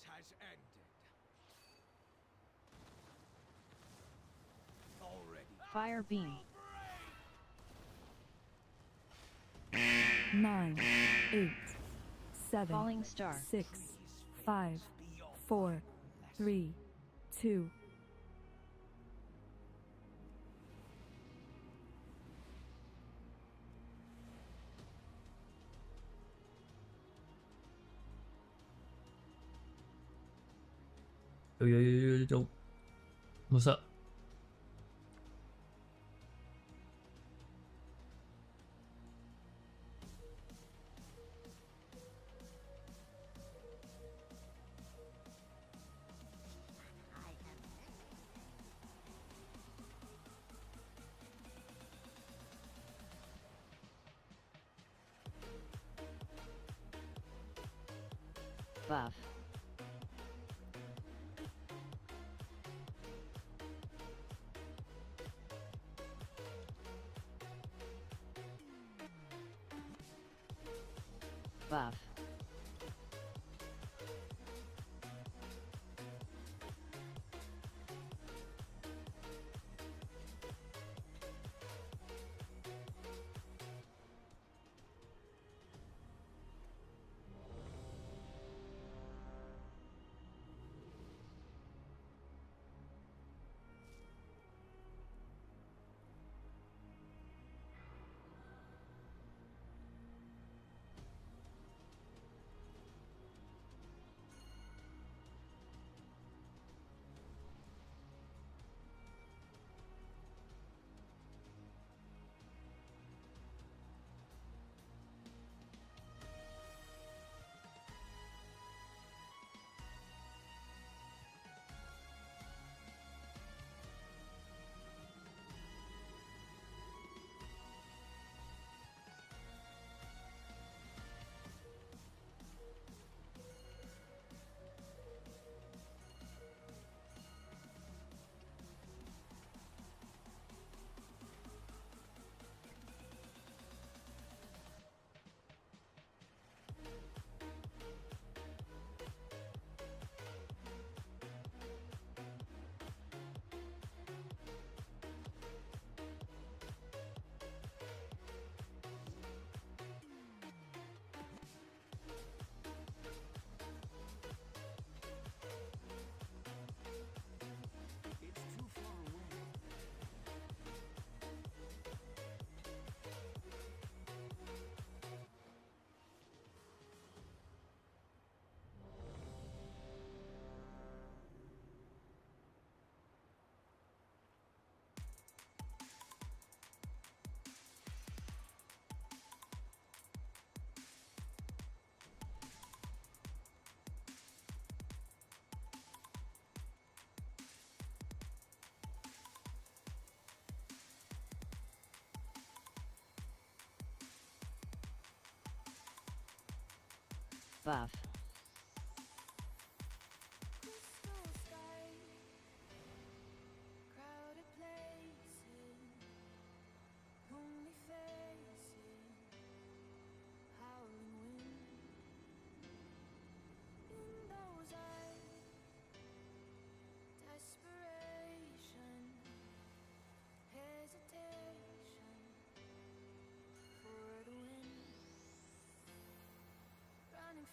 has ended. Already. Fire beam. 9, 8, 7, Falling star. 6, 5, 4, 3, 2. Yo. What's up? Buff. Buff. Buff.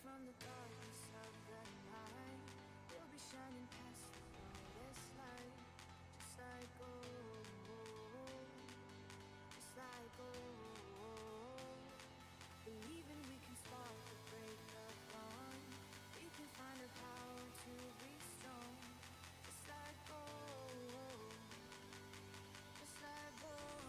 From the darkness of the night, you'll be shining past the brightest light, just like gold, just like gold. Believing we can spark the break of dawn, we can find the power to be strong, just like gold, just like gold.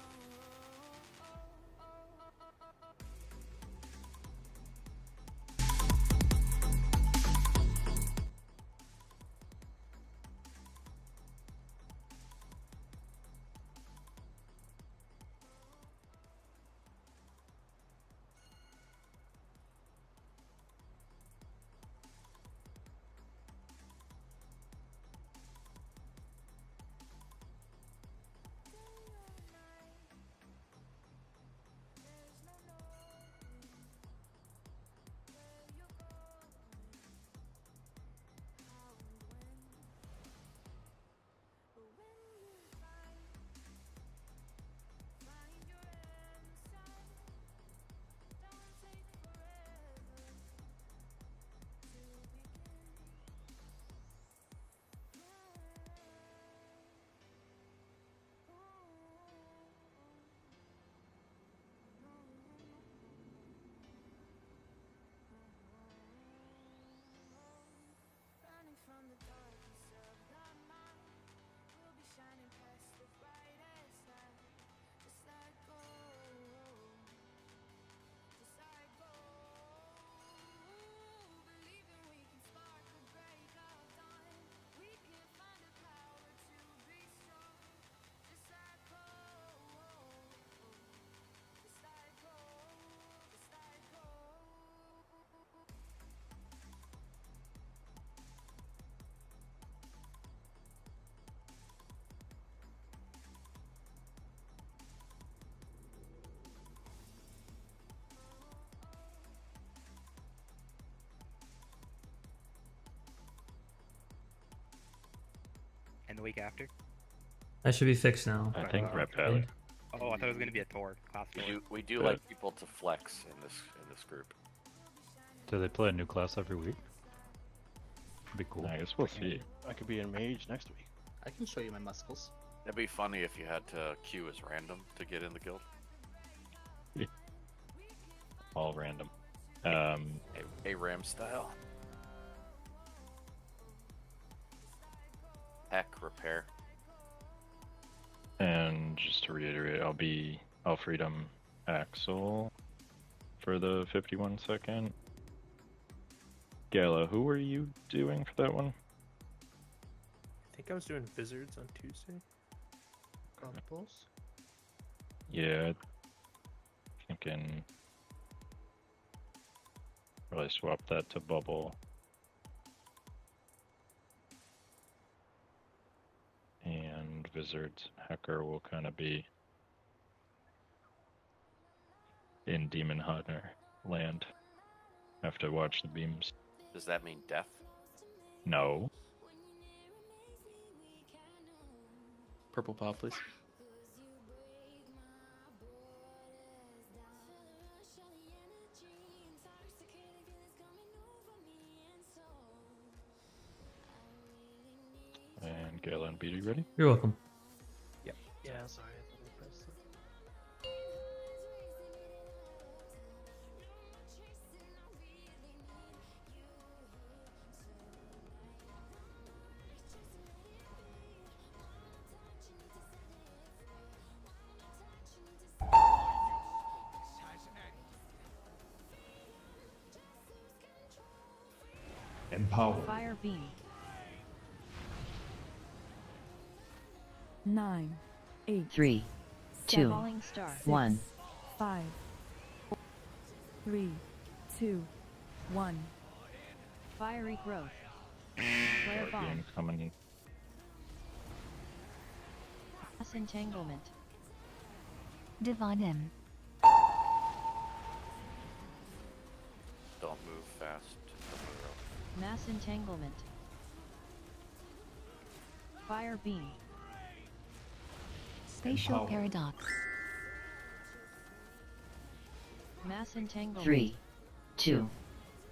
and the week after? That should be fixed now. I think Okay. Reptile. Oh, I thought it was gonna be a Tor class Tor. We do Yeah. like people to flex in this group. Do they play a new class every week? Be cool. I guess we'll see. I could be a mage next week. I can show you my muscles. It'd be funny if you had to queue as random to get in the guild. All random. A ram style. Heck, repair. And just to reiterate, I'll be Alfredum Axel for the 51 second. Gala, who were you doing for that one? I think I was doing Wizards on Tuesday. Compos. Yeah, thinking really swap that to Bubble. And Wizards Hacker will kind of be in Demon Hunter land. Have to watch the beams. Does that mean death? No. Purple paw, please. And Gala and BD ready? You're welcome. Yeah, sorry. I thought I pressed it. Empower. Fire beam. 9, 8, 3, 2, Falling star. 6, 1. 5, 3, 2, 1. Fiery growth. Flare Guard bomb. game coming. Mass entanglement. Divine M. Don't move fast. Mass entanglement. Fire beam. Spatial Empower. paradox. Mass entanglement. 3, 2,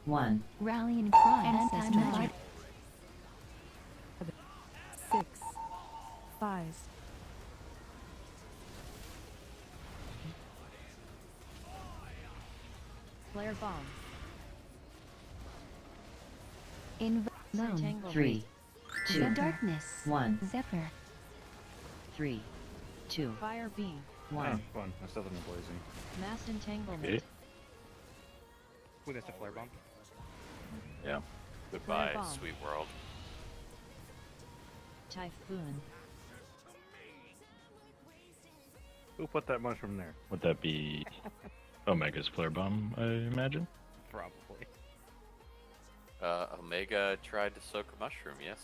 1. Rallying cry. Ancestor magic. 6, 5. Flare bomb. In Entanglement. 3, 2, darkness. 1. Zephyr. 3, 2. Fire beam. 1. Fun. I still haven't blazing. Mass entanglement. Okay. We missed a flare bomb. Yeah. Goodbye, Flare bomb. sweet world. Typhoon. Who put that mushroom there? Would that be Omega's Flare Bomb, I imagine? Probably. Omega tried to soak a mushroom. Yes,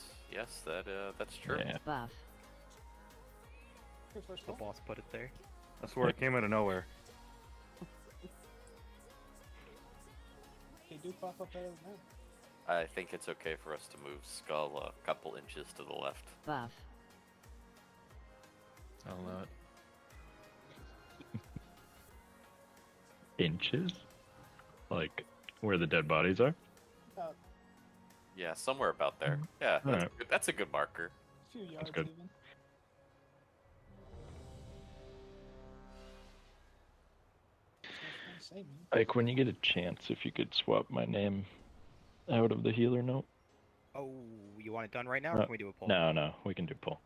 that's true. Yeah. Buff. The boss put it there. I swear it came out of nowhere. They do pop up better than that. I think it's okay for us to move Skull a couple inches to the left. Buff. I'll allow it. Inches? Like, where the dead bodies are? Yeah, somewhere about there. Yeah, Alright. that's a good marker. A few yards good. even. Say, man. Like, when you get a chance, if you could swap my name out of the healer note. Oh, you want it done right now, or can we do a poll? No, we can do pull.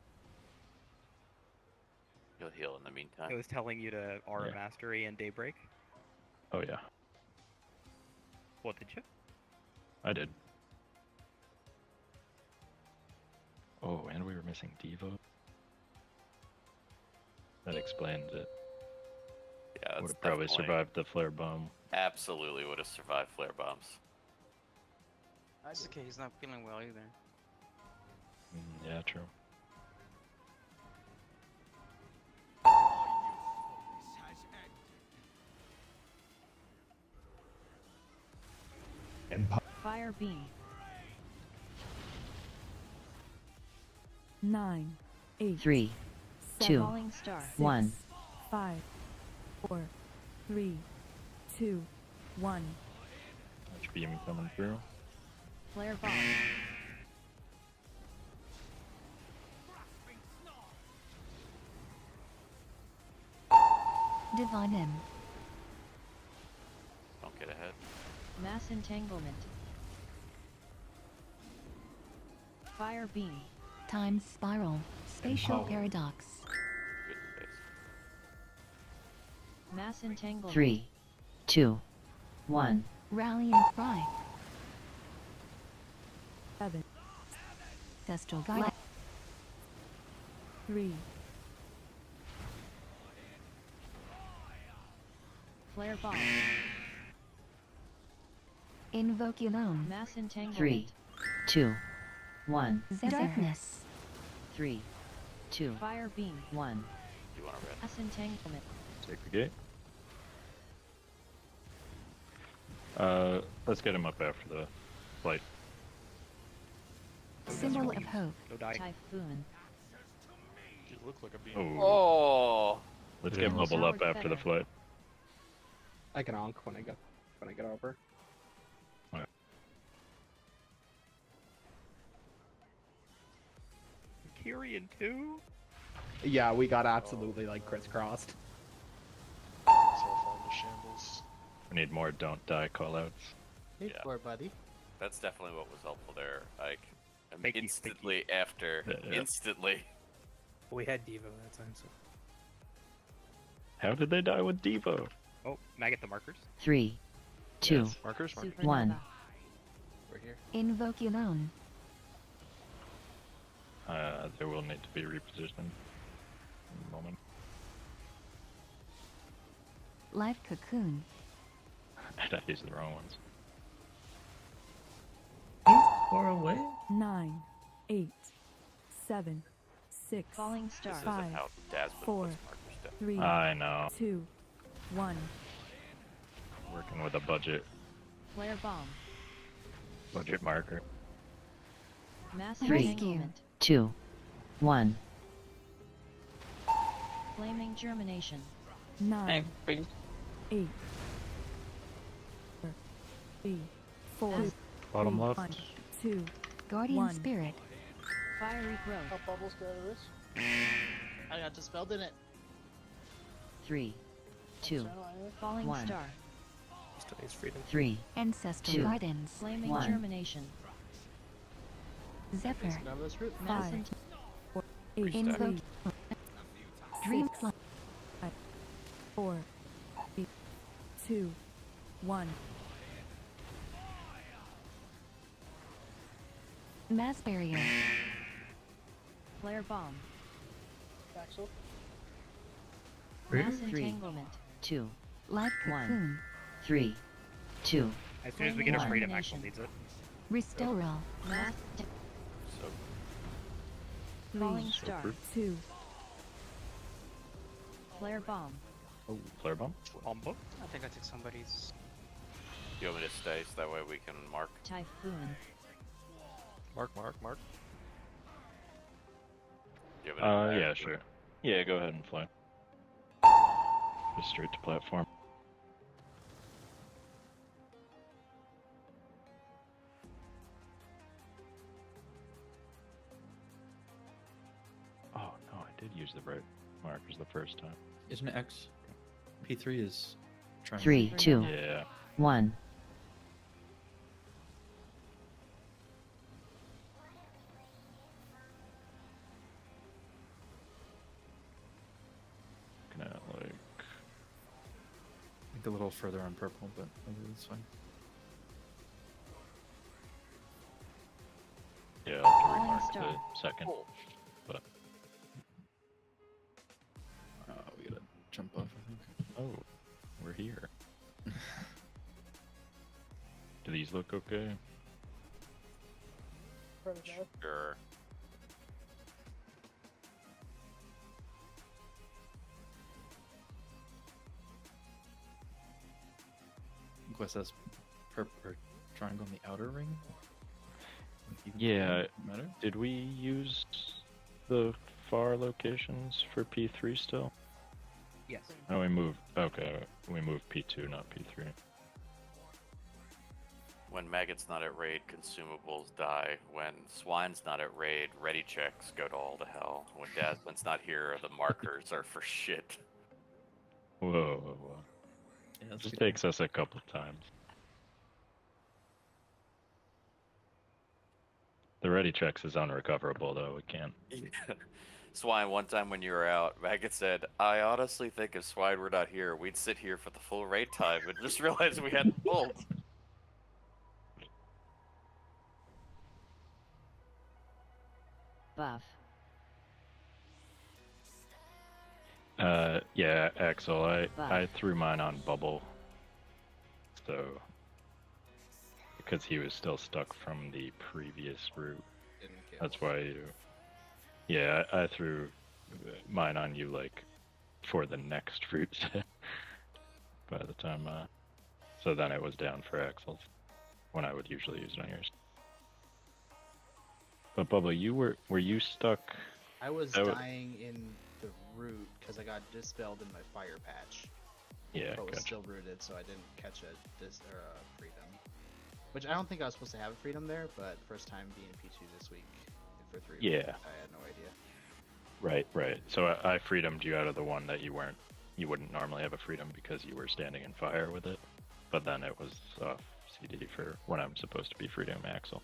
You'll heal in the meantime. It was telling you to Aura Yeah. Mastery and Daybreak. Oh, yeah. What did you? I did. Oh, and we were missing Devo. That explains it. Yeah, Would that's have probably definitely- survived the flare bomb. Absolutely would have survived flare bombs. That's okay, he's not feeling well either. Yeah, true. Fire beam. 9, 8, 3, 7, 2, Falling star. 1. 5, 4, 3, 2, 1. Much beam coming through. Flare bomb. Divine M. Don't get ahead. Mass entanglement. Fire beam. Time spiral. Spatial paradox. Good space. Mass entanglement. 3, 2, 1. Rallying cry. 7. Ancestral guide. 3, Flare bomb. Invoke alone. Mass entanglement. 3, 2, 1. Darkness. 3, 2, Fire beam. 1. You want to red? Mass entanglement. Take the gate. Let's get him up after the flight. Symbol of hope. Go die. Typhoon. You look like a beam. Oh. Oh! Let's get him level up Soured after the feather. flight. I can onk when I get over. Kyrian too? Yeah, we got absolutely like crisscrossed. It's all falling to shambles. We need more don't die callouts. Hey, Yeah. floor buddy. That's definitely what was helpful there. Like, Thank you, instantly after. Yeah. Instantly. We had Devo that time, so. How did they die with Devo? Oh, can I get the markers? 3, 2, Yes. Markers? Markers. Supernova. 1. We're here. Invoke alone. They will need to be repositioned in a moment. Life cocoon. I used the wrong ones. Far away? 9, 8, 7, 6, Falling This star. isn't 5, how Dazzler 4, puts markers down. 3, I know. 2, 1. Working with a budget Flare bomb. marker. Mass 3, entanglement. 2, 1. Flaming germination. 9, 8, 3, 4, Mass Bottom left. 1, 2, Guardian 1. spirit. Fiery growth. How bubbles got a wrist? I got dispelled in it. 3, 2, Falling 1. star. Today's freedom. 3, Ancestral 2, gardens. Flaming 1. germination. Zephyr. Let's grab this root. Mass 5, ent- 8, Invoke. Dream fly. 4, 3, 2, 1. Mass barrier. Flare bomb. Axel. Mass 3, entanglement. 2, Life 1. cocoon. 3, 2, As soon as we get a One. freedom, Axel needs it. Restoral. Mass So, falling 3, star. 2, Flare bomb. Oh, flare bomb. Bombo? I think I took somebody's. you want me to stay so that way we can mark? Typhoon. Mark. Do you have any Yeah, sure. Yeah, go ahead and fly. Just straight to platform. Oh no, I did use the right markers the first time. Isn't it X? P3 is trying. 3, 2, Yeah. 1. Looking at like. I think a little further on purple, but maybe that's fine. Yeah, I'll have to Falling remark star. the second. But We gotta jump off, I think. oh, we're here. Do these look okay? Sure. Quest has purple triangle in the outer ring. Even Yeah. matter. Did we use the far locations for P3 still? Yes. Oh, we moved. Okay, we moved P2, not P3. When Maggot's not at raid, consumables die. When Swine's not at raid, ready checks go to all to hell. When Daslin's not here, the markers are for shit. Whoa, whoa, whoa. Yeah, that's Just good. takes us a couple times. The ready checks is unrecoverable though, we can't. Swine, one time when you were out, Maggot said, I honestly think if Swine were not here, we'd sit here for the full raid time and just realize we hadn't pulled. Buff. Yeah, Axel, I Buff. threw mine on bubble. So, because he was still stuck from the previous route. That's why you... Yeah, I threw mine on you, like, for the next route. By the time, so then it was down for Axel's, when I would usually use it on yours. But Bubba, were you stuck? I was That wa- dying in the route because I got dispelled in my fire patch. Yeah, But was gotcha. still rooted, so I didn't catch a freedom. Which I don't think I was supposed to have a freedom there, but first time being P2 this week for 3 Yeah. weeks, I had no idea. Right. So I freedomed you out of the one that you wouldn't normally have a freedom because you were standing in fire with it. But then it was off CD for when I'm supposed to be freedom Axel.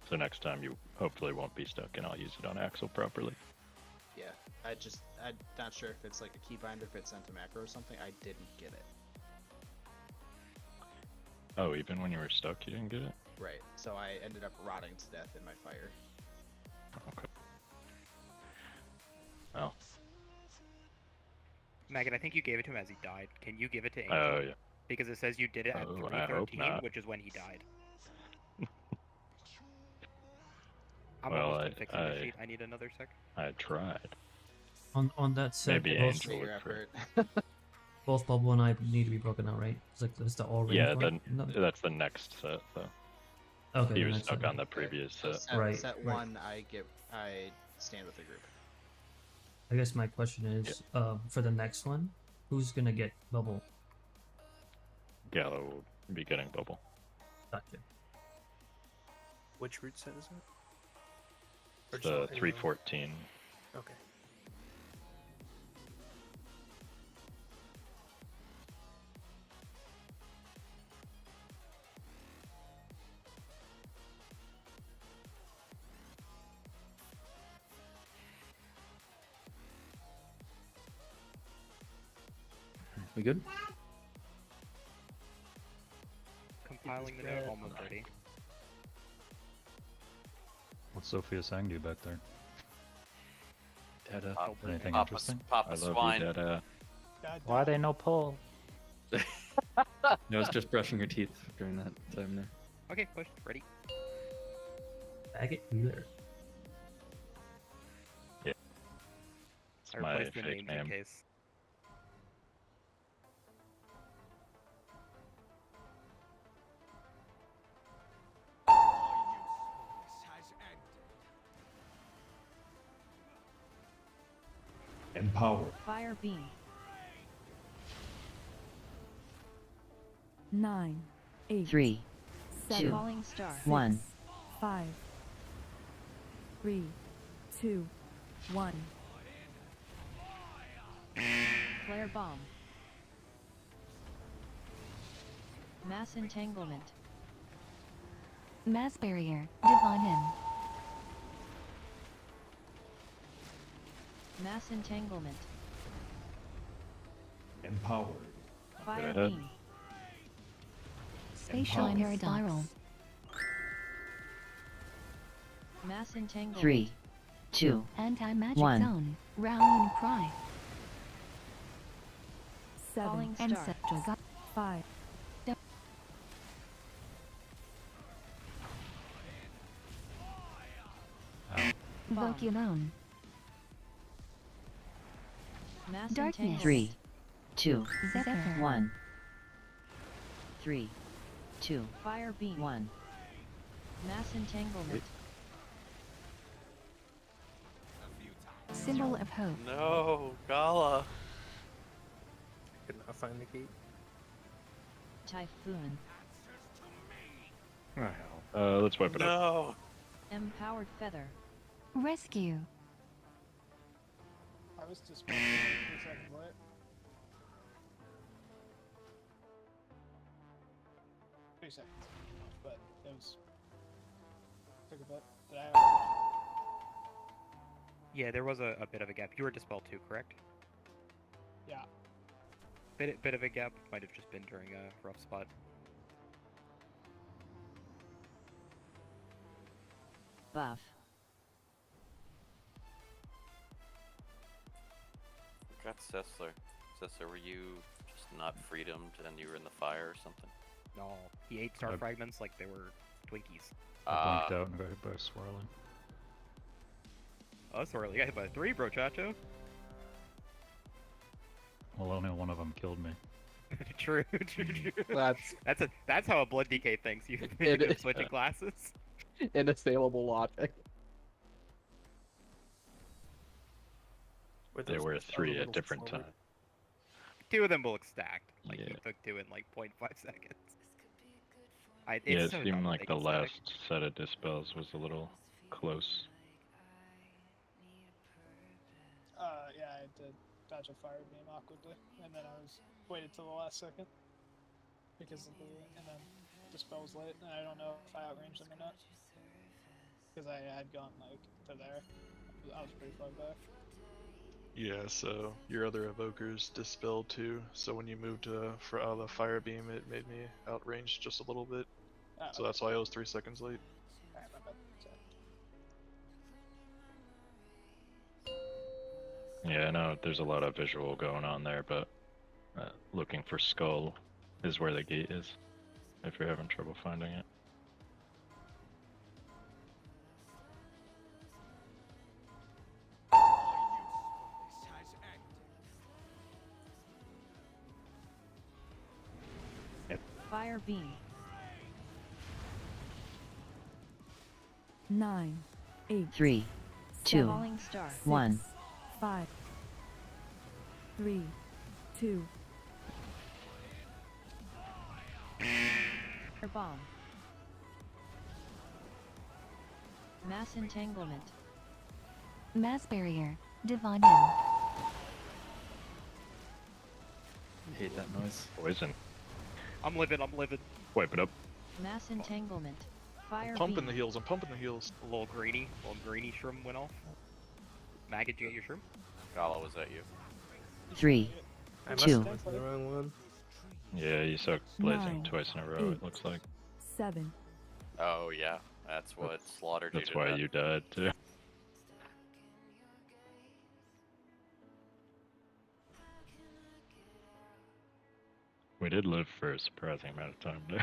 So next time you hopefully won't be stuck and I'll use it on Axel properly. Yeah, I'm not sure if it's like a keybind or if it's sent to macro or something. I didn't get it. Oh, even when you were stuck you didn't get it? Right, so I ended up rotting to death in my fire. Okay. Well, Maggot, I think you gave it to him as he died. Can you give it to Angel? oh yeah. Because it says you did it at Oh, I hope 3:13, not. which is when he died. I'm Well, almost done fixing the sheet. I need another sec. I tried. On that set, Maybe both, Angel would effort. both Bubble and I need to be broken out, right? It's like it's the all range Yeah, one? then No. that's the next set though. Okay, He then was that's stuck it. on the previous So set. Right, set right. 1, I stand with the group. I guess my question is, for the next one, who's gonna get Bubble? Gallo will be getting bubble. Gotcha. Which route set is it? Or just The anyone? 314. Okay. We good? Compiling the note, almost ready. What's Sophia Sang do back there? Data. Pop- Anything Papa, interesting? Papa I love Swine. you, Dada. Why they no pull? No, I was just brushing your teeth during that time there. Okay, push. Ready. Baggett Wheeler. It's I my replaced the fake names in name. case. Empower. Fire beam. 9, 8, 3, 7, 2, falling star. 6, 1. 5, 3, 2, 1. Flare bomb. Mass entanglement. Mass barrier. Divine him. Mass entanglement. Empowered. Fire ahead. beam. Spatial spiral. Mass entanglement. 3, 2, Anti-magic 1. zone. Rallying cry. 7. Falling star. Ancestral 5. Bomb. Voculone. Mass Darkness. entanglement. 3, 2, Zephyr. 1. 3, 2. Fire beam. 1. Mass entanglement. Symbol of hope. No, Gala. Could not find the gate. Typhoon. Oh, hell. Let's wipe it up. No. Empowered feather. Rescue. I was just 3 seconds late. Three seconds, but it was took a bit. Did I? Yeah, there was a bit of a gap. You were dispelled too, correct? Yeah. Bit of a gap. Might have just been during a rough spot. Buff. Got Sessler. Sessler, were you just not freedomed and you were in the fire or something? No, he ate star fragments like they were Twinkies. I blinked out and got hit by a swirling. Oh, swirly got hit by 3, bro, Chacho. Well, only one of them killed me. True. That's how a blood DK thinks. You switching classes. Inassailable logic. There were 3 at different times. 2 of them will look stacked. Like Yeah. you took 2 in like 0.5 seconds. Yeah, It's it so seemed dumb like they the can stack. last set of dispels was a little close. Yeah, I had to dodge a fire beam awkwardly, and then I was waited till the last second because of the and then dispel was late, and I don't know if I outranged them or not because I had gone like to there. I was pretty far back. Yeah, so your other evokers dispelled too, so when you moved for the fire beam, it made me outrange just a little bit. So that's why I was 3 seconds late. Alright, my bad. Sorry. Yeah, I know there's a lot of visual going on there, but looking for Skull is where the gate is, if you're having trouble finding it. Fire beam. 9, 8, 3, 2, Falling star. 1, 5, 3, 2. Bomb. Mass entanglement. Mass barrier. Divine. I hate that noise. Poison. I'm livid. Wipe it up. Mass entanglement. Fire I'm pumping beam. the heals, I'm pumping the heals. A little greeny shroom went off. Maggot, you get your shroom? Gala, was that you? 3, I must 2. have went to the wrong one. Yeah, you sucked Blazing 9, twice in a row, 8, it looks like. 7. Oh yeah, that's what slaughtered you. That's to why death. you died too. We did live for a surprising amount of time there.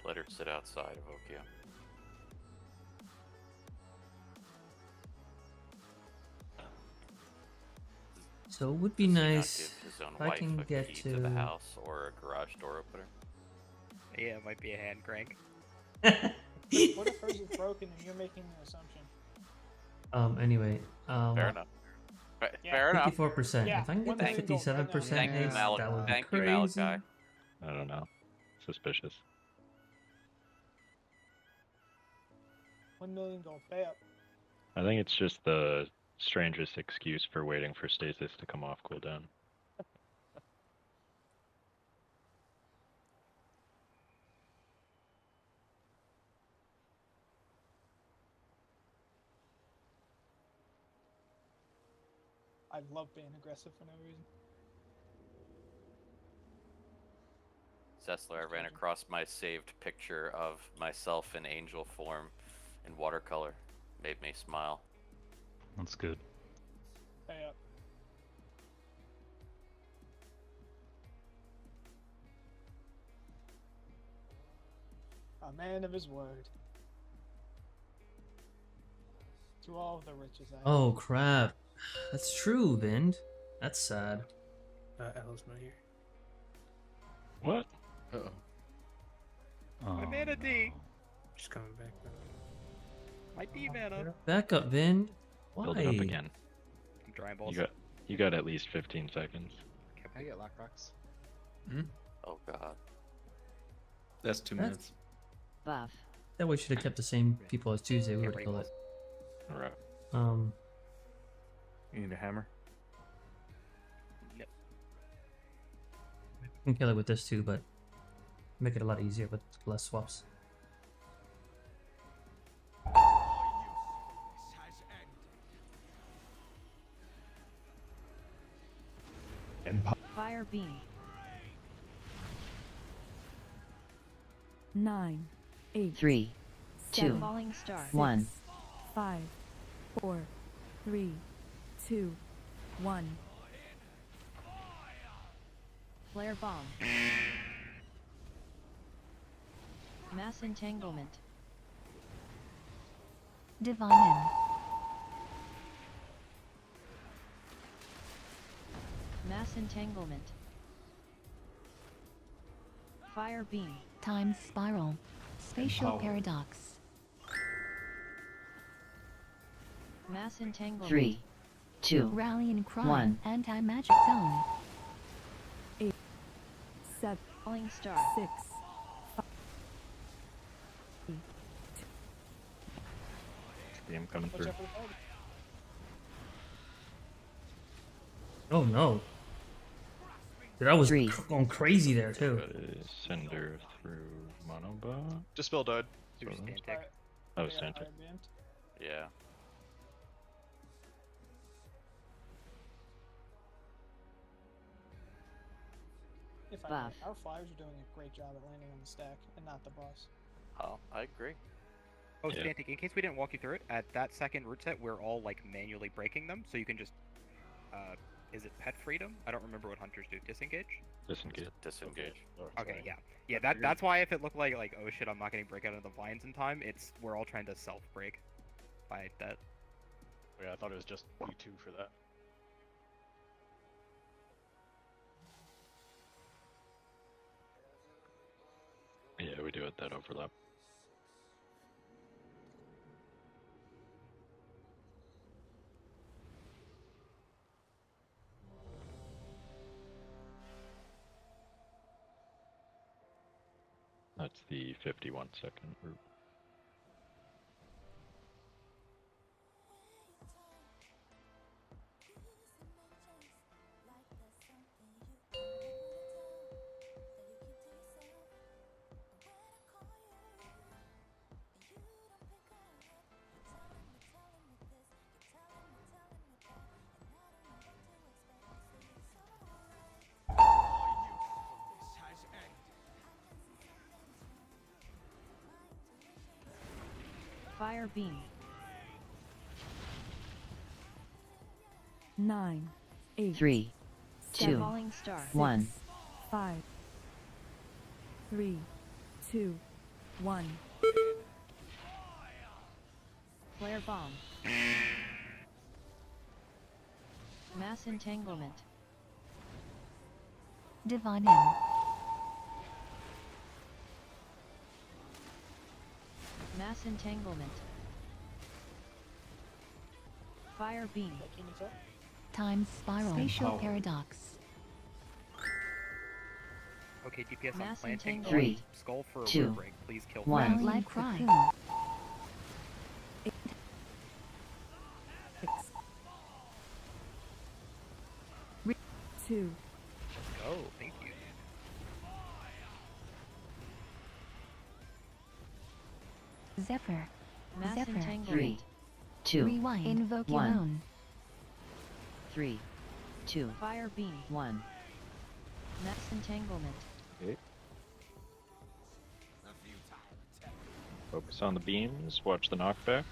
Let her sit outside of Okia. So it would be Does he not nice give his own if I wife can a get key to the house or a garage door opener. Yeah, it might be a hand crank. What if hers is broken and you're making an assumption? Anyway, Fair enough. Yeah. Fair enough. 54%. Yeah, If I can get one the angle, 57% Thank you, haste, Mal- that would be thank you, crazy. Malachi. I don't know. Suspicious. 1 million gold pay up. I think it's just the strangest excuse for waiting for stasis to come off cooldown. I love being aggressive for no reason. Zessler, I ran across my saved picture of myself in angel form in watercolor. Made me smile. That's good. Hey up. A man of his word. To all the riches I Oh crap. That's true, Vind. That's sad. Ella's not here. What? Uh-oh. My mana D. She's coming back now. My D mana. Back up, Vind. Why? Build it up again. I'm drying balls. You got at least 15 seconds. Can I get lock rocks? Oh god. That's 2 minutes. Buff. That way should have kept the same people as Tuesday. We would kill it. Alright. You need a hammer? Yep. We can kill it with this too, but make it a lot easier with less swaps. Fire beam. 9, 8, 3, 2, falling star. 1, 5, 4, 3, 2, 1. Flare bomb. Mass entanglement. Divine M. Mass entanglement. Fire beam. Time spiral. Spatial paradox. Mass entanglement. 3, 2, Rally and cry. 1. Anti-magic zone. 8, 7, Falling star. 6, 5, 3, Game coming Watch through. out for the party. Oh no. Dude, I was 3. going crazy there too. Cinder through Monoba. Dispel died. He was Stantic. Alright, Oh, I got Santa. fire beamed. Yeah. If I Buff. may, our flyers are doing a great job at landing on the stack and not the boss. Oh, I agree. Oh, Yeah. Stantic, in case we didn't walk you through it, at that second root set, we're all like manually breaking them, so you can just, is it pet freedom? I don't remember what hunters do. Disengage? Disengage. Disengage. Okay, yeah. Yeah, that's why if it looked like, oh shit, I'm not getting break out of the vines in time, it's, we're all trying to self-break by that. Yeah, I thought it was just you two for that. Yeah, we do it that overlap. That's the 51-second route. Fire beam. 9, 8, 3, 2, Falling star. 1, 5, 3, 2, 1. Flare bomb. Mass entanglement. Divine M. Mass entanglement. Fire beam. Time spiral. Spatial Oh. paradox. Okay, DPS on Mass planting. entanglement. Skull for a 2, root break. Please kill 1. fast. Live cry. 8, 6, 2, Let's go, thank you. Zephyr. Mass Zephyr. entanglement. 3, 2, Rewind. Invoke your 1. own. 3, 2. Fire beam 1. Mass entanglement. Okay. Focus on the beams, watch the knockback.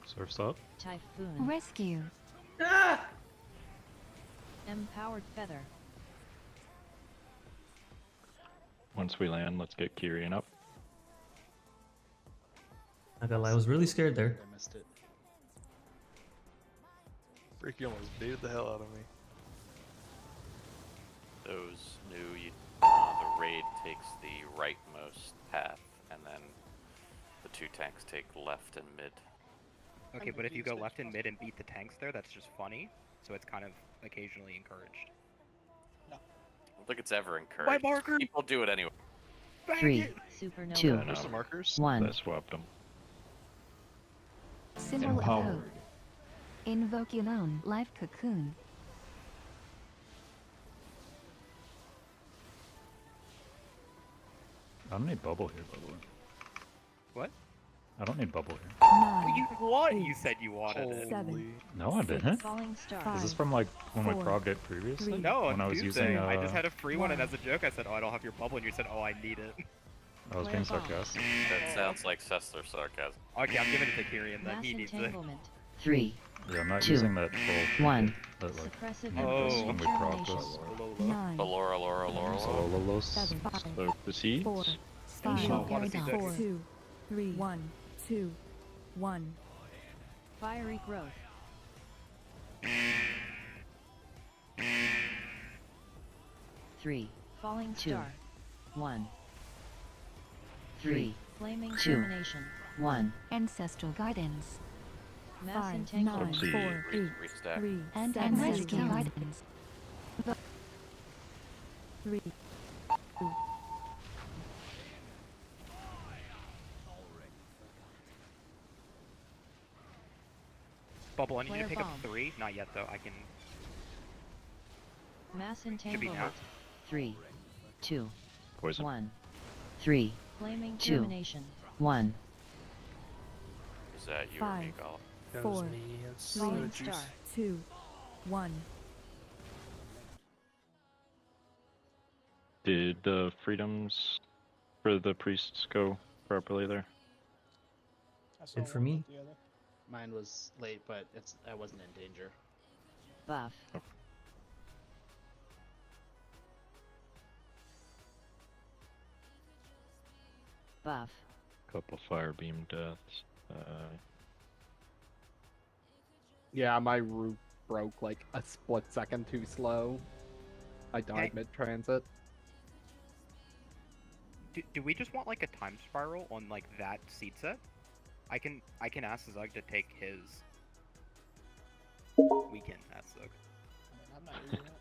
Surf's up. Typhoon. Rescue. Empowered feather. Once we land, let's get Kyrian up. I gotta lie, I was really scared there. I missed it. Ricky almost baited the hell out of me. Those knew you, the raid takes the rightmost path, and then the two tanks take left and mid. Okay, but if you go left and mid and beat the tanks there, that's just funny. So it's kind of occasionally encouraged. I don't think it's ever encouraged. marker! People do it anyway. 3, supernova. 2, Where's the markers? 1. I swapped them. Symbol of hope. Empowered. Invoculon, life cocoon. I don't need bubble here, by the way. What? I don't need bubble here. 9, You what? You said you wanted it. 7, No, I didn't. Falling star. Is this 5, from like when we 4, progged it previously? 3, No, when I on was Tuesday. using. I just had a free one, and 1. as a joke, I said, "Oh, I don't have your bubble," and you said, "Oh, I need it." I was being sarcastic. That sounds like Sessler sarcasm. Okay, I'm giving it to Kyrian then. Mass He needs it. entanglement. 3, Yeah, I'm not 2, using that full. 1. That like Suppressive Oh. when we progged this. 9, Laura. Sololos. 7, 5, So the seeds. 4, Ancient 5, paradox. 4, 2, 3, 1, 2, 1. Fiery growth. 3, falling star. 1, 3, flaming 2, termination. 1, Ancestral guidance. mass 5, 9, entanglement. 4, 8, Restack. 3, And ancestral rescue. guidance. 3, 2, Bubble, I need you to Flare pick up bomb. 3. Not yet though. I can. Mass be now. entanglement. 3, 2, Poison. 1, 3, flaming 2, termination. 1, Is that you or 5, me, Gala? That 4, was me. It's falling the juice. star. 2, 1. Did the freedoms for the priests go properly there? I saw Good for one me. with the other. Mine was late, but I wasn't in danger. Buff. Buff. Couple fire beam deaths. Yeah, my route broke like a split second too slow. I died Okay. mid-transit. Do we just want like a time spiral on like that seed set? I can ask Zug to take his. We can ask Zug. I mean, I'm not using it.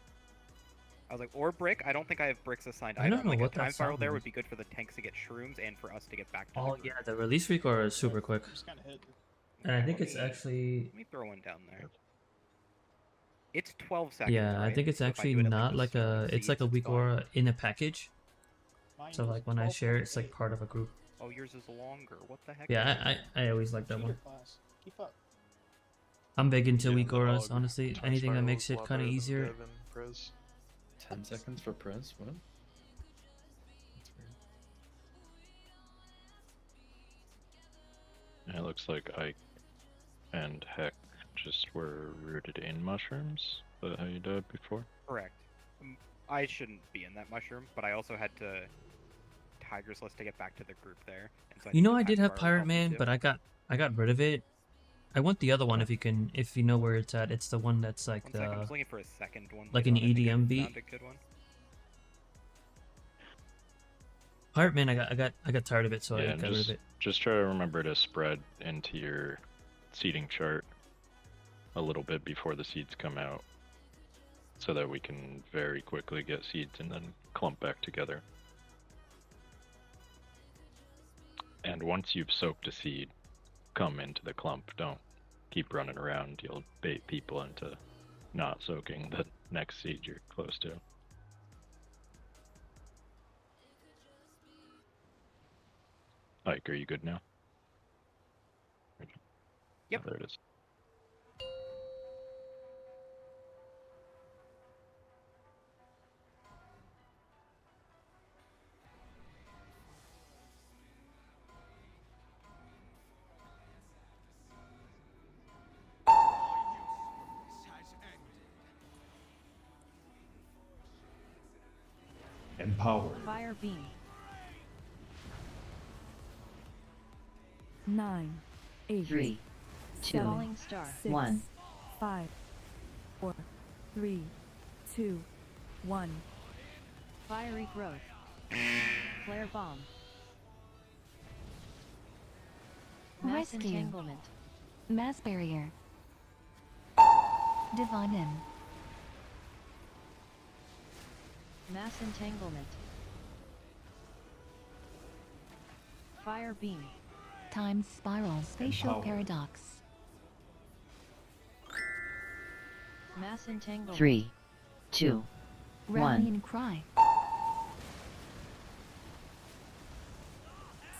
I was like, or brick. I don't think I have bricks assigned. I don't know like what a time that spiral sound there is. would be good for the tanks to get shrooms and for us to get back to. Oh the group. yeah, the release record is super quick, Just kind of hit. and I Okay, think let it's me- actually Let me throw one down there. It's 12 seconds. yeah, I right? think it's So if I actually do it at, not the like start of a. the It's like a seeds, week fine. or in a package. Mine So was like when I 12 share, it's like 8. part of a group. Oh, yours is longer. What the heck? Yeah, I always like that Cheater one. class. Keep up. I'm big into Yeah, week the auras, log honestly. time Anything that spiral makes is a it lot kind of better than easier. Dev and Prez. 10 seconds for press? What? That's weird. It looks like Ike and Heck just were rooted in mushrooms. Is that how you died before? Correct. I shouldn't be in that mushroom, but I also had to Tiger's List to get back to the group there. And so You know, think I the did time have spiral Pirate helped me Man, too. but I got rid of it. I want the other one if you know where it's at. It's the one that's like One second, I'm just the looking for a second one. like too, an and I think I EDM beat. found a good one. Pirate Man. I got tired of it, so I yeah, got rid of it. just try to remember to spread into your seeding chart a little bit before the seeds come out, so that we can very quickly get seeds and then clump back together. And once you've soaked a seed, come into the clump. Don't keep running around. You'll bait people into not soaking the next seed you're close to. Ike, are you good now? Yep. Oh, there it is. Empowered. Fire beam. 9, 8, 3, 2, 7, falling star. 6, 1. 5, 4, 3, 2, 1. Fiery growth. Flare bomb. Mass Rescue. entanglement. Mass barrier. Divine M. Mass entanglement. Fire beam. Time spiral. Spatial Empowered. paradox. Mass entanglement. 3, 2, Rallying cry.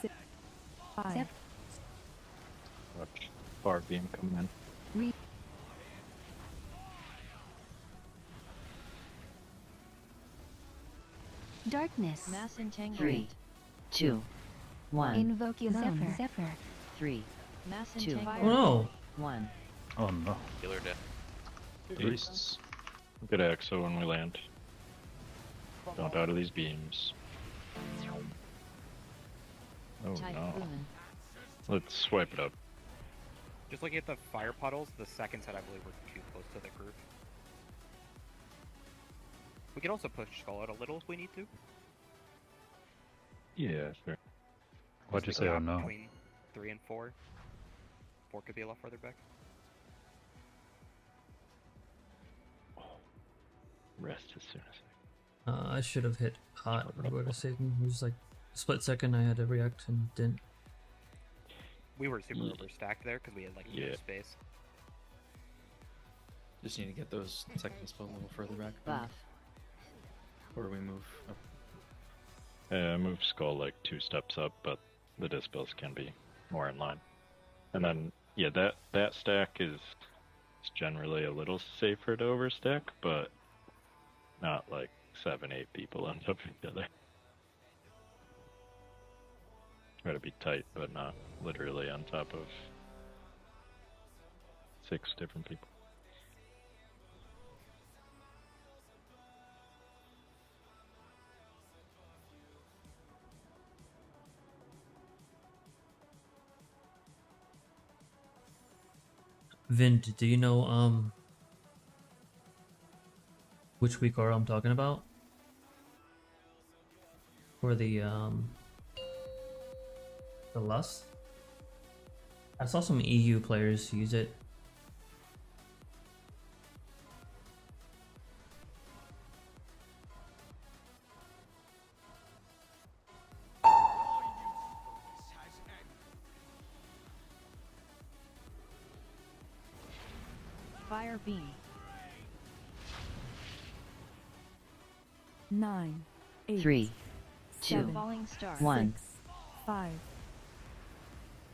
6, 5, Zep. Watch far beam come in. Re. Darkness. Mass entanglement. 3, 2, 1. Invoke your Zephyr. Zephyr. 3. Mass 2. entanglement. Oh no! 1. Oh no. Killer death. Priests. Good Axel when we land. Don't out of these beams. Oh no. Typhoon. Let's swipe it up. Just looking at the fire puddles, the second set I believe were too close to the group. We can also push Skull out a little if we need to. Yeah, sure. Why'd you Just the say oh gap no? Between 3 and 4. 4 could be a lot farther back. Rest as soon as I should have hit hot. Whoever saved me. It was like a split second I had to react and didn't. We were super Yeah. overstacked there because we had like no Yeah. space. Just need to get those second spell a little further back. Buff. Or we move up. Move Skull like 2 steps up, but the dispels can be more in line. And then, yeah, that stack is generally a little safer to overstack, but not like 7, 8 people on top of each other. Try to be tight, but not literally on top of 6 different people. Vint, do you know which week are I'm talking about? For the Lust? I saw some EU players use it. Fire beam. 9, 8, 3, 2, 7, falling star. 1, 5,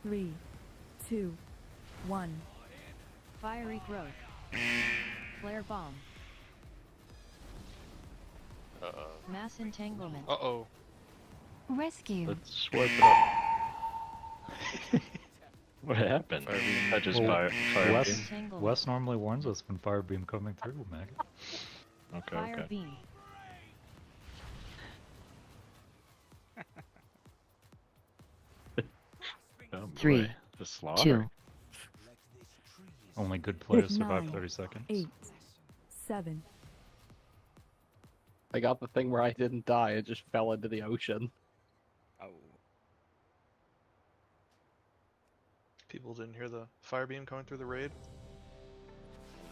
3, 2, 1. Fiery growth. Flare bomb. Uh-oh. Mass entanglement. Uh-oh. Rescue. Let's swipe it up. What happened? I just fire Wes, beam. Wes normally warns us when fire beam coming through, Meg. Okay, Fire okay. beam. Oh, 3, boy. The slaughter. 2. Only good players survive 9, 30 seconds. 8, 7. I got the thing where I didn't die, it just fell into the ocean. Oh. People didn't hear the fire beam coming through the raid.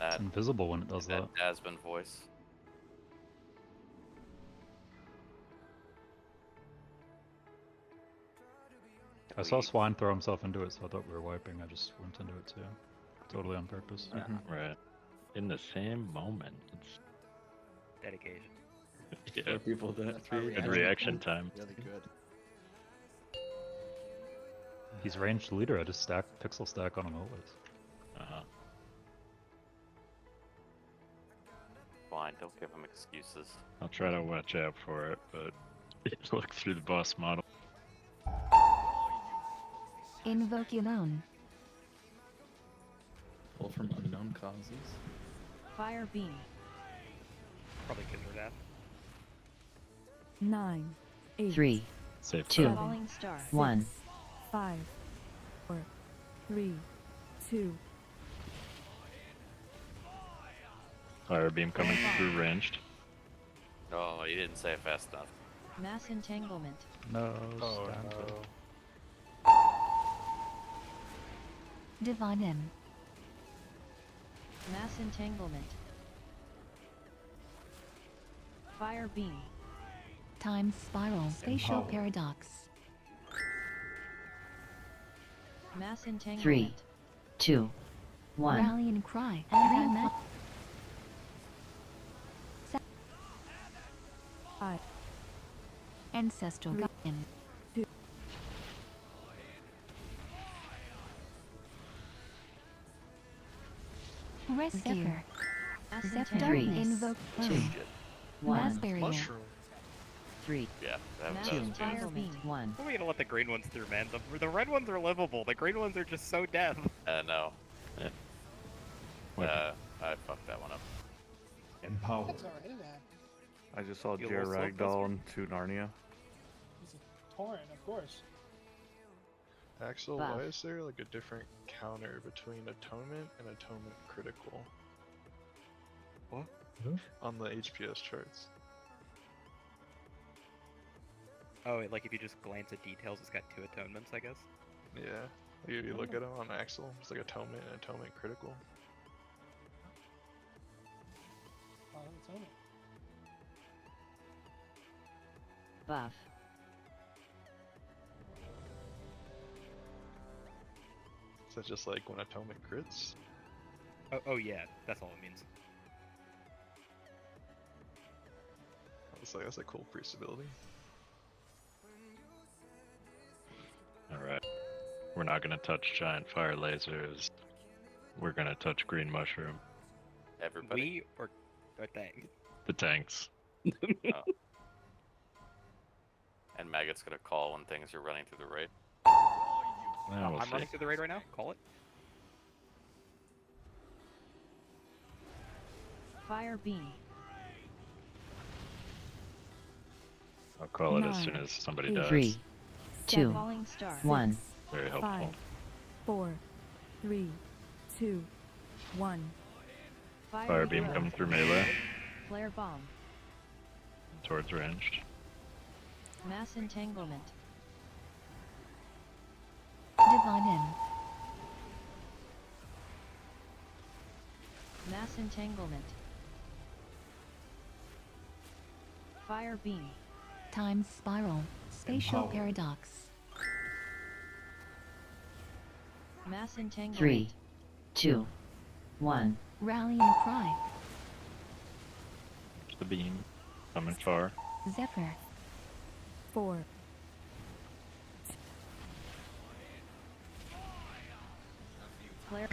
It's invisible when it does that. Dasman voice. I saw Swine throw himself into it, so I thought we were wiping. I just went into it too. Totally on purpose. Right. In the same moment. It's Dedication. yeah. People that Good reaction time. Really good. He's ranged leader. I just pixel stack on him always. Uh-huh. Fine, don't give him excuses. I'll try to watch out for it, but look through the boss model. Invoke your own. Pull from unknown causes. Fire beam. Probably because we're dead. 9, 8, 3, Safe 2, zone. falling star, 6, 1. 5, 4, 3, 2. Fire beam coming through ranged. Oh, you didn't say it fast enough. Mass entanglement. No, Oh stand no. Divine M. Mass entanglement. Fire beam. Time spiral. Spatial Empower. paradox. Mass entanglement. 3, 2, 1. Rallying cry. Five. Ancestral guardian. 2. Rescue. Mass Zephyr. entanglement. Invoke. 2, 1. Raspberry. Mushroom. 3. Yeah, that Mass was entanglement. 1. We're gonna let the green ones through, man. The red ones are livable. The green ones are just so dead. no. What? I fucked that one up. Empower. That's alright, it happened. I just saw You Jer little silk Ragdoll into Narnia. He's a Tauren, of course. Axel, Buff. why is there like a different counter between atonement and atonement critical? What? On the HPS charts. Oh, like if you just glance at details, it's got 2 atonements, I guess. Yeah. You look at them on Axel, it's like atonement and atonement critical. Oh, that's on it. Buff. Is that just like when atonement crits? Oh yeah, that's all it means. That's a cool priest ability. Alright. We're not gonna touch giant fire lasers. We're gonna touch green mushroom. Everybody. We or thing. The tanks. Oh. And Maggot's gonna call when things are running through the raid. Well, we'll I'm see. running through the raid right now. Call it. Fire beam. I'll call it as 9, soon as somebody 8, dies. 3, 2, Falling star, 1. Very helpful. 5, 4, 3, 2, 1. Fire beam growth. coming through melee. Flare bomb. Towards ranged. Mass entanglement. Divine M. Mass entanglement. Fire beam. Time spiral. Spatial Empower. paradox. Mass entanglement. 3, 2, 1. Rallying cry. The beam. Coming far. Zephyr. 4, Flare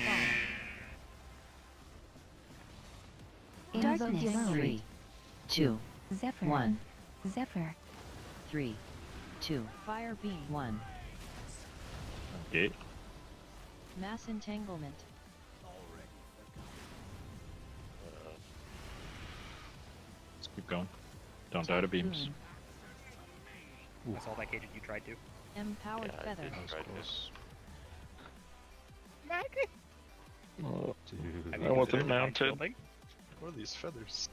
bomb. Darkness. 3, 2, Zephyr. 1. Zephyr. 3, 2. Fire beam. 1. Gate. Mass entanglement. Let's keep going. Don't die to beams. Typhoon. I saw that cage you tried to. Empowered Yeah, I feather. did try to. Oh, Dude, Have I you want considered them the night mounted. shielding? What are these feathers?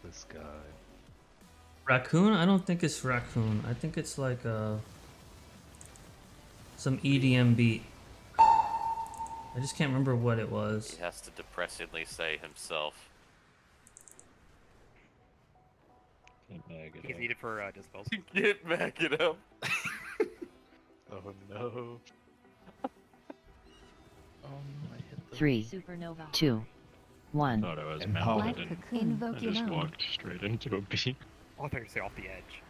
this guy. Raccoon? I don't think it's raccoon. I think it's like some EDM beat. I just can't remember what it was. He has to depressingly say himself. He's needed for dispels. Get Maggot up. Oh no. 3, Supernova. 2, 1. Thought I was Empower. mounted Light and cocoon. I Invoke your just own. walked straight into a beam. Oh, I thought you were say off the edge.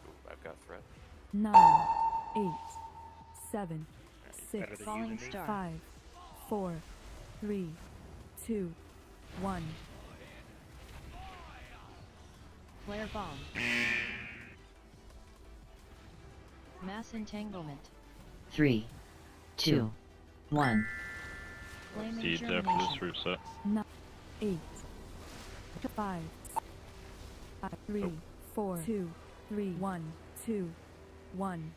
Ooh, I've got threat. 9, 8, 7, Better 6, than Falling using me. star. 5, 4, 3, 2, 1. Flare bomb. Mass entanglement. 3, 2, 1. Flaming Seeds after germination. this root set. 9, 8, 5, 3, 4, 2, 3, 1, 2, 1.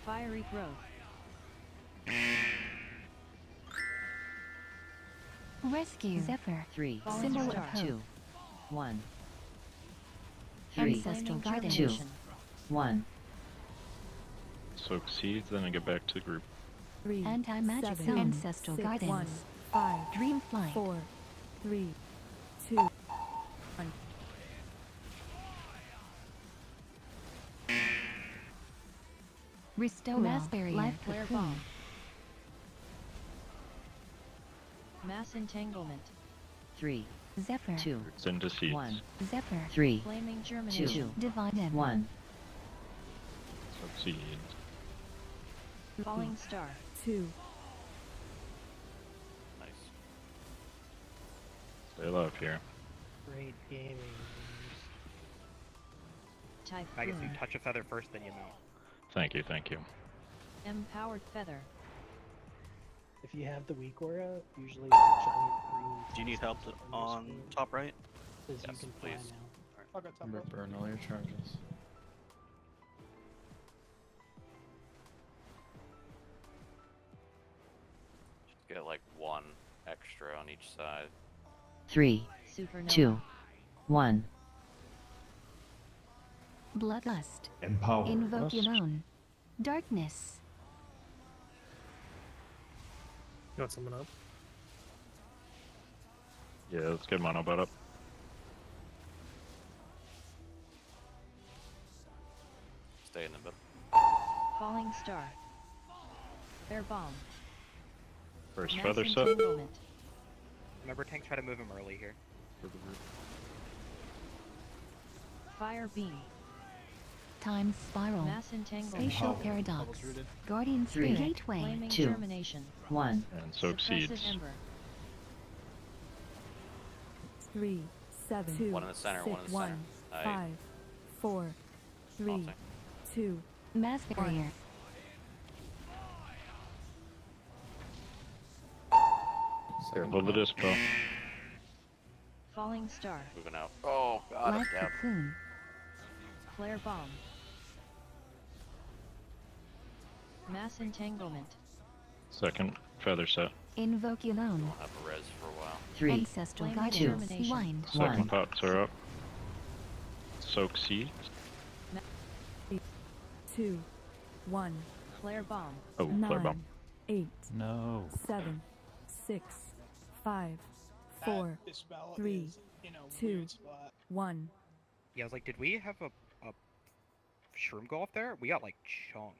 Fiery growth. Rescue. Zephyr. 3. Symbol of Star. hope. 2, 1. 3. Ancestral Flaming guidance. 2, 1. Soak seeds, then I get back to the group. 3, Anti-magic 7, zone. Ancestral 6, guidance. 1, 5, Dream flight. 4, 3, 2, 1. Restore. Mass barrier. Life Flare cocoon. bomb. Mass entanglement. 3. Zephyr. 2, Roots into seeds. 1. Zephyr. 3. Flaming germination. 2. Divine Ember. 1. Soak seeds. Falling star. 2. Nice. Stay alive here. Great gaming. Typhoon. I guess you touch a feather first, then you mount. Thank you, thank you. Empowered feather. If you have the weak aura, usually giant green. Do you need help things on your top right? screen, 'cause Yes, you can fly please. now. I'll go top Remember, left. burn all your charges. Just get like one extra on each side. 3, Supernova. 2, 1. Bloodlust. Empower. Invoke your own. Darkness. You want someone up? Yeah, let's get mono butt up. Stay in the middle. Falling star. Air bomb. First Mass feather set. entanglement. Remember, tank, try to move him early here. Fire beam. Time spiral. Mass entanglement. Spatial Bubbles paradox. rooted. Guardian 3. spirit. Gateway. Flaming 2, germination. 1. And soak Suppressive seeds. ember. 3, 7, 2, One in the center, 6, one in the 1, center. Aye. 5, 4, 3, Taunting. 2, Mass barrier. Careful the dispel. Falling star. Moving out. Oh god, I'm Life down. cocoon. Flare bomb. Mass entanglement. Second feather set. Invoke your own. We'll have a res for a while. 3, Ancestral Flaming guidance. germination. Rewind. 1. Second pots are up. Soak seeds. 2, 1, Flare bomb. Oh, flare 9, bomb. 8, No. 7, 6, 5, 4, That dispel 3, is in a 2, weird spot. 1. Yeah, I was like, did we have a shroom go off there? We got like chunked.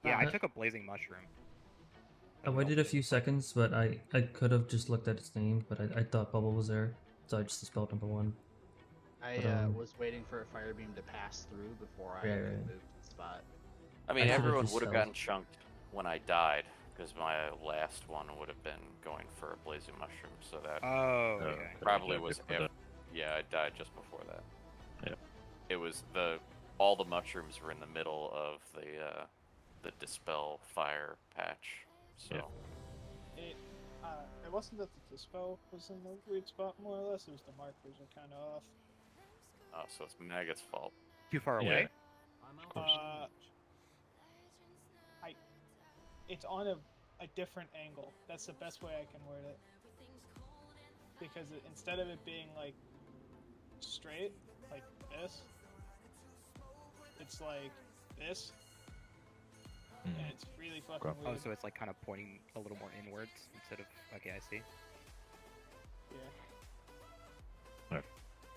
Yeah, I took a blazing mushroom. I waited a few seconds, but I could have just looked at its name, but I thought Bubble was there, so I just dispelled number 1. I But, was waiting for a fire beam to pass through before I Right, right. moved the spot. I mean, I should've everyone just would have spelled. gotten chunked when I died, because my last one would have been going for a blazing mushroom, so that Oh, okay. probably yeah, was before after. that. Yeah, I died just before that. Yep. It was all the mushrooms were in the middle of the dispel fire patch. So Yep. It wasn't that the dispel was in the weird spot, more or less. It was the markers are kind of off. oh, so it's Maggot's fault. Too far Yeah. away? Of course. It's on a different angle. That's the best way I can word it. Because instead of it being like straight, like this, it's like this, and it's really fucking Okay. Oh, weird. so it's like kind of pointing a little more inwards instead of. Okay, I see. Yeah.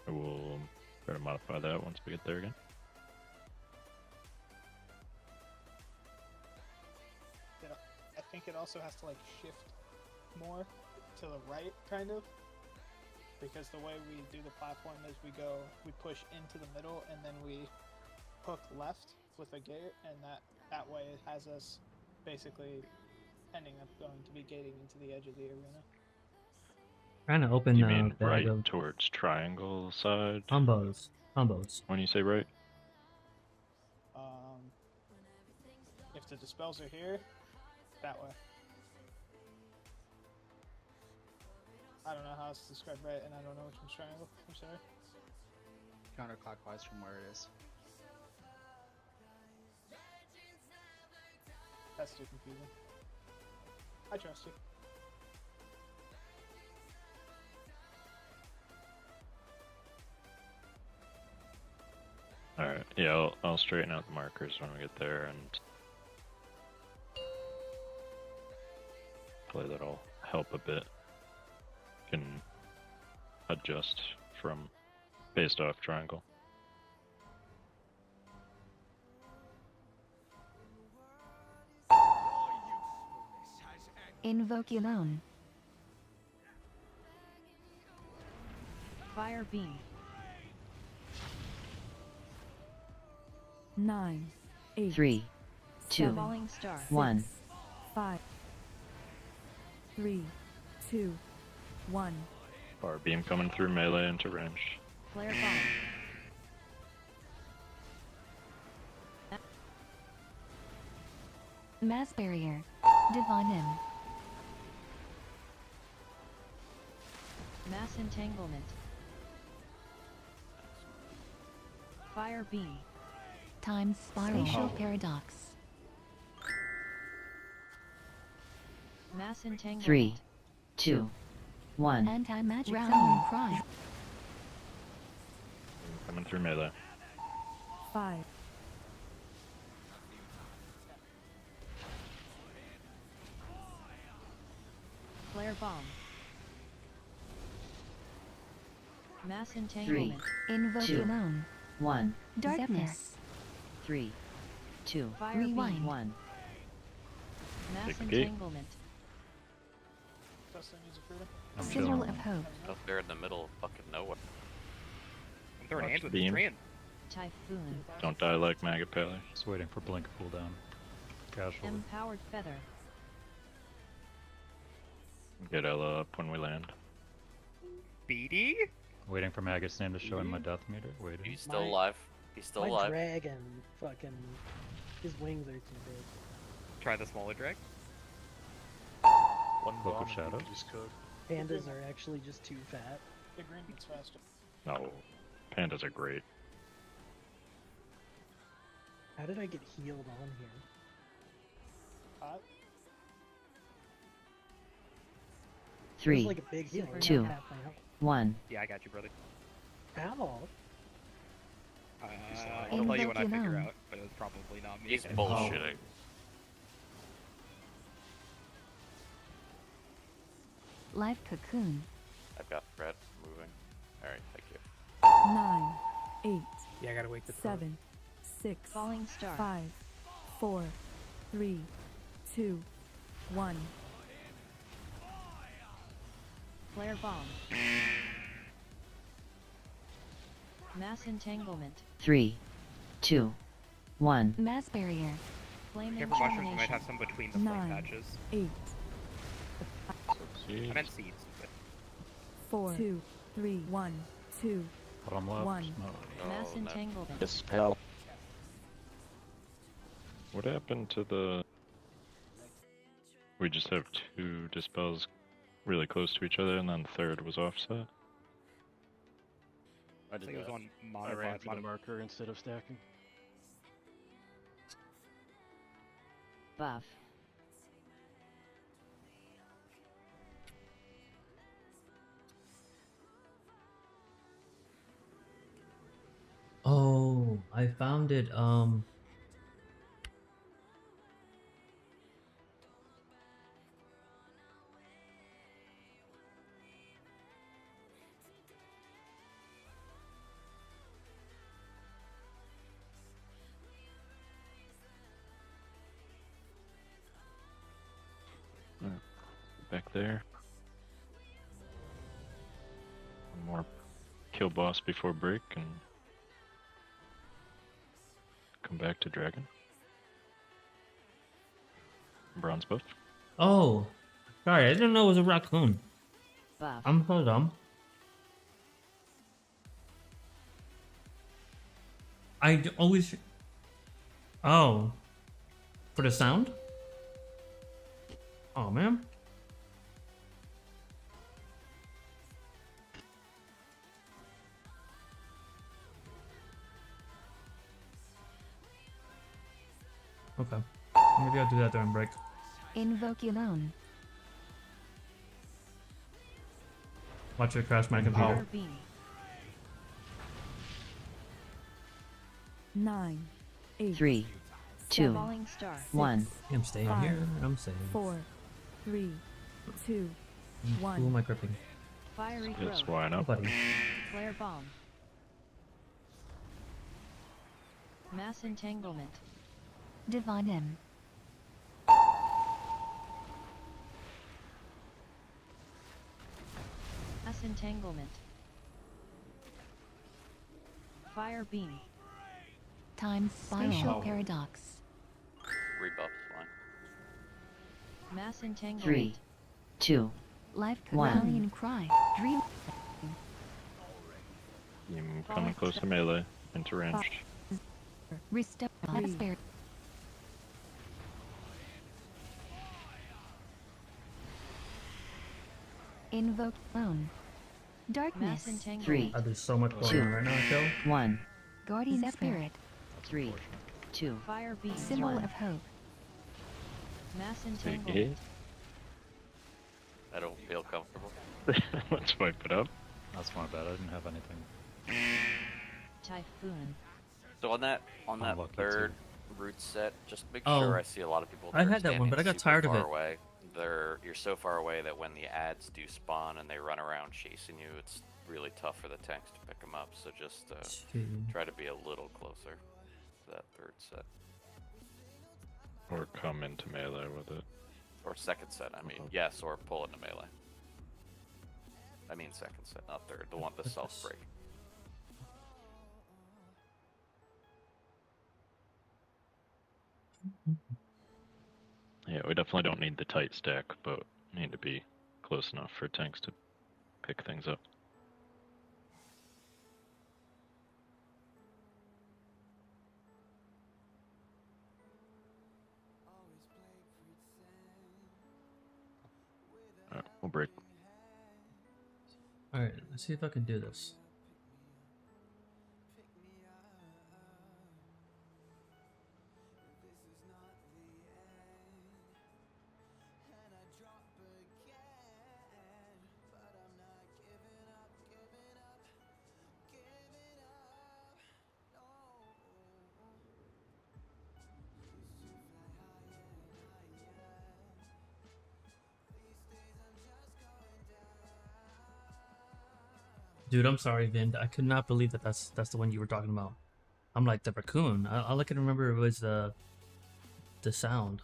I will try to modify that once we get there again. I think it also has to like shift more to the right, kind of, because the way we do the platform is we push into the middle and then we hook left with a gate, and that way it has us basically ending up going to be gating into the edge of the arena. Trying to open You a mean bag right of towards triangle side? combos. When you say right? If the dispels are here, that way. I don't know how it's described right, and I don't know which one's triangle. I'm sorry. Counterclockwise from where it is. That's too confusing. I trust you. Alright, yeah, I'll straighten out the markers when we get there, and hopefully that'll help a bit. Can adjust from based off triangle. Invoke alone. Fire beam. 9, 8, 3, 2, falling star. 1, 5, 3, 2, 1. Fire beam coming through melee into range. Flare bomb. Mass barrier. Divine M. Mass entanglement. Fire beam. Time spiral. Spatial paradox. Mass entanglement. 3, 2, 1. Anti-magic Round zone. Cry. Coming through melee. 5, Flare bomb. Mass entanglement. Invoke 2, alone. 1. Darkness. 3, 2, Fire Rewind. beam. 1. Mass Take the gate. entanglement. Justin needs a freedom. I'm Sigil chilling. of hope. Up there in the middle of fucking nowhere. I'm throwing Watch hands with beam. the train. Typhoon. Don't die like Maggot Pele. Just waiting for blink cooldown. Casually. Empowered feather. Get Ella up when we land. BD? Waiting for Maggot's name to show in my death meter. Waiting. He's still alive. He's still my alive. dragon, fucking, his wings are too big. Try the smaller drag. One Cloak of bomb, Shadows. just code. Pandas are actually just too fat. The green gets faster. No, pandas are great. How did I get healed on here? Hot. 3, Like a big heal. 2, half my health. 1. Yeah, I got you, brother. Ow. I'll tell you when I Invoke figure alone. out, but it was probably not me. He's bullshitting. Life cocoon. I've got Fred moving. Alright, thank you. 9, 8, Yeah, I gotta wake the pro. 7, 6, Falling star. 5, 4, 3, 2, 1. Flare bomb. Mass entanglement. 3, 2, 1. Mass barrier. Flame Careful mushrooms, you might intimidation. have some between the flame 9, patches. 8, I meant seeds. But 4, 2, 3, 1, 2, Bottom left. 1. No. Mass Oh, no. entanglement. Dispel. What happened to the... We just have 2 dispels really close to each other, and then the third was offset? I think it was on I modified. ran for the marker instead of stacking. Buff. Oh, I found it. Back there. One more kill boss before break, and come back to dragon. Bronze buff. Oh, sorry, I didn't know it was a raccoon. Buff. I'm so dumb. Always. Oh, for the sound. Oh man. Okay. Maybe I'll do that during break. Invoke alone. Watch it crash my computer. Fire beam. 9, 8, 3, 2, Falling star. 1. I'm staying 5, here. I'm staying. 4, 3, 2, Who 1. am I gripping? Fiery Get growth. swine up. Nobody. Flare bomb. Mass entanglement. Divine M. Mass entanglement. Fire beam. Time spatial paradox. Rebuff swine. Mass entanglement. 3, 2, Life One. Rallying Cry. Dream. I'm coming close to melee, into ranged. Restore. Three. Spare. Invoke alone. Darkness. Mass entanglement. 3, There's so much going Two. on right now, Phil. 1, Guardian Spirit. 3, 2, Fire beam. Symbol One. of hope. Mass Hey, entanglement. I don't feel comfortable. let's wipe it up. That's my bad. I didn't have anything. Typhoon. So on that Unlucky third root set, just make Oh. sure I see a lot of people. I that are had that one, standing but I got super tired of far it. Away. You're so far away that when the ads do spawn and they run around chasing you, it's really tough for the tanks to pick them up. So just try to be a little closer to that third set. Or come into melee with it. Or second set, I mean. Yes, or pull into melee. I mean second set, not third. The one, the self-break. Yeah, we definitely don't need the tight stack, but need to be close enough for tanks to pick things up. Alright, we'll break. Alright, let's see if I can do this. Dude, I'm sorry, Vind. I could not believe that that's the one you were talking about. I'm like, the raccoon. All I can remember was the sound.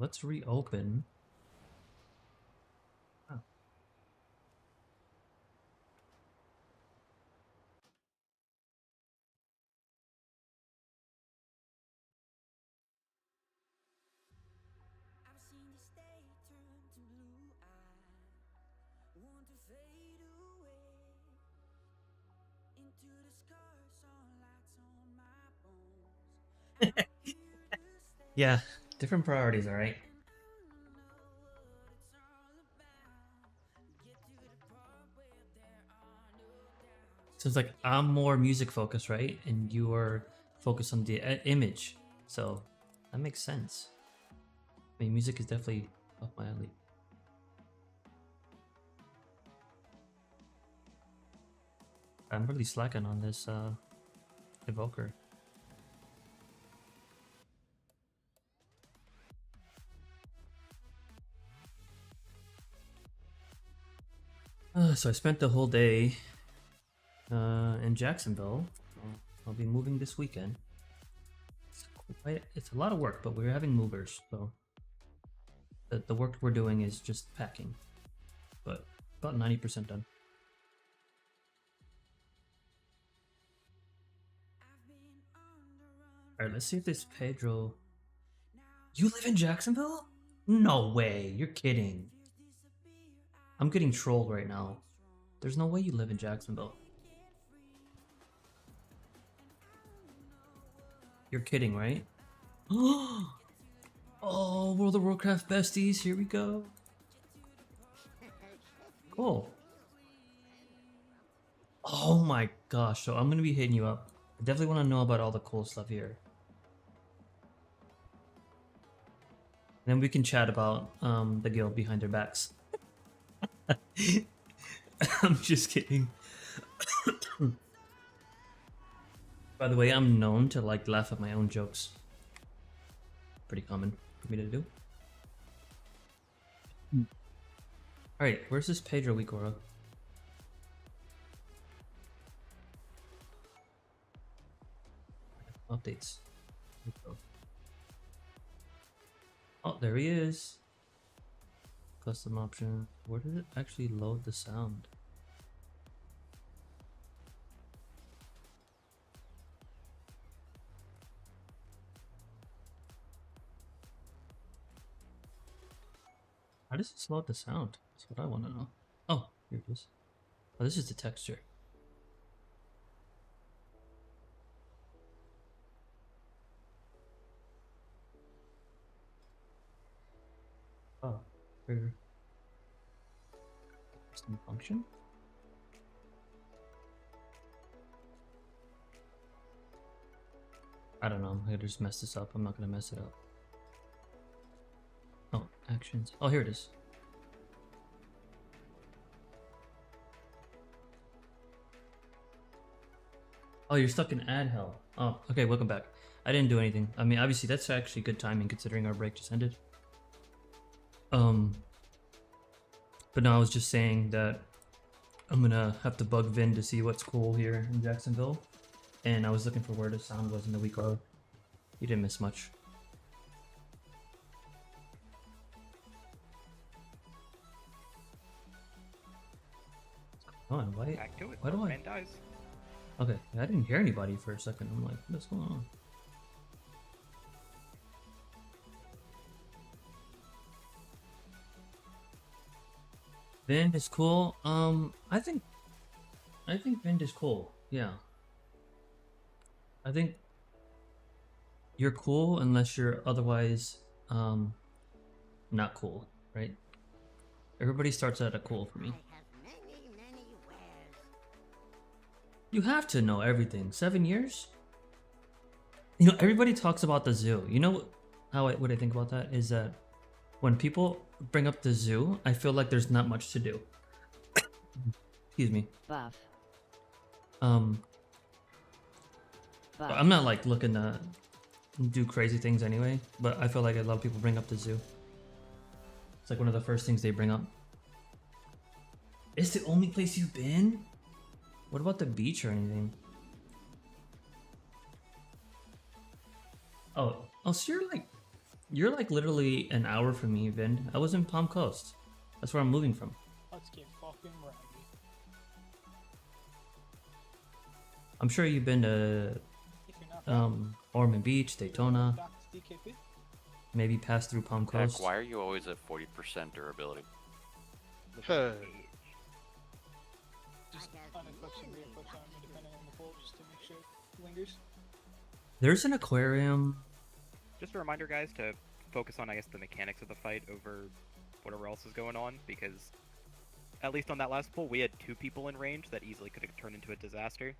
Let's reopen. Oh. I've seen this day turn to blue eye, want to fade away into the scars on lights on my bones. Yeah, different priorities, alright? Seems like I'm more music focused, right? And you are focused on the image. So that makes sense. I mean, music is definitely up my alley. I'm really slacking on this evoker. So I spent the whole day in Jacksonville. I'll be moving this weekend. It's a lot of work, but we're having movers, so The work we're doing is just packing, but about 90% done. All right, let's see if this Pedro. You live in Jacksonville? No way, you're kidding. I'm getting trolled right now. There's no way you live in Jacksonville. You're kidding, right? Oh, World of Warcraft besties, here we go. Cool. Oh my gosh, so I'm gonna be hitting you up. I definitely want to know about all the cool stuff here. And then we can chat about the guild behind their backs. I'm just kidding. By the way, I'm known to like laugh at my own jokes. Pretty common for me to do. Alright, where's this Pedro Wikora? Updates. Here we go. Oh, there he is. Custom option. Where did it actually load the sound? How does it load the sound? That's what I want to know. Oh, here it is. Oh, this is the texture. Oh, here. Custom function. I don't know. I just messed this up. I'm not gonna mess it up. Oh, actions. Oh, here it is. Oh, you're stuck in ad hell. Oh, okay, welcome back. I didn't do anything. I mean, obviously, that's actually good timing considering our break just ended. But no, I was just saying that I'm gonna have to bug Vin to see what's cool here in Jacksonville. And I was looking for where the sound was in the week ago. You didn't miss much. Oh, why? Back to it. Why do I? Man dies. Okay, I didn't hear anybody for a second. I'm like, what's going on? Vind is cool. I think Vind is cool. Yeah. I think you're cool unless you're otherwise not cool, right? Everybody starts out at cool for me. You have to know everything. 7 years? You know, everybody talks about the zoo. You know what I think about that is that when people bring up the zoo, I feel like there's not much to do. Excuse me. Buff. But I'm not like looking to do crazy things anyway, but I feel like a lot of people bring up the zoo. It's like one of the first things they bring up. It's the only place you've been? What about the beach or anything? Oh, so you're like literally an hour from me, Vind. I was in Palm Coast. That's where I'm moving from. Let's get fucking rowdy. I'm sure you've been to Ormond Beach, Daytona. Maybe pass through Palm Coast. Heck, why are you always at 40% durability? Just unequips and re-equips on me depending on the pull, just to make sure it lingers. There's an aquarium. Just a reminder, guys, to focus on, I guess, the mechanics of the fight over whatever else is going on, because at least on that last pull, we had 2 people in range that easily could have turned into a disaster.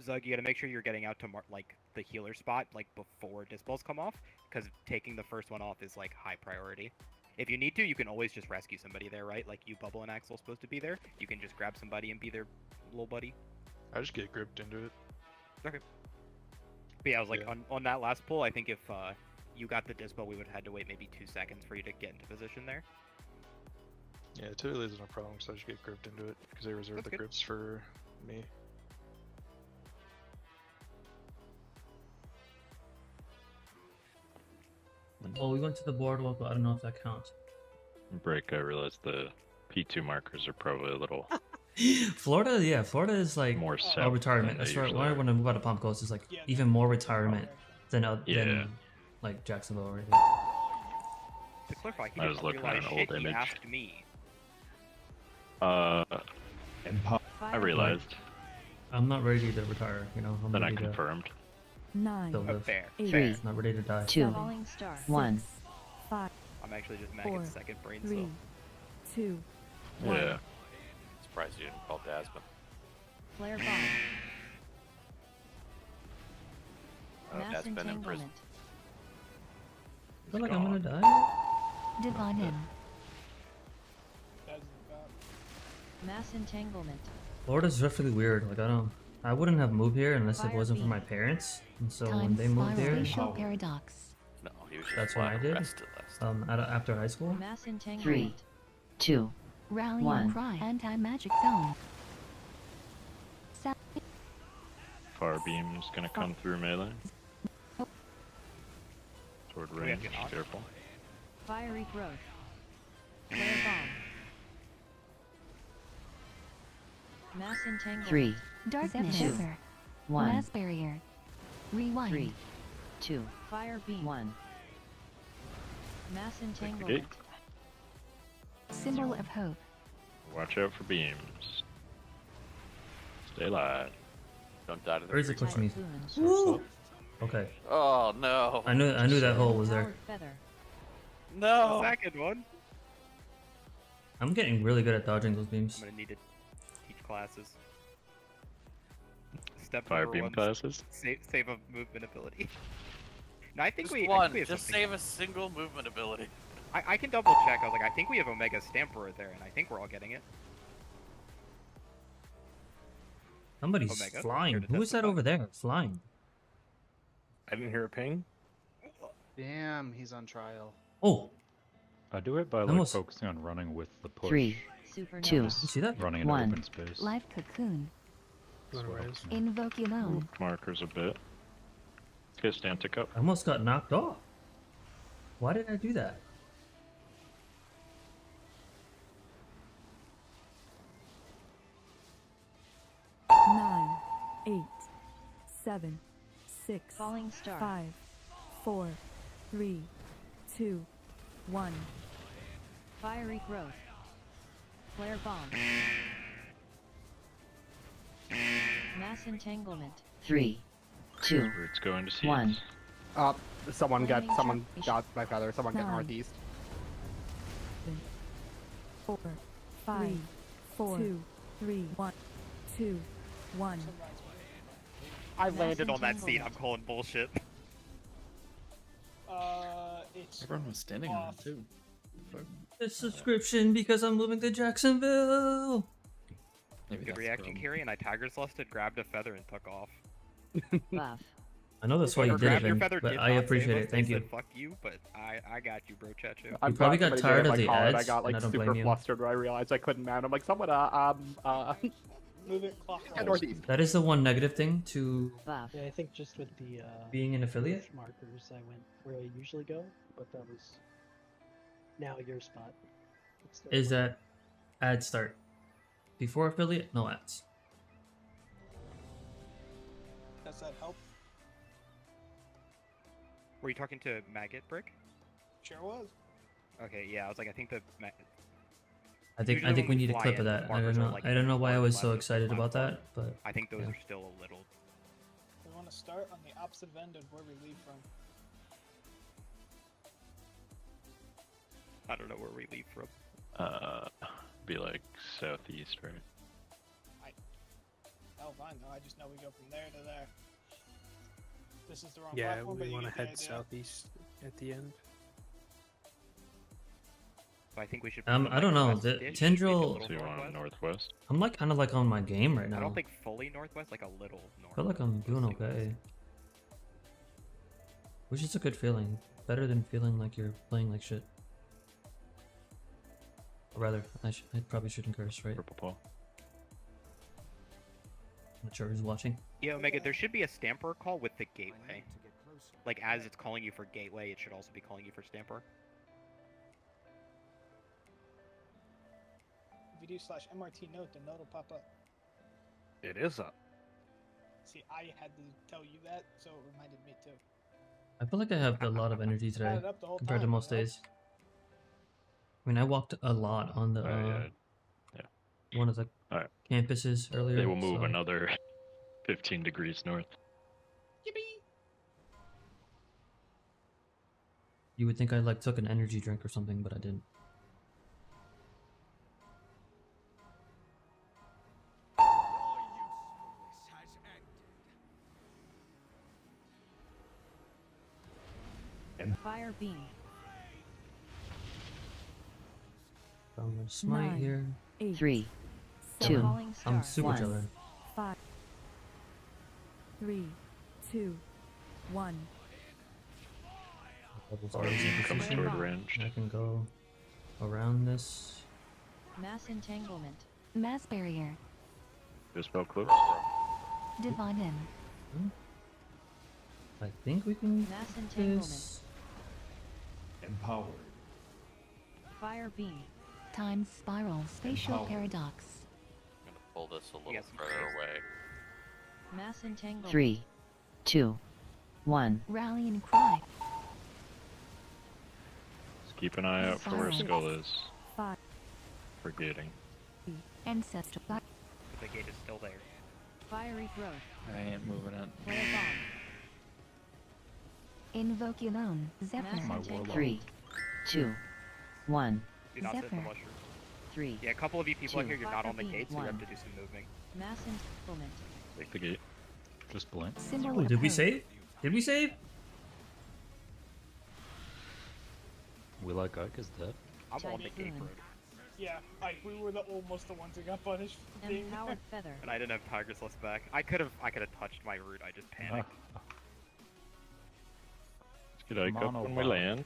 Zug, you gotta make sure you're getting out to like the healer spot like before dispels come off, because taking the first one off is like high priority. If you need to, you can always just rescue somebody there, right? Like you, Bubble, and Axel supposed to be there. You can just grab somebody and be their little buddy. I just get gripped into it. Okay. But yeah, I was like, on that last pull, I think if you got the dispel, we would have had to wait maybe 2 seconds for you to get into position there. Yeah, typically there's no problem, so I just get gripped into it, because they reserve the grips for me. Well, we went to the boardwalk, but I don't know if that counts. Break, I realized the P2 markers are probably a little Florida, yeah, Florida is like more a south retirement. than they That's right. usually Why are. when I move out of Palm Coast, it's like even more retirement than Yeah. like Jacksonville right here. To clarify, he I was didn't looking at realize an shit, old he image. asked me. I realized. I'm not ready to retire. You know, I'm Then I ready to confirmed. 9, still live. Fair. 8, Fair. Not ready to die. 2, Falling star. 1. 5, I'm actually just 4, Maggot's second brain 3, cell. 2, Yeah. Surprised you didn't call Dasman. Flare bomb. Mass That's been in prison. entanglement. I feel like I'm gonna die. Divine in. Mass entanglement. Florida's really weird. Like I wouldn't have moved here unless it Fire wasn't for beam. my parents. And so when Time they moved here, spiral paradox. No, he was just that's what I did. arrested last time. After high school. Mass 3, entanglement. 2, Rally 1. and cry. Anti-magic zone. Fire beam's gonna come through melee. Toward we have range, to knock? careful. Fiery growth. Flare bomb. Mass entanglement. 3, Darkness. 2, Zephyr. 1. Mass barrier. Rewind. 3, 2, Fire beam. 1. Mass the entanglement. gate. Symbol of hope. Watch out for beams. Stay alive. Don't die to the Where is it freeze pushing me? fire. Woo! Okay. Oh no. I knew that hole was there. Powered feather. No. Second one. I'm getting really good at dodging those beams. I'm gonna need to teach classes. Step Fire number beam 1, classes. Save a movement ability. No, I think Just we. I one. think we have Just something. save a single movement ability. I can double check. I was like, I think we have Omega Stamperer there, and I think we're all getting it. Somebody's Omega, flying. here to Who is that testify. over there flying? I didn't hear a ping. Damn, he's on trial. Oh, I do it by like Almost. focusing on running with the push. 3, Supernova. 2, you see that? Running into 1. open space. Life cocoon. That's what helps me. Invoke alone. Markers a bit. Okay, Stantic up. I almost got knocked off. Why did I do that? Nine, 8, 7, 6, Falling star. 5, 4, 3, 2, 1. Fiery growth. Flare bomb. Mass entanglement. 3, 2, Roots going to seeds. 1. Someone got Lightning my feather. Someone got 9, northeast. 4, 5, 4, 2, 3, 1, 2, 1. I Mass landed on that seat. I'm entanglement. calling bullshit. It's Everyone was standing on it too. Fuck. This subscription because I'm moving to Jacksonville. Maybe Good that's the reaction, problem. Kiri, and I Tiger's Lusted, grabbed a feather, and took off. Buff. I know that's why you Or did it, grabbed your Vin, feather, but did I not appreciate save it. us. Thank They you. said, fuck you, but I got you, bro, Chacho. I'm probably glad got somebody tired did it of the my call, and I ads, got and like I don't super blame you. flustered when I realized I couldn't mount. I'm like, someone move it clockwise. northeast. That is the one negative thing to Buff. Yeah, I think just with the being an affiliate. markers, I went where I usually go, but that was now your spot. It's the- Is that ad start before affiliate? No ads. Does that help? Were you talking to Maggot Brick? Sure was. Okay, yeah, I was like, I think the. I think Usually we when need a fly clip in, of the that. markers are, like, I don't know why I far was so left of the excited about platform. that, but I think those yeah. are still a little. We want to start on the opposite end of where we leave from. I don't know where we leave from. Be like southeast, right? Oh, fine though. I just know we go from there to there. This is the wrong Yeah, platform, but we you want to get the head idea. southeast at the end. So I think we should. I don't know. The Tindral. So you want northwest? I'm like kind of like on my game right now. I don't think fully northwest, like a little north. I feel like I'm doing okay. Which is a good feeling. Better than feeling like you're playing like shit. Or rather, I probably shouldn't curse, right? Purple Paw. I'm not sure who's watching. Yeah, Omega, there should be a Stamper call with the gateway. Like, as it's calling you for Gateway, it should also be calling you for Stamper. If you do /MRT note, the note will pop up. It is up. See, I had to tell you that, so it reminded me too. I feel like I have a lot of energy today Had it up the whole compared to time, most you know? days. I mean, I walked a lot on the one of the campuses earlier. They will move so another 15 degrees north. Yippee! You would think I like took an energy drink or something, but I didn't. Fire beam. I'm gonna smite 9, here. 8, 3, 7, 2, I'm super 1. jelly. 5, 3, 2, 1. Comes toward range. I can go around this. Mass entanglement. Mass barrier. Dispel close. Divine in. I think we can Mass do entanglement. this. Empowered. Fire beam. Time spiral. Spatial Empowered. paradox. I'm gonna pull this a little further away. Mass entanglement. 3, 2, 1. Rallying cry. Just keep an eye out for where Skull is. 5. For gating. Ancestral. The gate is still there. Fiery growth. I ain't moving it. Flare bomb. Invoculone. Zephyr. Mass entanglement. 3, 2, 1. Do not sit the Zephyr. mushroom. 3. Yeah, a couple of you people out 2, here, you're not on the Fire gate, so you have 1. to do some moving. Mass entanglement. Take the gate. Just blink. Symbol Oh, of did we hope. save? Did we save? We like Ike is dead. I'm on the gate Typhoon. road. Yeah, we were almost the ones who got punished for being there. Empowered feather. And I didn't have Tiger's List back. I could have touched my route, I just panicked. Let's get Ike up when we Monobot. land.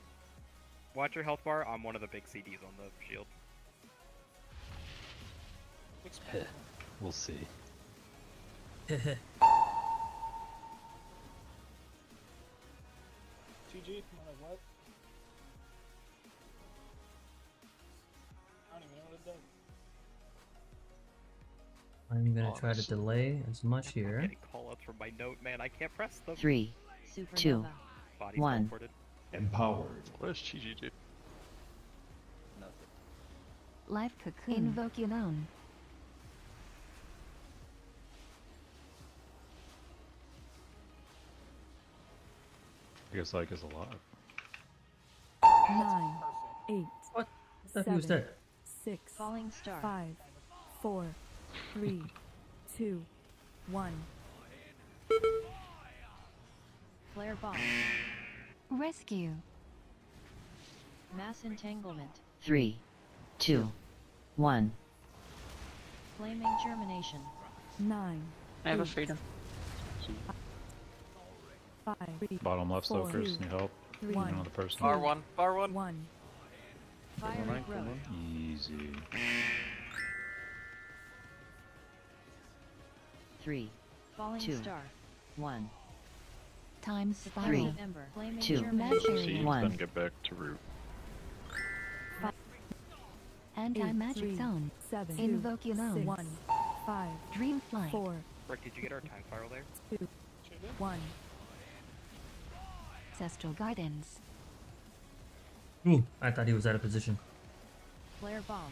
Watch your health bar, I'm one of the big CDs on the shield. We'll see. TG, what? I don't even know what it does. I'm gonna try to delay as much I'm here. getting call-outs from my note, man. I can't press them. 3, Supernova. 2, Body's 1. teleported. Empowered. What does Chi-Chi do? Life cocoon. Invoculone. I guess Ike is alive. 9, 8, What? I thought he was 7, dead. 6, Falling star. 5, 4, 3, 2, 1. Flare bomb. Rescue. Mass entanglement. 3, 2, 1. Flaming germination. 9, I have a 8, freedom. 5, 3, Bottom left, 4, Stokers. Need help? 3, You know the person. Bar one. 1. Fiery growth. Easy. 3, Falling 2, star. 1. Time Depressive spiral. ember. Flaming 2, germination. Seeds, 1. then get back to route. Anti-magic 3, zone. 7, 2, Invoculone. 6, 1, 5, Dream flight. 4, Rick, did you get our time spiral there? 2, 1. Ancestral guidance. Ooh, I thought he was out of position. Flare bomb.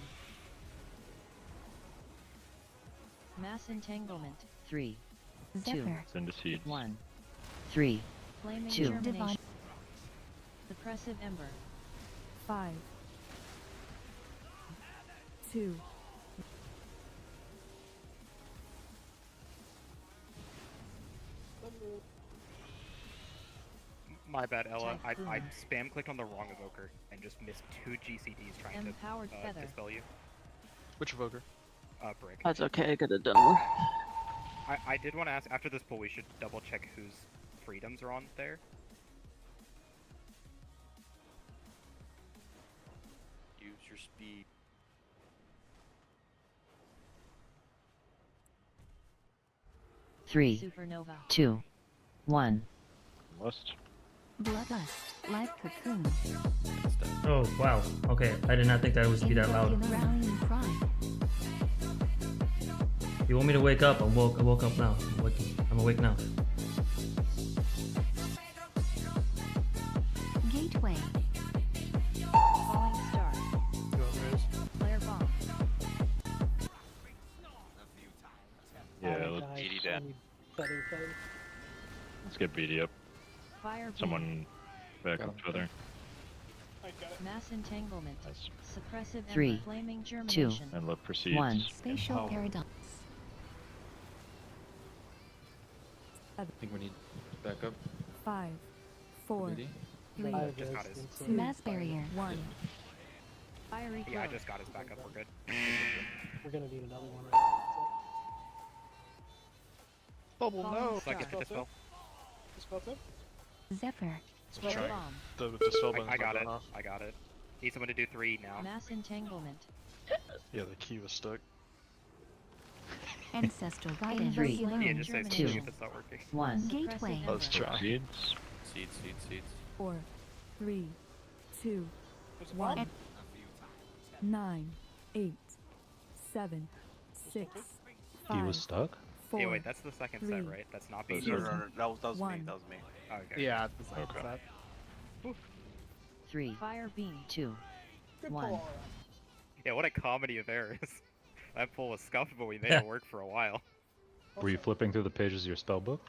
Mass entanglement. 3, 2, Zephyr. Send the seeds. 1. 3, Flaming 2. germination. Divine. Depressive ember. 5, 2, My bad, Ella. I Typhoon. spam clicked on the wrong evoker and just missed 2 GCDs trying Empowered to feather. dispel you. Which evoker? Brick. That's okay, I could have done more. I did want to ask, after this pull, we should double check whose freedoms are on there. Use your speed. Three, Supernova. 2, 1. Must. Bloodlust. Live cocoon. Oh wow. Okay, I did not think that was be that loud. Rallying cry. You want me to wake up? I woke up now. I'm awake now. Gateway. Falling star. Flare bomb. Yeah, Guys, let's, any better thing? let's get BD up. Fire beam. Someone back up further. Mass entanglement. Nice. Suppressive Three, ember. Flaming 2, germination. And love proceeds. 1. Spatial Empower. paradox. I think we need back up. 5, 4, BD. 3, Five Just got his. 2, Mass barrier. 1. Fiery Yeah, I flow. just got his backup. We're good. We're gonna need another one. Right Bubble, Falling no! star. Second dispel. Dispel tip? Zephyr. Dispel Try. tip? Bomb. The dispel button's I not got it. going off. I got it. Need someone to do 3 now. Mass entanglement. Yeah, the key was stuck. Ancestral Invoke guidance. Three. Yeah, flaming just say germination. something if it's not working. 1. Gateway. Let's try. Seeds. Seeds. 4, 3, 2, There's a 1. bomb? 9, 8, 7, 6, He 5, was stuck? 4, Yeah, wait, that's the second set, 3, right? That's not being No, used. that was me. One. That was me. Okay. Yeah, the second Okay. set. 3, Fire beam. 2, Good 1. pull all around. Yeah, what a comedy of errors. That pull was scuffed, but we made it work for a while. Were you flipping through the pages of your spellbook?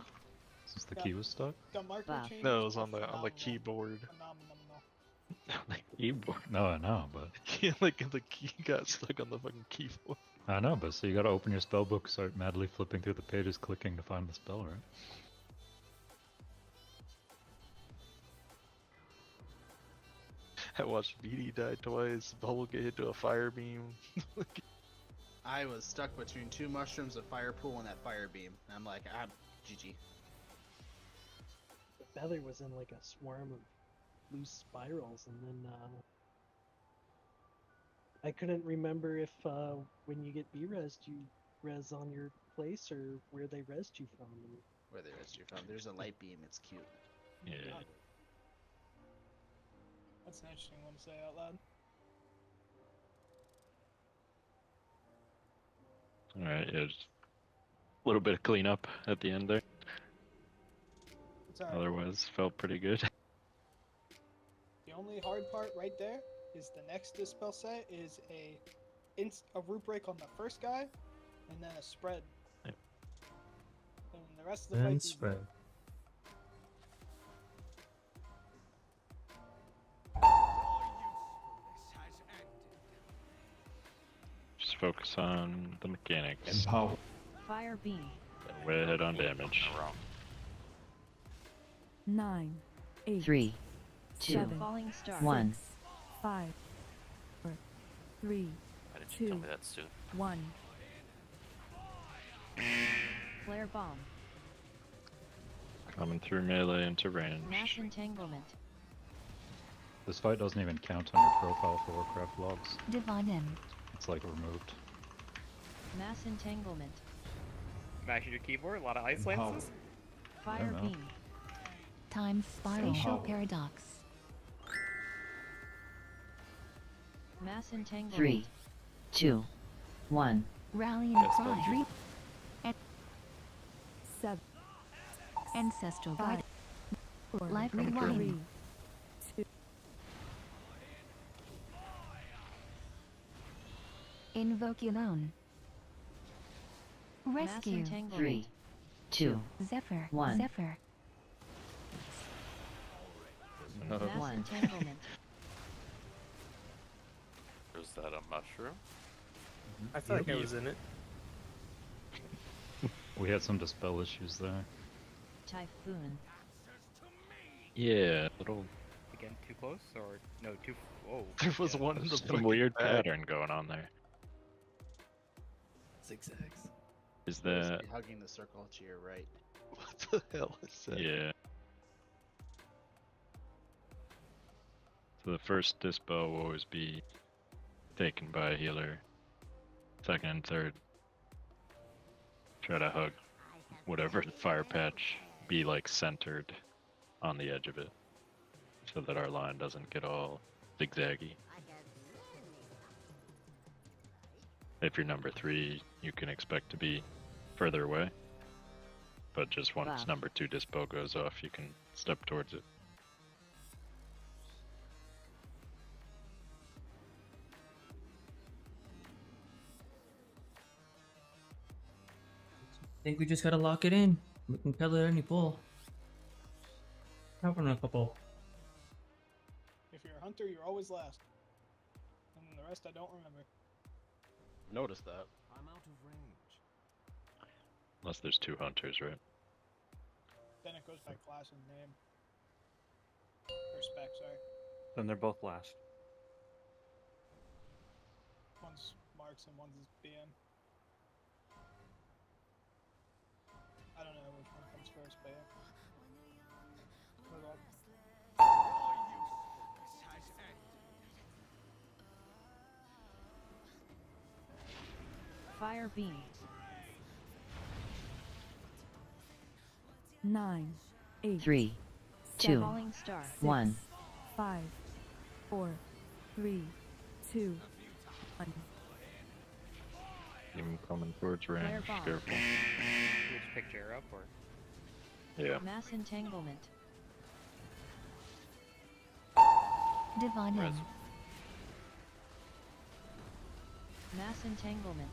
Since the key was stuck? Got marker Wow. change. No, it was on the Phenomenal. keyboard. Phenomenal. The keyboard. No, I know, but Yeah, like the key got stuck on the fucking keyboard. I know, but so you gotta open your spellbook, start madly flipping through the pages, clicking to find the spell, right? I watched BD die twice, Bubble get hit to a fire beam. I was stuck between 2 mushrooms, a fire pool, and that fire beam. And I'm like, GG. The feather was in like a swarm of loose spirals, and then I couldn't remember if when you get B-resed, you res on your place or where they resed you from. And Where they resed you from. There's a light beam, it's cute. Yeah. That's an interesting one to say out loud. Alright, yeah, just a little bit of cleanup at the end there. It's alright. Otherwise, felt pretty good. The only hard part right there is the next dispel set is a root break on the first guy, and then a spread. Yep. And the rest of the And fight's easy. spread. Just focus on the mechanics. Empower. Fire beam. Way ahead on damage. Wrong. 9, 8, 3, 2, 7, Falling star. 1. 5, 4, 3, Why did you tell 2, me that soon? 1. Flare bomb. Coming through melee into range. Mass entanglement. This fight doesn't even count on your profile for Warcraft logs. Divine M. It's like removed. Mass entanglement. Smashing your keyboard, a lot of ice Empower. lances. Fire know. beam. Time spiral. Spatial Empower. paradox. Mass entanglement. 3, 2, 1. Rallying Yes, cry. thank you. Dream. 7, Ancestral 5, guide. 4, Life 3, rewind. 2, Invoke alone. Mass Rescue. entanglement. 3, 2, Zephyr. 1. Zephyr. Oh. Mass 1. entanglement. Was that a mushroom? I feel like I was in it. We had some dispel issues there. Typhoon. Yeah, little. Again, too close? Or, no, too. Whoa. There was one in the Some fucking weird bag. pattern going on there. Zigzags. Is Supposed to that. be hugging the circle to your right. What the hell is that? Yeah. So the first dispel will always be taken by a healer. Second and third, try to hug whatever fire patch be like centered on the edge of it. so that our line doesn't get all zigzaggy. If you're number 3, you can expect to be further away. But just once number 2 dispo goes off, you can step towards it. I think we just gotta lock it in. We can kill it at any pull. Having a couple. If you're a hunter, you're always last. And the rest I don't remember. Notice that. I'm out of range. Unless there's 2 hunters, right? Then it goes by class and name. Or spec, sorry. Then they're both last. One's marks and one's BM. I don't know which one comes first, but yeah. Move on. Fire beam. 9, 8, 3, 2, Falling star. 1. 5, 4, 3, 2, 1. Even coming towards range, Fireball. careful. You just pick Jer up, or? Yeah. Mass entanglement. Divine Res. End. Mass entanglement.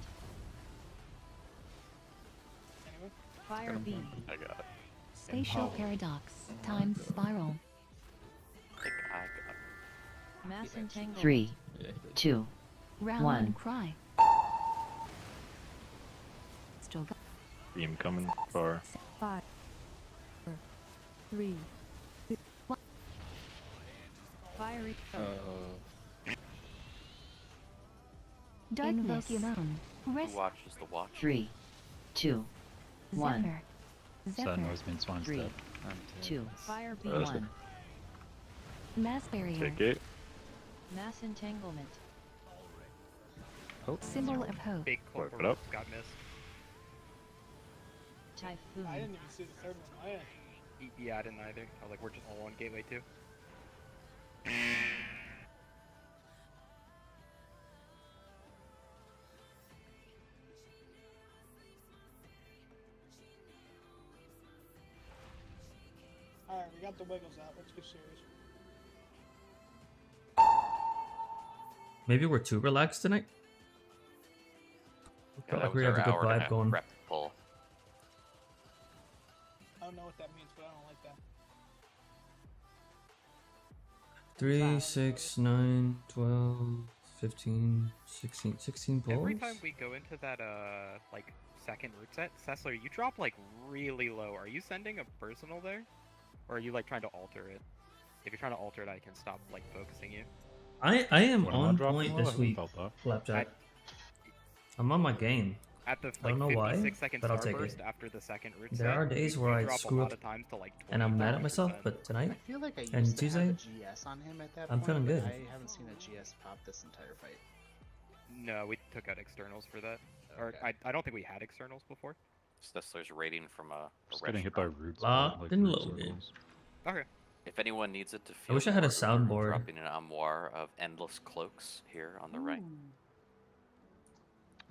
Anyone? Fire beam. I got it. Spatial paradox. Time spiral. I think I got Mass entanglement. 3, 2, Round 1. cry. Still got Beam coming far. 5, 4, 3, 2, Fiery. darkness. Invoculum. Who Rest. watches the watch? 3, 2, 1. Zephyr. Sun Zephyr. always means Swan's 3, dead. 2, Fire beam. 1. Mass barrier. Take it. Mass entanglement. Symbol of hope. Big Wipe corporal it up. got missed. Typhoon. I didn't even see the third one. Oh, yeah. Yeah, I didn't either. I was like, we're just all on gateway 2. Alright, we got the wiggles out. Let's get serious. Maybe we're too relaxed tonight. Yeah, Felt that like we was have a our good hour and a vibe half going. prep pull. I don't know what that means, but I don't like that. 3, 6, 9, 12, 15, 16, 16 pulls. Every time we go into that, like, second root set, Cessler, you drop, like, really low. Are you sending a personal there? Or are you, like, trying to alter it? If you're trying to alter it, I can stop, like, focusing you. I am When am I on dropping point low? I this haven't week, felt that. Flapjack. I'm on my game. At the, I don't like, know why, 56-second but I'll take starburst it. after the second root There set, are days you where I drop screw a lot up of times to, like, and I'm mad at 20%. myself, but tonight I feel like I and used to Tuesday, have a GS on him at that I'm point, feeling but good. I haven't seen a GS pop this entire fight. No, we took out externals for that. Or, Okay. I don't think we had externals before. Stessler's rating from a Just red getting hit by shroud. roots. Locked like and root loaded. circles. Okay. If anyone needs it to feel I wish I had a more, we're soundboard. dropping an armoire of endless cloaks here on the right.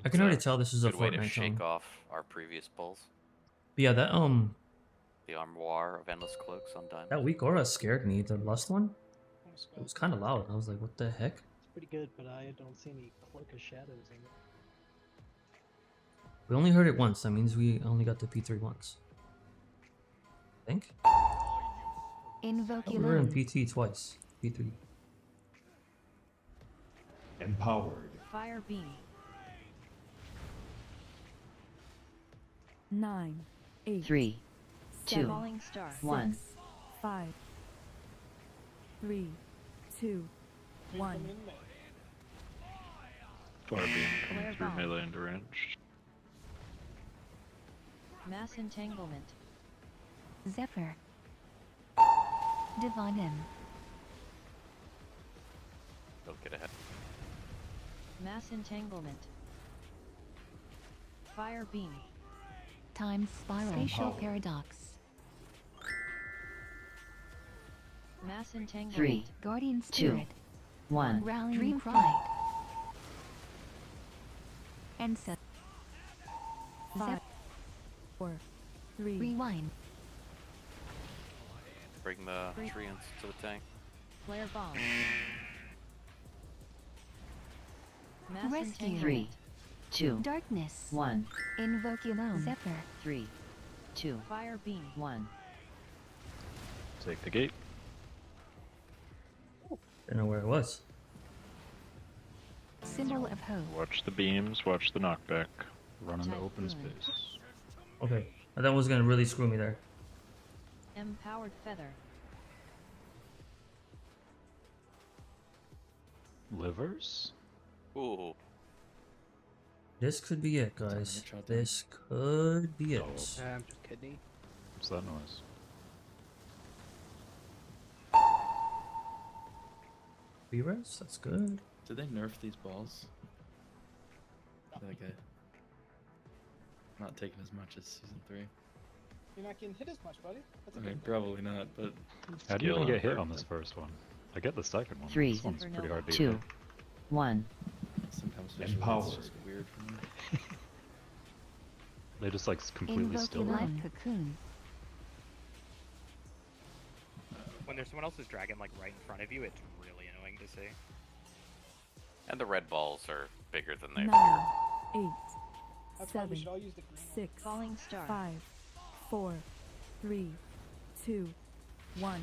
I can already tell this is a Good way to Fortnite shake song. off our previous pulls. But yeah, that The armoire of endless cloaks on diamond. that weak aura scared me. The lust one, Let's it go. was kind of loud. I was like, what the heck? It's pretty good, but I don't see any cloak of shadows in it. We only heard it once. That means we only got the P3 once. I think. We were in Invoculum. PT twice. P3. Empowered. Fire beam. 9, 8, 3, 2, Falling star. 1. 6, 5, 3, 2, 1. Coming in May. Fire beam coming Flare through bomb. melee into range. Mass entanglement. Zephyr. Divine End. Don't get ahead. Mass entanglement. Fire beam. Time spiral. Spatial paradox. Mass entanglement. 3, Guardian 2, Spirit. 1. Rallying Dream Flight. And set. 5, 4, 3, Rewind. Bring the treants to the tank. Flare bomb. Mass Rescue. entanglement. 3, 2, Darkness. 1. Invoke alone. Zephyr. 3, 2, Fire beam. 1. Take the gate. Didn't know where it was. Symbol of hope. Watch the beams, watch the knockback. Run into open Typhoon. space. Okay. That was gonna really screw me there. Empowered feather. Livers? Ooh. This could be it, guys. This could be it. Just kidney. What's that noise? B-res? That's good. Did they nerf these balls? I feel like not taking as much as season 3. You're not getting hit as much, buddy. That's a I mean, good probably not, but How do you even Skill get hit and on this first one? I get the second one. 3, This one's pretty hard to 2, hit. 1. sometimes visually Empowered. it's just weird for me. They just like completely Invoke still. life cocoon. When there's someone else's dragon like right in front of you, it's really annoying to see. And the red balls are bigger than they 9, appear. 8, That's why we 7, should all use the green 6, Falling star. 5, 4, 3, 2, 1.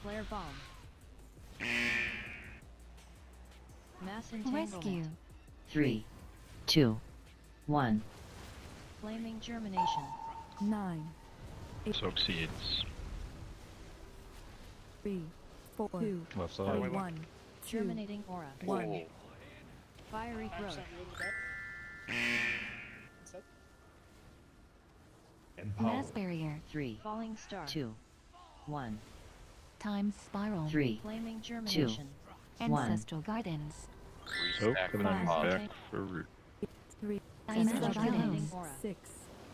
Flare bomb. Mass entanglement. Rescue. 3, 2, 1. Flaming germination. 9, 8, Soak seeds. 3, 4, 2, Left side. 1, 2, Germinating aura. 1. Ooh. Fiery 5% growth. reload back. What's that? Mass barrier. 3, Falling star. 2, 1. Time spiral. 3, Flaming germination. Ancestral guidance. Soak Restack and then Five. back for root. 3, Ancestral Germinating guidance. aura. 6,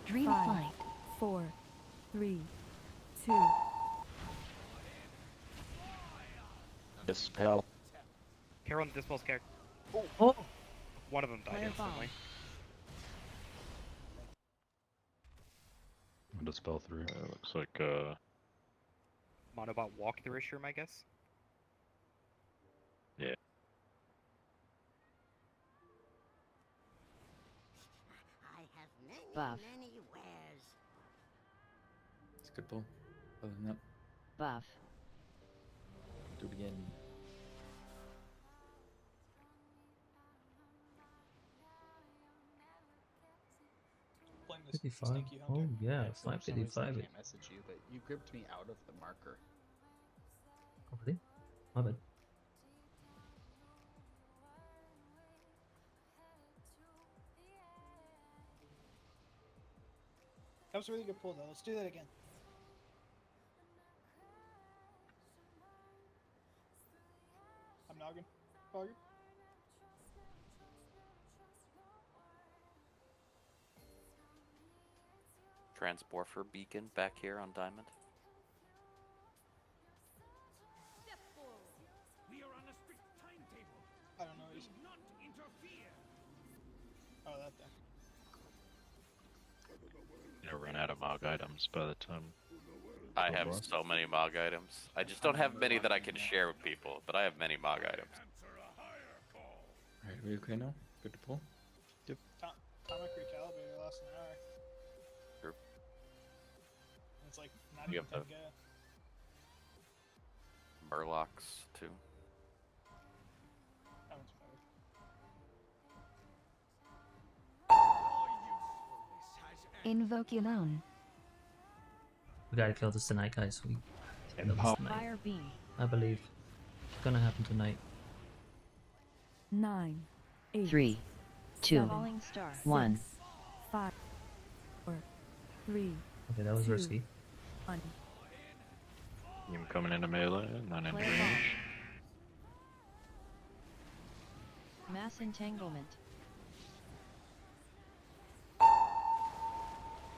Dream 5, flight. 4, 3, 2. Dispel. Carol and Dispel's character. Oh! One of them died Fire bomb. instantly. I'm gonna spell through. Looks like Monobot walkthrough room, I guess. yeah. Buff, It's a good pull. Other than that, buff, do it again. Blame this 55. stinky Oh hunter. yeah, For some reason, 555. I can't message you, but you gripped me out of the marker. Oh, really? My bad. That was a really good pull, though. Let's do that again. I'm noggin. Fogger. Transporter beacon back here on Diamond. I don't know. Oh, that thing. Run out of mog items by the time. I have so many mog items. I just don't have many that I can share with people, but I have many mog items. Alright, are we okay now? Good to pull? Atomic recalibrator lasts an hour. Sure. It's like not You even have 10 the Murlocs too. That one's better. Invoke alone. We gotta kill this tonight, guys. We kill this tonight. Fire beam. I believe it's gonna happen tonight. 9, 8, 3, 2, Falling star. 1. 6, 5, 4, 3, Okay, that was 2, risky. 1. Him coming into melee and then into Flare range. Mass entanglement.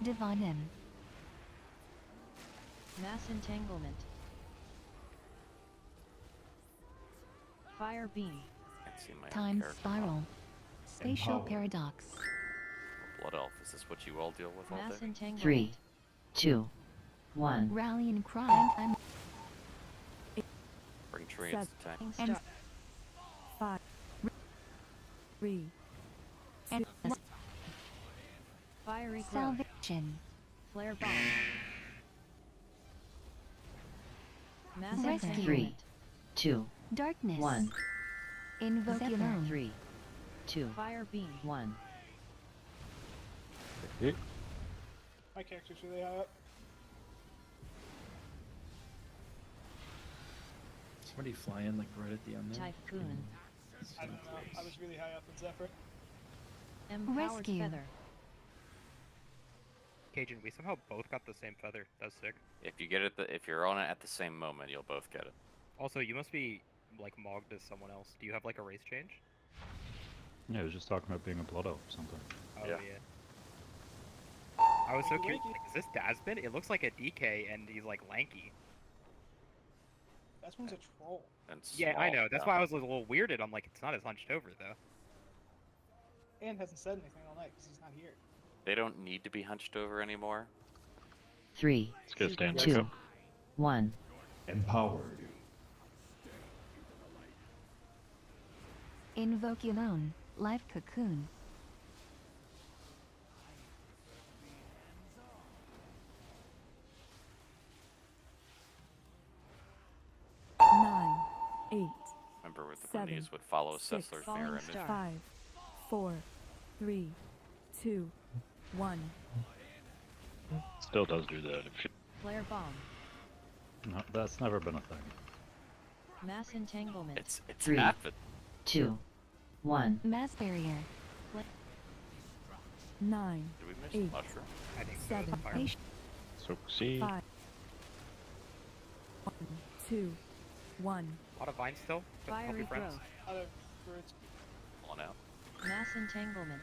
Divine M. Mass entanglement. Fire beam. Can't see my own Time character. spiral. Spatial Empowered. paradox. Blood elf. Is this what you all deal with all Mass day? entanglement. 3, 2, 1. Rallying cry. I'm Bring treants to tank. and 5, 3, and Fiery growth. salvation. Flare bomb. Mass Rescue. entanglement. 3, 2, Darkness. 1. Invoke Zephyr. alone. 3, 2, Fire beam. 1. My character's really high up. Somebody fly in like right at the end there. Typhoon. I don't know. I was really high up in Zephyr. Empowered Rescue. feather. Cajun, we somehow both got the same feather. That's sick. If you get it, if you're on it at the same moment, you'll both get it. Also, you must be like mogged as someone else. Do you have like a race change? Yeah, I was just talking about being a blood elf or something. Oh Yeah. I was so curious. Like, is this Dasbin? It looks like a DK, and he's like lanky. That one's a troll. And Yeah, I small, know. That's why I was a little weirded. I'm like, it's not as hunched over though. And hasn't said anything all night because he's not here. They don't need to be hunched over anymore. 3, Let's go stand back 2, up. 1. Empowered. Invoke alone. Life cocoon. Nine, 8, Remember with the Seven, Bernice would follow 6, Sessler's falling mirror image. star. 5, 4, 3, 2, 1. Still does do that. If you... Flare bomb. No, that's never been a thing. Mass entanglement. It's 3, happened. 2, 1. Mass barrier. 9, Did we miss 8, the mushroom? I think so. 7, Fire. 8, Succeed. 5, 1, 2, 1. A lot of vines still. But help Fiery your friends. growth. Out of birds. On out. Mass entanglement.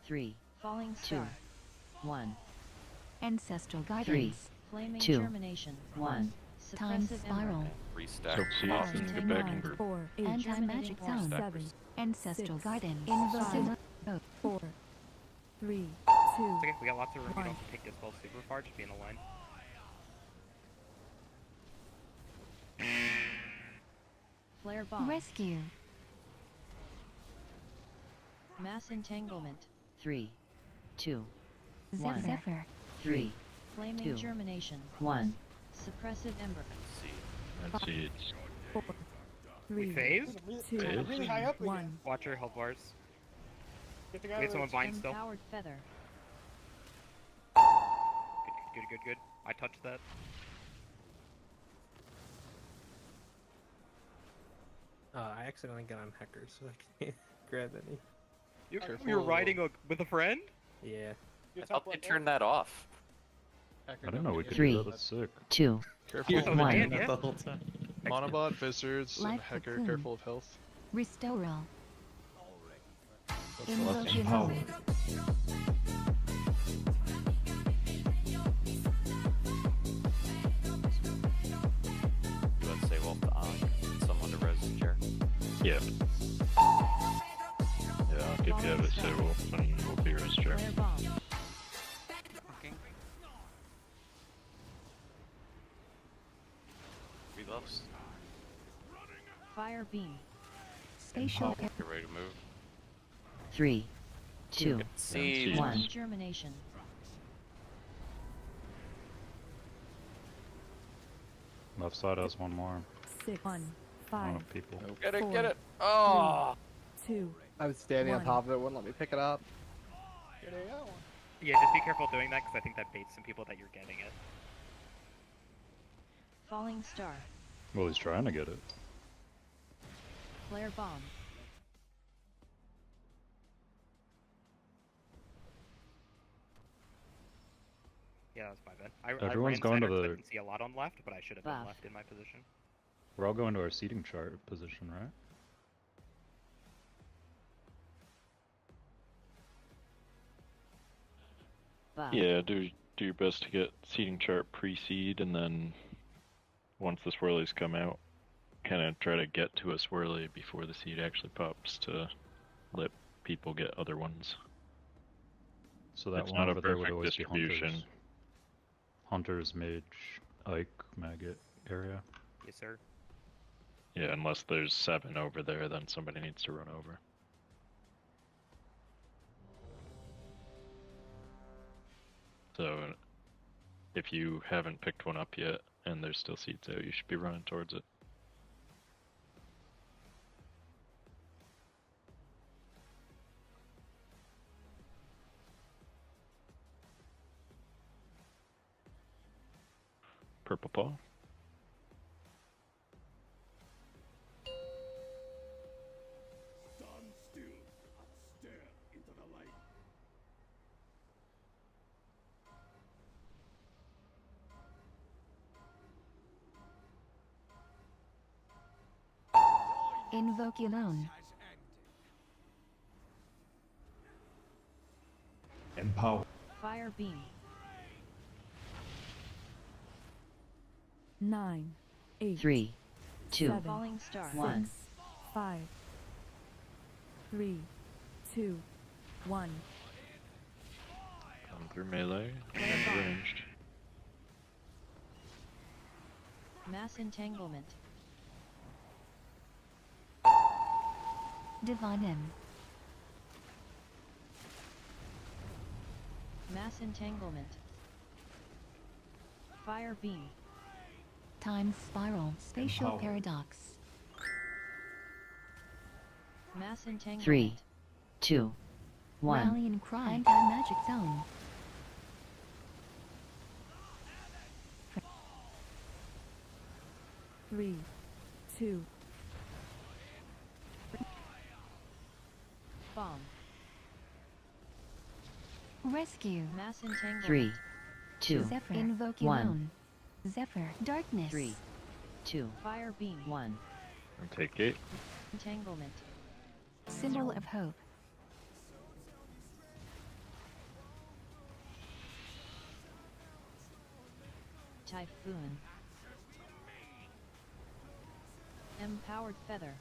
3, Falling 2, star. 1. Ancestral 3, guidance. Flaming 2, germination. 1. Time Suppressive spiral. ember. Restack. Succeed. Lost And in get the back 9, in group. 4, 8, Anti-magic Germinating zone. 7, Ancestral 6, guidance. 5, Invoke 4, 3, 2, It's okay. We got lots of room. We don't 1. have to take dispel super far. Just be in a line. Flare bomb. Rescue. Mass entanglement. 3, 2, 1. Zephyr. 3, Flaming 2, germination. 1. Suppressive ember. Let's see. It's 4, 3, phased? 2, Phased? Really high up 1. again. Watcher, health bars. Get the guy We had where someone it's- bind still. Empowered feather. Good. I touched that. I accidentally got on hackers, so I can't grab any. You're riding with a friend? Yeah. Your I top thought they left turned that off. I I didn't know we could 3, do that. That's sick. 2, Careful You're of the 1. man, yeah. The whole time. Monobot, Fizzards, and Life Hacker, cocoon. careful of health. Restoral. Let's Invoke empowered. alone. You would say Wolf to on. Someone to res the chair. Yeah. Yeah, I'll give you a bit so we'll be res chair. Flare bomb. Okay. Reloads. Fire beam. Spatial. Get ready to move. 3, 2, Siege. 1. Germination. Left side has one more. 6, 1, I 5, don't know people. Get it, 4, get it. Oh! 2, I was standing on 1. top of it, wouldn't let me pick it up. Here they go. Yeah, just be careful doing that because I think that baits some people that you're getting it. Falling star. Well, he's trying to get it. Flare bomb. Yeah, that's my bad. Everyone's I ran going to center 'cause I the- didn't see a lot on left, but I should have been Buff. left in my position. We're all going to our seating chart position, right? Buff. Yeah, do do your best to get seeding chart pre-seed, and then once the swirlies come out, kind of try to get to a swirly before the seed actually pops to let people get other ones. So that It's one not a over there would perfect always be distribution. Hunters, Mage, Ike, Maggot area. Yes, sir. Yeah, unless there's 7 over there, then somebody needs to run over. So, if you haven't picked one up yet, and there's still seeds out, you should be running towards it. Purple Paw. Stand still and stare into the light. Invoke alone. Empower. Fire beam. 9, 8, 3, 2, 7, Falling star. 1. 6, 5, 3, 2, 1. Come through melee, and ranged. Mass entanglement. Divine M. Mass entanglement. Fire beam. Time spiral. Spatial Empower. paradox. Mass entanglement. 3, 2, 1. Rallying cry. Anti-magic zone. Three, 2, Bomb. Rescue. Mass entanglement. 3, 2, Zephyr. Invoke 1. alone. Zephyr. Darkness. 3, 2, Fire beam. 1. And take gate. Entanglement. Symbol of hope. Typhoon. Empowered feather.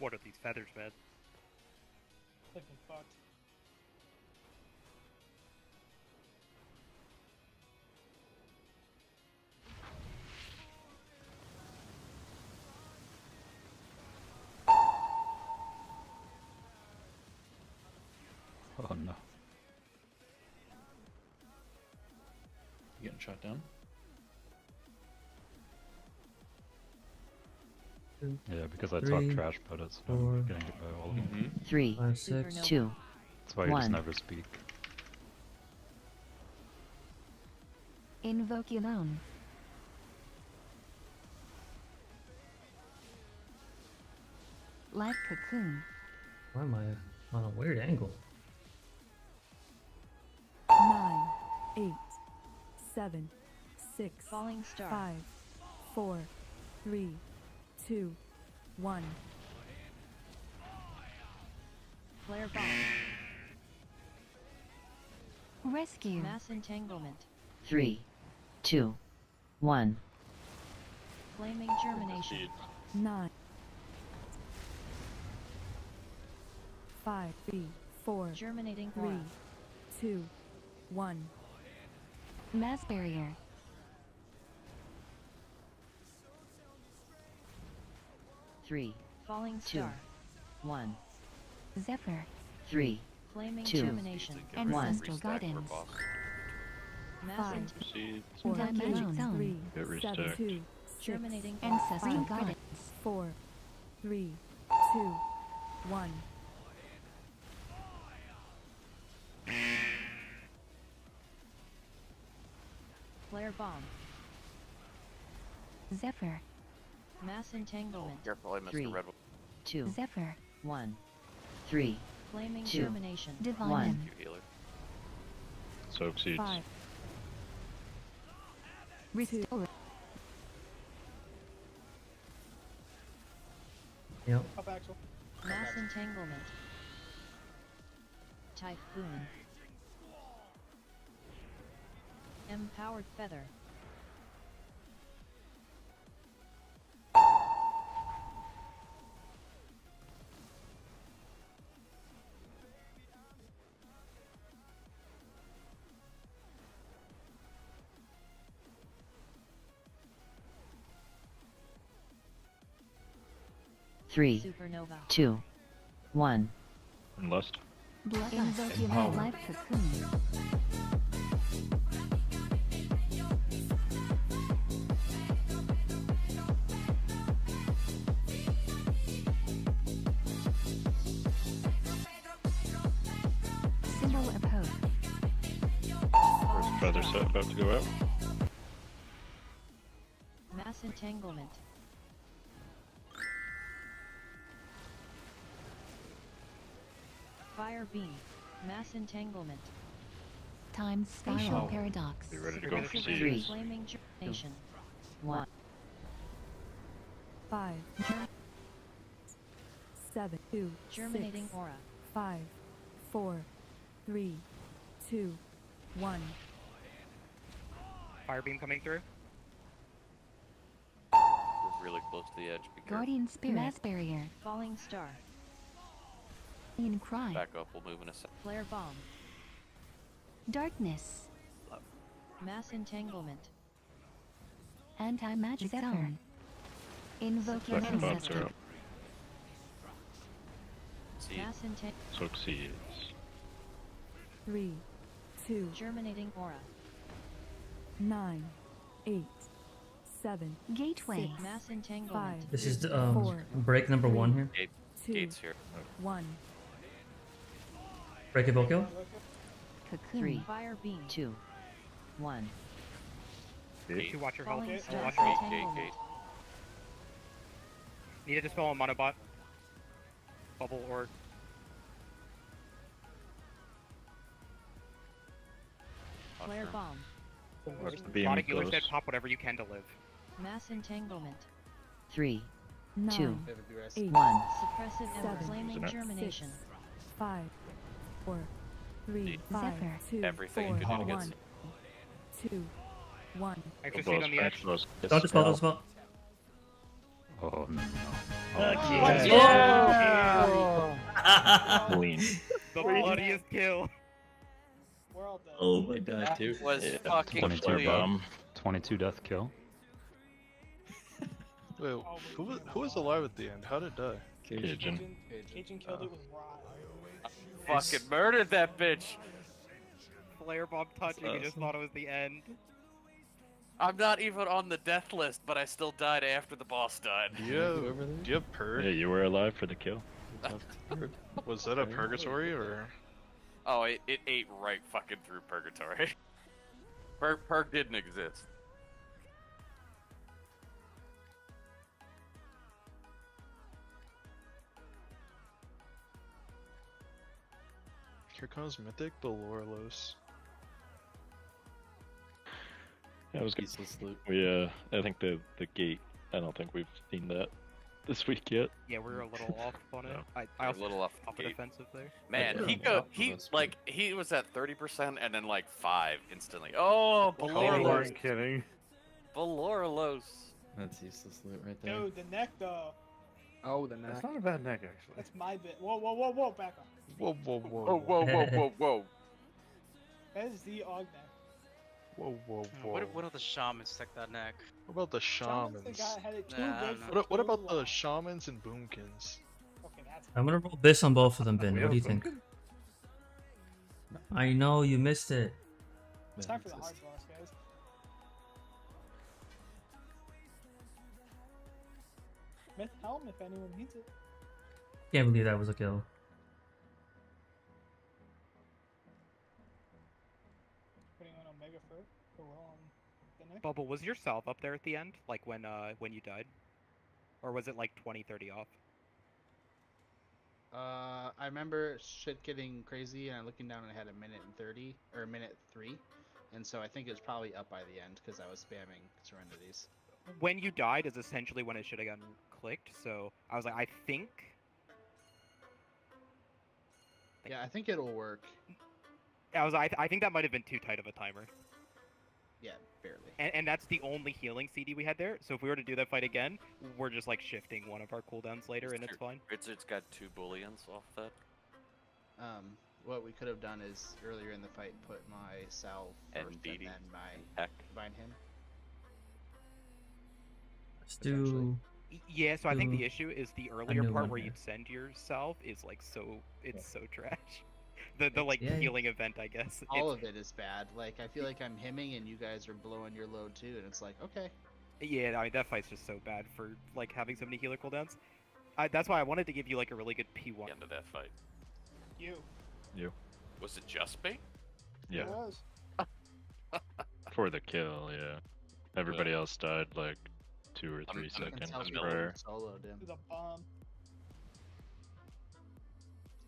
What are these feathers, man? They've been fucked. Oh no. You getting shot down? Yeah, because I talk 3, trash about it, so 4, I'm getting hit by all of them. 3, 5, 6, 2, That's why you just 1. never speak. Invoke alone. Life cocoon. Why am I on a weird angle? 9, 8, 7, 6, Falling star. 5, 4, 3, 2, 1. Flare bomb. Rescue. Mass entanglement. 3, 2, 1. Flaming germination. 9, 5, 3, 4, Germinating 3, aura. 2, 1. Mass barrier. Three, Falling 2, star. 1. Zephyr. 3, Flaming 2, germination. Ancestral guidance. Mass 5, ent- Seeds. 4, Anti-magic 3, zone. Get 7, restacked. 2, Germinating Ancestral 5, guidance. 4, 3, 2, 1. flare bomb. Zephyr. Mass entanglement. Careful, I missed 3, the red one. 2, Zephyr. 1. 3, Flaming 2, germination. Divine 1. M. You healer. Soak seeds. 5, Restore. Yep. Up Axel. Mass entanglement. Typhoon. Empowered feather. Three, Supernova. 2, 1. Lust. Invoke your Empower. life cocoon. Symbol of hope. First feather set about to go out. Mass entanglement. Fire beam. Mass entanglement. Time spatial Empower. paradox. Be ready to go for Suppressive seeds. flaming germination. 1. 5, 7, 2, Germinating 6, aura. 5, 4, 3, 2, 1. Fire beam coming through. We're really close to the edge. Be careful. Guardian spirit. Mass barrier. Falling star. In cry. Back up. We'll move in a sec. Flare bomb. Darkness. Mass entanglement. Anti-magic zone. Invoke your Second bombs ancestor. are up. See. Mass entanglement. Soak seeds. 3, 2, Germinating aura. 9, 8, 7, Gateway. Mass entanglement. 5, This is the, 4, break number 1 here. Gate, 2, gates here. 1. Break it, Volkio. Cocoon. 3, Fire beam. 2, 1. You watch your health. Falling Watch star. your Gate, health. gate, gate. Need to dispel a monobot. Bubble or Flare bomb. Watch the beam Exotic healer close. said pop whatever you can to live. Mass entanglement. 3, 9, 2, 8, 1. Suppressive and 7, flaming Isn't it? germination. 5, 4, 3, 5, Zephyr. 2, Everything 4, you can do to 1, get 2, 1. Extra Close, seed on the edge. close. Don't dispel, don't dispel. Oh no. Clean. The bloodiest kill. We're all dead. Oh my god. That was Yeah, fucking 22 clean. bomb. 22 death kill. Wait, who was alive at the end? How did it die? Cajun. Cajun killed it with rot. Fucking murdered that bitch. Flare bomb touching. You just thought it was the end. I'm not even on the death list, but I still died after the boss died. Do you have purge? Yeah, you were alive for the kill. Was that a purgatory or? Oh, it ate right fucking through purgatory. Purg didn't exist. Here comes Mythic Belorlos. That was good. Useless loot. We I think the gate. I don't think we've seen that this week yet. Yeah, we're a little off on it. No. I We're a also little off off the the gate. defensive there. Man, Yeah, he was at 30% and then like 5 instantly. Oh, Belorlos. kidding. Belorlos. That's useless loot right there. Dude, the neck though. Oh, the neck. That's not a bad neck, actually. That's my bit. Whoa, whoa, whoa, whoa, back up. Whoa, whoa, whoa. Whoa, whoa, whoa, whoa, whoa. That is the Og neck. Whoa, whoa, whoa. What if the shamans take that neck? What about the Shaman's shamans? the guy had it too Nah, good I for What too about the long. shamans and boomkins? Okay, that's I'm gonna roll this on both of them, Ben. We What do you have a think? pumpkin? I know you missed it. it's time for the hard boss, guys. Myth Helm if anyone needs it. Can't believe that was a kill. Putting on Omega for on the neck. Bubble, was your salve up there at the end? Like when you died? Or was it like 20, 30 off? I remember shit getting crazy and looking down and I had a minute and 30 or a minute 3, and so I think it was probably up by the end because I was spamming Serenities. When you died is essentially when it should have gotten clicked, so I was like, I think... Yeah, I think it'll work. I think that might have been too tight of a timer. Yeah, barely. And that's the only healing CD we had there. So if we were to do that fight again, we're just like shifting one of our cooldowns later, and it's fine. It's got 2 bullions off that. What we could have done is earlier in the fight put my salve first and DD, then my Heck. combine him. Let's do. Yeah, so I think the issue is the earlier new part one where here. you'd send yourself is like so so trash. The like Yeah. healing event, I guess. All of it is bad. Like I feel like I'm hemming and you guys are blowing your load too, and it's like okay. Yeah, I mean that fight's just so bad for like having so many healer cooldowns. That's why I wanted to give you like a really good P1. End of that fight. You. Was it just me? Yeah. It was. For the kill, yeah. Everybody else died like 2 or 3 seconds prior. Solo dim. The bomb.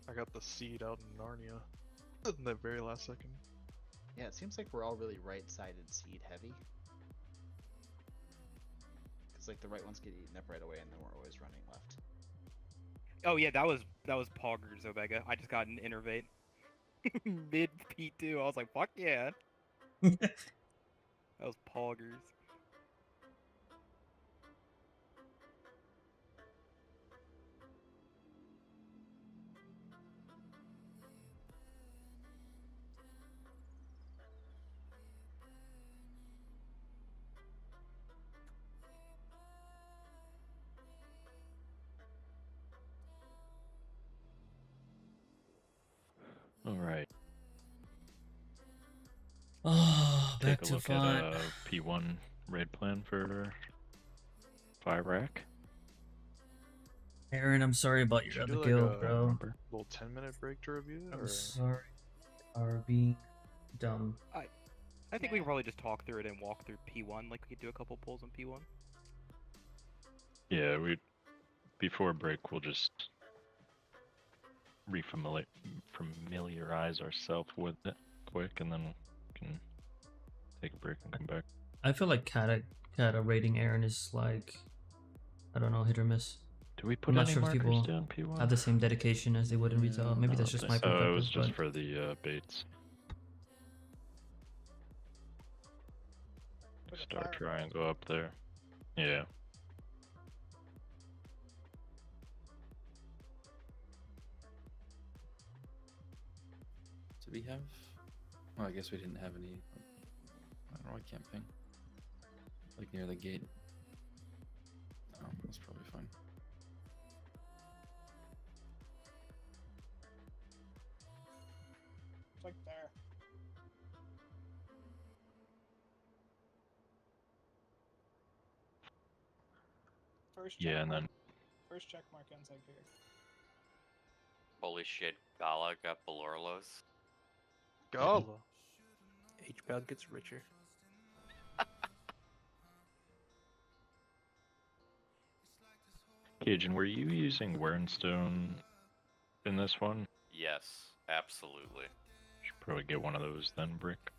I got the seed out in Narnia in the very last second. Yeah, it seems like we're all really right-sided seed heavy. Because like the right ones get eaten up right away, and then we're always running left. Oh yeah, that was Poggers Omega. I just got an innervate mid P2. I was like, fuck yeah. That was Poggers. Alright. Oh, Take back a to look fun. at P1 raid plan for Fyrakk. Aaron, I'm sorry about your Should other we do, guild, like, a bro. little 10-minute break to review it? I'm Or... sorry. Are being dumb. I think we can probably just talk through it and walk through P1. Like we could do a couple pulls on P1. Yeah, before break we'll just familiarize ourselves with it quick, and then we can take a break and come back. I feel like Kata rating Aaron is like, I don't know, hit or miss. Do we put I'm not any sure if markers people down P1? have the same dedication as they would in retail. Maybe that's just my perspective. Oh, it was just but- for the baits. Star triangle up there. Yeah. Do we have? Well, I guess we didn't have any. I don't know. I can't ping. Like near the gate. Oh, that's probably fine. It's like there. First check Yeah, and mark. then First check mark ends like here. Holy shit, Gala got Belorlos. Gala. H-Bound gets richer. Cajun, were you using Wernstone in this one? Yes, absolutely. Should probably get one of those then, Brick.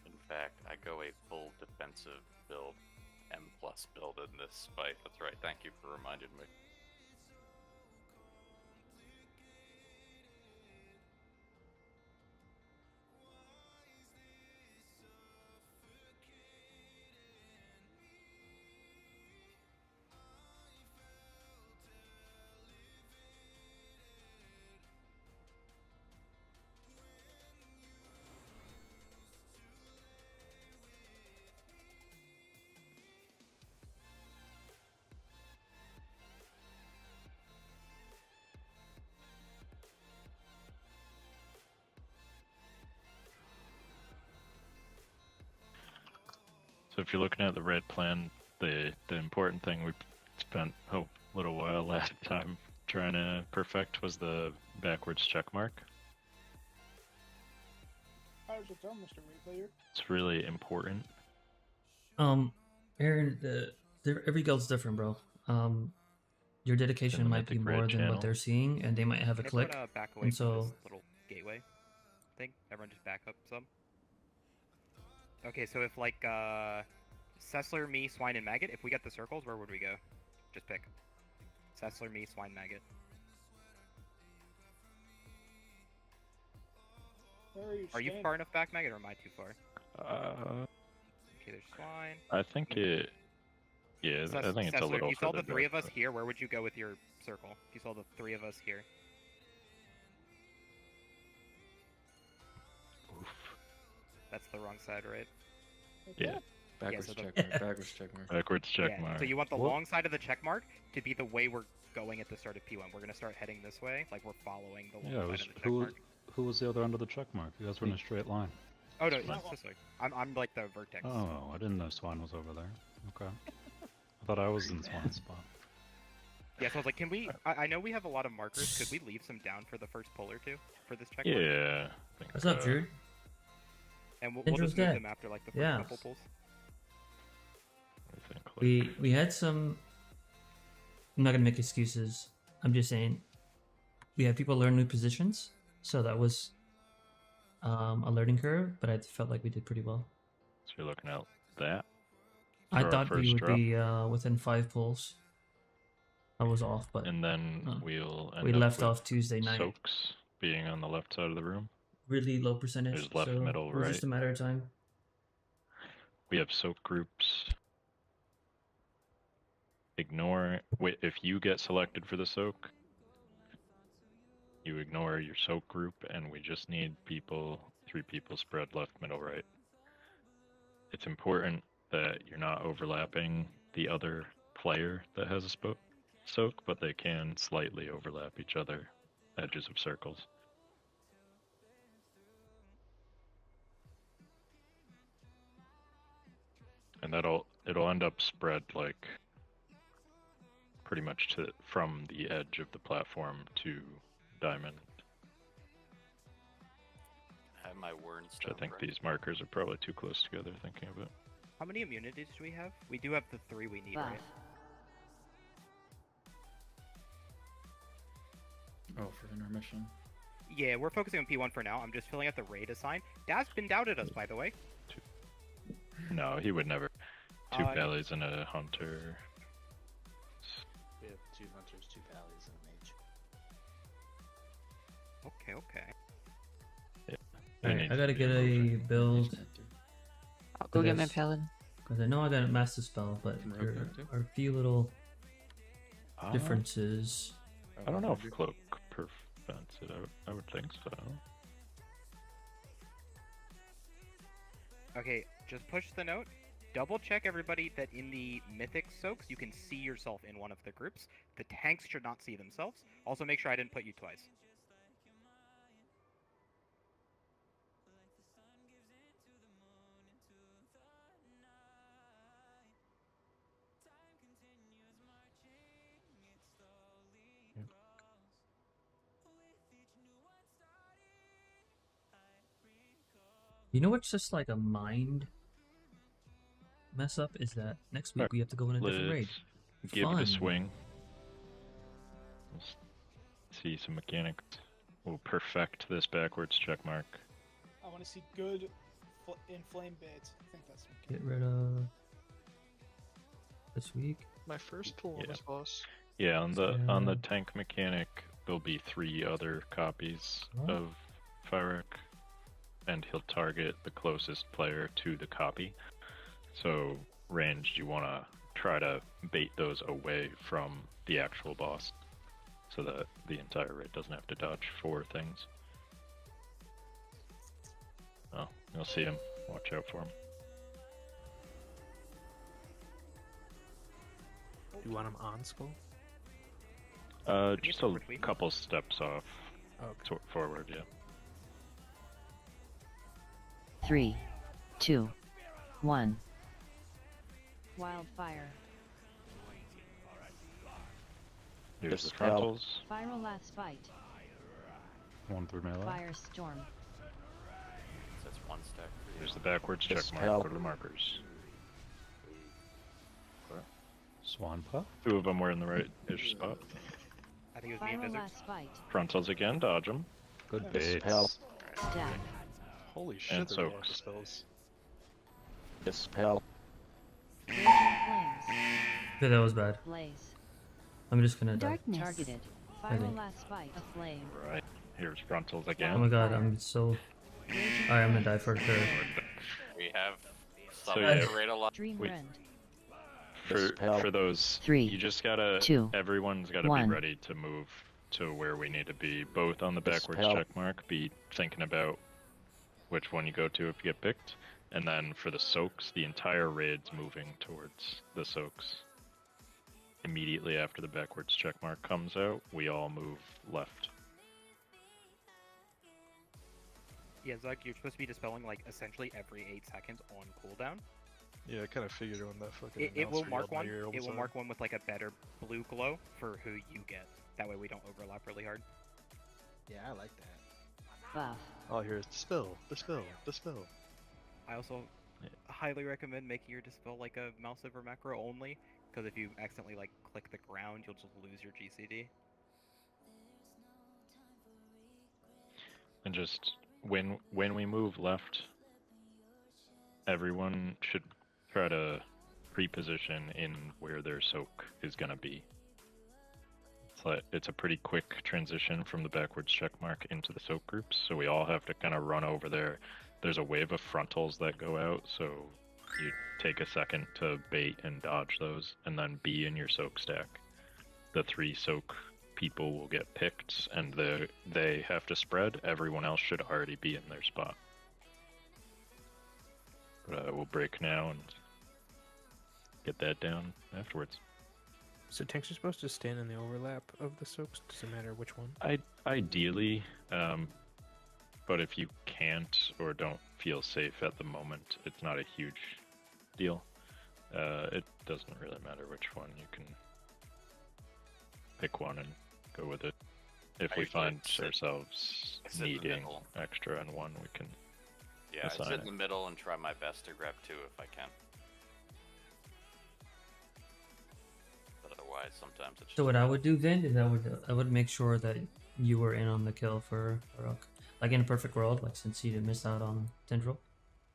In fact, I go a full defensive build, M+ build in this fight. That's right, thank you for reminding me. So if you're looking at the red plan, the important thing we spent a little while last time trying to perfect was the backwards check mark. How does it go, Mr. Replayer? It's really important. Aaron, every guild's different, bro. Your dedication the might be Mythic more raid than channel. what they're seeing, and they might have a Can click. everyone, back away And from so, this little gateway thing? Everyone just back up some. Okay, so if like Sessler, me, Swine, and Maggot, if we get the circles, where would we go? Just pick. Sessler, me, Swine, Maggot. Where are you? Are you standing? far enough back, Maggot, or am I too far? Okay, there's swine. I think it. Yeah, I think it's a Cecily, little. if you saw the further three back, of us but- here, where would you go with your circle? If you saw the three of us here. That's the wrong side, right? Yeah. Backwards so the- check mark. Backwards check mark. Backwards check Yeah, mark. so you want the What? long side of the check mark to be the way we're going at the start of P1. We're gonna start heading this way, like we're following the long Yeah, it side was, of the check who mark. who was the other end of the check mark? You guys were in a straight line. Oh no, Swine. it's this way. I'm like the vertex. Oh, I didn't know Swan was over there. Okay. I thought I was in Swan's spot. Yeah, so I was like, can we? I know we have a lot of markers. Could we leave some down for the first pull or two for this check mark? Yeah. I think, What's up, Drew? And we'll Tindral's just move dead. them after like the first Yeah. couple pulls. I think, like, We had some. I'm not gonna make excuses. I'm just saying we had people learn new positions, so that was a learning curve. But I felt like we did pretty well. So you're looking at that. I for our thought we first would drop. be within 5 pulls. I was off, but And then we'll end we up left with off Tuesday night. Soaks being on the left side of the room. Really low percentage. There's left, so middle, it was just a right. matter of time. We have soak groups. Ignore. Wait, if you get selected for the soak, you ignore your soak group, and we just need people, 3 people spread left, middle, right. It's important that you're not overlapping the other player that has a soak, but they can slightly overlap each other, edges of circles. And it'll end up spread like pretty much from the edge of the platform to diamond. I have my word Which stuff. I think these markers are probably too close together thinking of it. How many immunities do we have? We do have the 3 we need, right? Oh, for intermission. Yeah, we're focusing on P1 for now. I'm just filling out the raid assign. Dad's been doubted us, by the way. No, he would never. 2 Uh, bellies and a hunter. We have 2 hunters, 2 pallies, and a mage. Okay, okay. Alright, I gotta get a build. I'll go get my paladin. Because I know I got a master spell, but there are a few little differences. I don't know if cloak prevents it. I would think so. Okay, just push the note. Double check everybody that in the Mythic soaks you can see yourself in one of the groups. The tanks should not see themselves. Also make sure I didn't put you twice. You know what's just like a mind mess up is that next week we have to go in a different raid. Give it Fun. a swing. Let's see some mechanics. We'll perfect this backwards check mark. I want to see good inflame baits. I think that's Get rid of this week. My first pull on Yeah. this boss. Yeah, on the tank mechanic, there'll be 3 other copies Oh. of Fyrakk, and he'll target the closest player to the copy. So ranged, you want to try to bait those away from the actual boss, so that the entire raid doesn't have to dodge 4 things. Oh, you'll see him. Watch out for him. You want him on skull? Just a couple steps off. Forward, yeah. 3, 2, 1. Wildfire. Here's the frontals. Viral last fight. 1 through melee. Firestorm. That's 1 stack for you. Here's the backwards check Dispel. mark. Go to the markers. Swan puff. 2 of them were in the right-ish spot. I think it was me and Viral Visor. last fight. Frontals again, dodge them. Good Dispel. baits. Stab. Holy shit, And they're going soaks. for spells. Dispel. Raging flames. Yeah, that was bad. Blaze. I'm just gonna die. Darkness. Targeted. I Viral think. last fight. Aflame. Right. Here's frontals Oh again. my god, I'm so Alright, I'm gonna die for sure. We have So some yeah, great a lot. for those, Three, you just gotta. two, Everyone's gotta one. be ready to move to where we need to be, both on the backwards Dispel. check mark. Be thinking about which one you go to if you get picked, and then for the soaks, the entire raid's moving towards the soaks. Immediately after the backwards check mark comes out, we all move left. Yeah, Zug, you're supposed to be dispelling like essentially every 8 seconds on cooldown. Yeah, I kind of figured on that fucking. It will announcer mark yelled in one. my ear all the It will time. mark one with like a better blue glow for who you get. That way we don't overlap really hard. Yeah, I like that. Buff. All I hear is dispel, dispel, dispel. I also highly recommend making your dispel like a mouse over macro only, because if you accidentally like click the ground, you'll just lose your GCD. And just when we move left, everyone should try to pre-position in where their soak is gonna be. It's a pretty quick transition from the backwards check mark into the soak groups, so we all have to kind of run over there. There's a wave of frontals that go out, so you take a second to bait and dodge those, and then be in your soak stack. The 3 soak people will get picked, and they have to spread. Everyone else should already be in their spot. But we'll break now and get that down afterwards. So tanks are supposed to stand in the overlap of the soaks? Does it matter which one? Ideally, but if you can't or don't feel safe at the moment, it's not a huge deal. It doesn't really matter which one. You can pick one and go with it. If we find ourselves needing extra in one, we can Yeah, I assign sit it. in the middle and try my best to grab 2 if I can. But otherwise, sometimes it's So what I would do, Vin, is I would make sure that you were in on the kill for Fyrakk. Like in a perfect world, like since you didn't miss out on Tindral,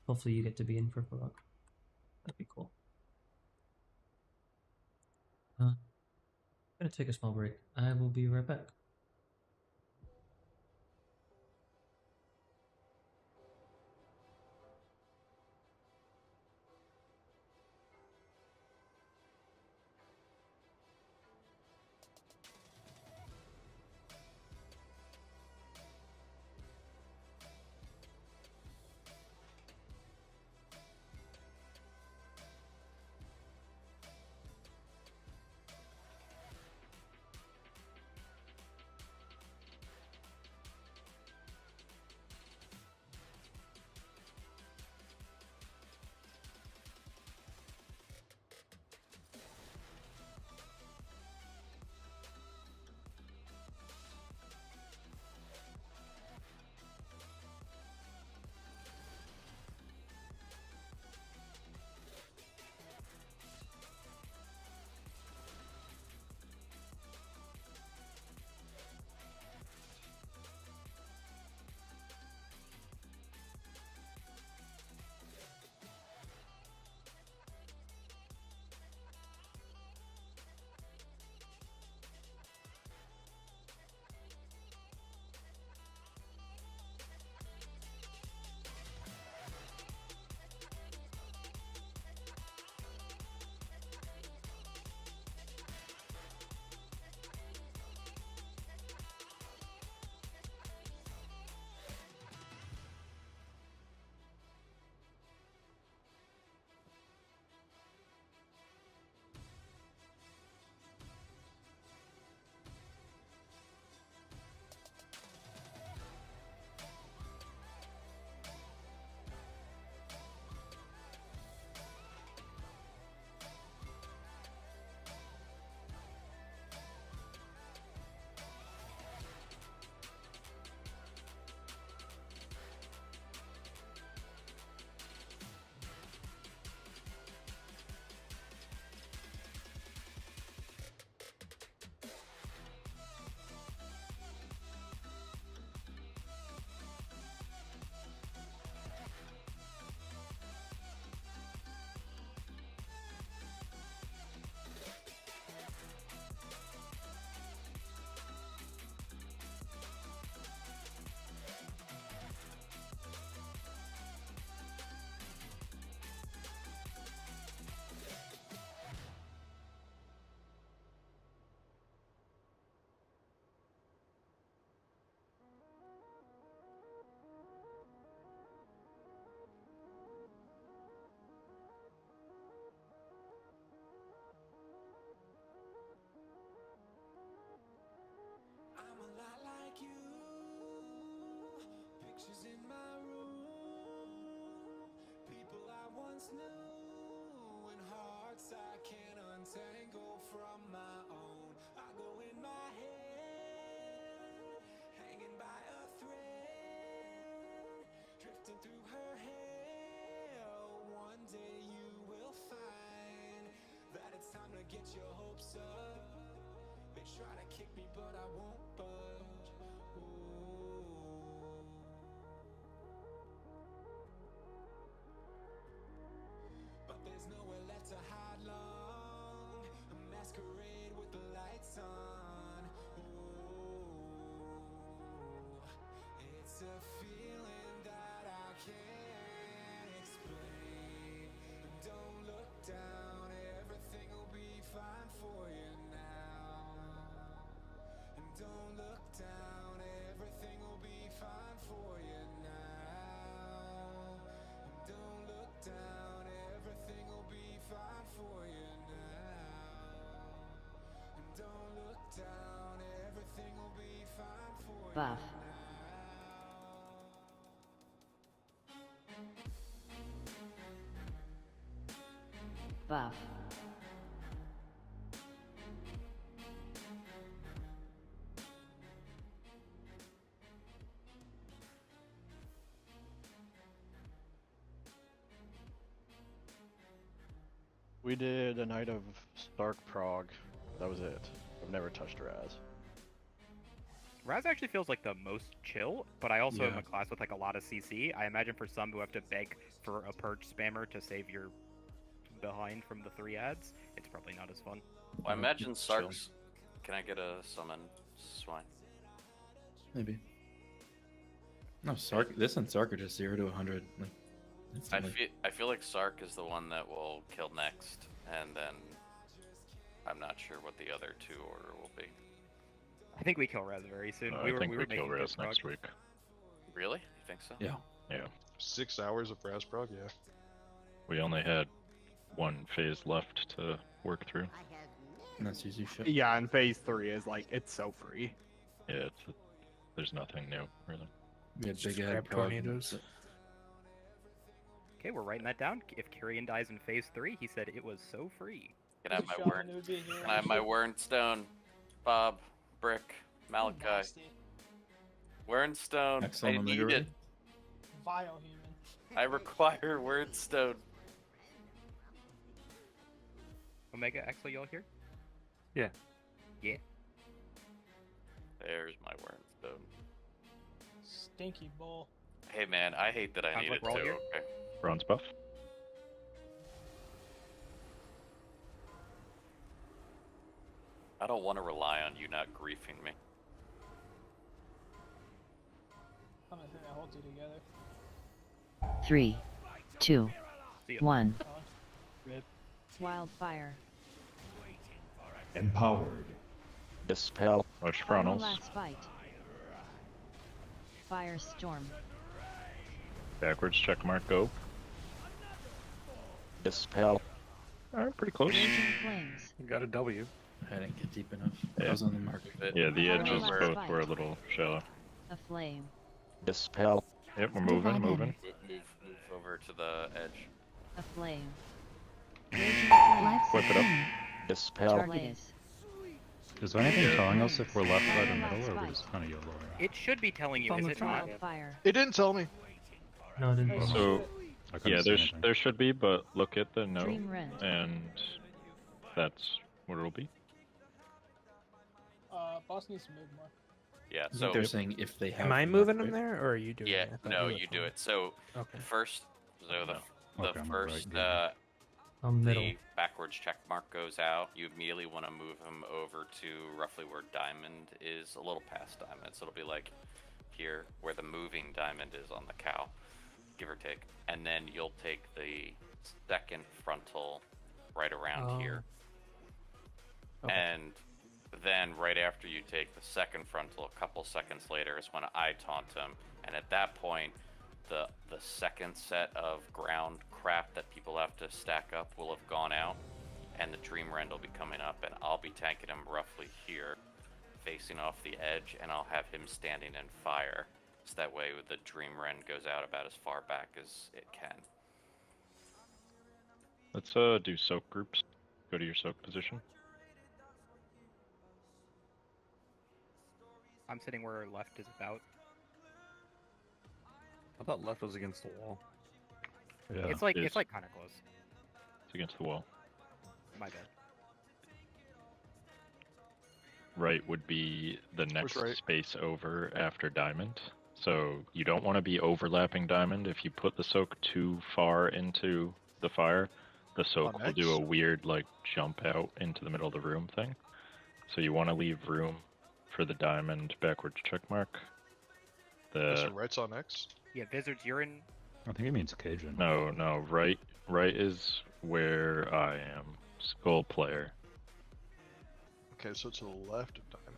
hopefully you get to be in for Fyrakk. That'd be cool. I'm gonna take a small break. I will be right back. Buff. Buff. We did a night of Stark Prog. That was it. I've never touched Raz. Raz actually feels like the most chill, but I also am Yeah. a class with like a lot of CC. I imagine for some who have to beg for a purge spammer to save your behind from the 3 ads, it's probably not as fun. Well, I imagine Sark's. Can I get a summon swine? Maybe. No, Sark. This and Sark are just 0 to 100. Like, I feel like Sark is the one that will kill next, and then I'm not sure what the other 2 order will be. I think we kill Raz very soon. I think we were kill making Raz good next progress. week. Really? You think so? Yeah. Yeah. 6 hours of Raz prog, yeah. We only had 1 phase left to work through. And that's usually shit. Yeah, and phase 3 is like, it's so free. Yeah, there's nothing new, really. We had Just big grab ad prog. tornadoes. Okay, we're writing that down. If Kyrian dies in phase 3, he said it was so free. Can I have my Shaman word? would be here. Can I have my Wernstone? Bob, Brick, Malachi. Nasty. Wernstone. I AxelM need Omega it. Vile human. I require Wernstone. Omega, Axel, y'all here? Yeah. Yeah. There's my Wernstone. Stinky bull. Hey man, I hate that I Sounds need like it we're all too. here. Okay. Bronze buff. I don't want to rely on you not griefing me. I'm gonna think I hold you together. 3, 2, See ya. 1. Rip. Wildfire. Empowered. Dispel. Watch Final frontals. last fight. Firestorm. Backwards check mark go. Dispel. Alright, pretty close. Raging flames. You got a W. I didn't get deep enough. Yeah. I was on the mark. Yeah, the Final edges last both fight. were a little shallow. A flame. Dispel. Yep, we're moving, moving. Move over to the edge. A flame. Let's Whip it up. Dispel. Targeted. Is anything Yeah. telling us if we're left, right, or Final middle, or we're last just kind of YOLO? It should be telling you, is it not? Wildfire. It didn't tell me. No, I didn't. So, I couldn't yeah, see anything. there should be, but look at the note, Dream Rent. and that's what it'll be. Boss needs to move more. Yeah. I think So they're saying if they have. Am I enough, moving right? them there, or are you doing yeah, it? I thought no, were you do fine. it. So Okay. first, so the Okay, I'm first right, Middle. the backwards check mark goes out. You immediately want to move him over to roughly where diamond is, a little past diamond. So it'll be like here where the moving diamond is on the cow, give or take. And then you'll take the second frontal right around here. Okay. And then right after you take the second frontal, a couple seconds later is when I taunt him. And at that point, the second set of ground crap that people have to stack up will have gone out, and the Dream Rend will be coming up, and I'll be tanking him roughly here, facing off the edge, and I'll have him standing in fire. So that way the Dream Rend goes out about as far back as it can. Let's do soak groups. Go to your soak position. I'm sitting where left is about. I thought left was against the wall. Yeah. It's like It's- kind of close. It's against the wall. My bad. right would be the next right? space over after diamond. So you don't want to be overlapping diamond. If you put the soak too far into the fire, the soak will do a weird like jump out into the middle of the room thing. So you want to leave room for the diamond backwards check mark. So right's on X? Yeah, Wizards, you're in. I think he means Cajun. No, right is where I am. Skull player. Okay, so to the left of diamond.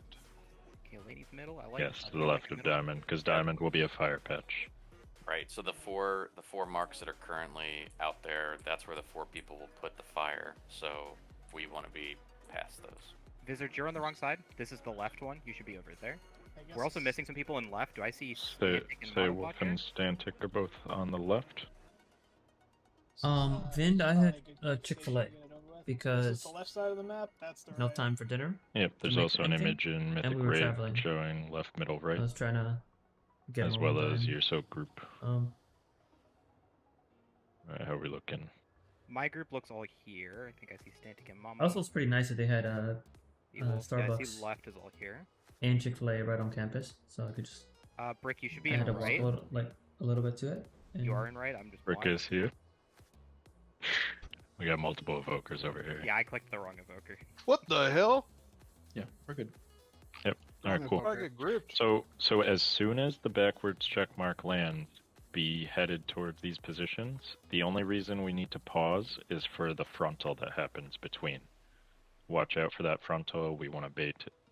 Okay, ladies middle. I like. Yes, to the left of diamond, because diamond will be a fire patch. Right. So the four marks that are currently out there, that's where the 4 people will put the fire. So we want to be past those. Wizards, you're on the wrong side. This is the left one. You should be over there. I We're also missing some people in left. Do I see Say Wolf and Stantic are both on the left. Vind, I had Chick-fil-A because This is the left side of the map. That's the no right. time for dinner. Yep, there's to make also an anything, image in and Mythic we were Rave traveling. showing left, middle, right. I was trying to get as more well as done. your soak group. Um, Alright, how are we looking? My group looks all here. I think I see Stantic and Mama. also, it's pretty nice that they had Yeah, I Starbucks see left is all here. and Chick-fil-A right on campus, so I could just. Brick, you should be I in had to walk right. a little bit to it. You are in right. I'm just. Rick blind. is here. We got multiple evokers over here. Yeah, I clicked the wrong evoker. What the hell? Yeah, we're good. Yep. Alright, cool. I get gripped. So as soon as the backwards checkmark lands, be headed towards these positions. The only reason we need to pause is for the frontal that happens between. Watch out for that frontal. We want to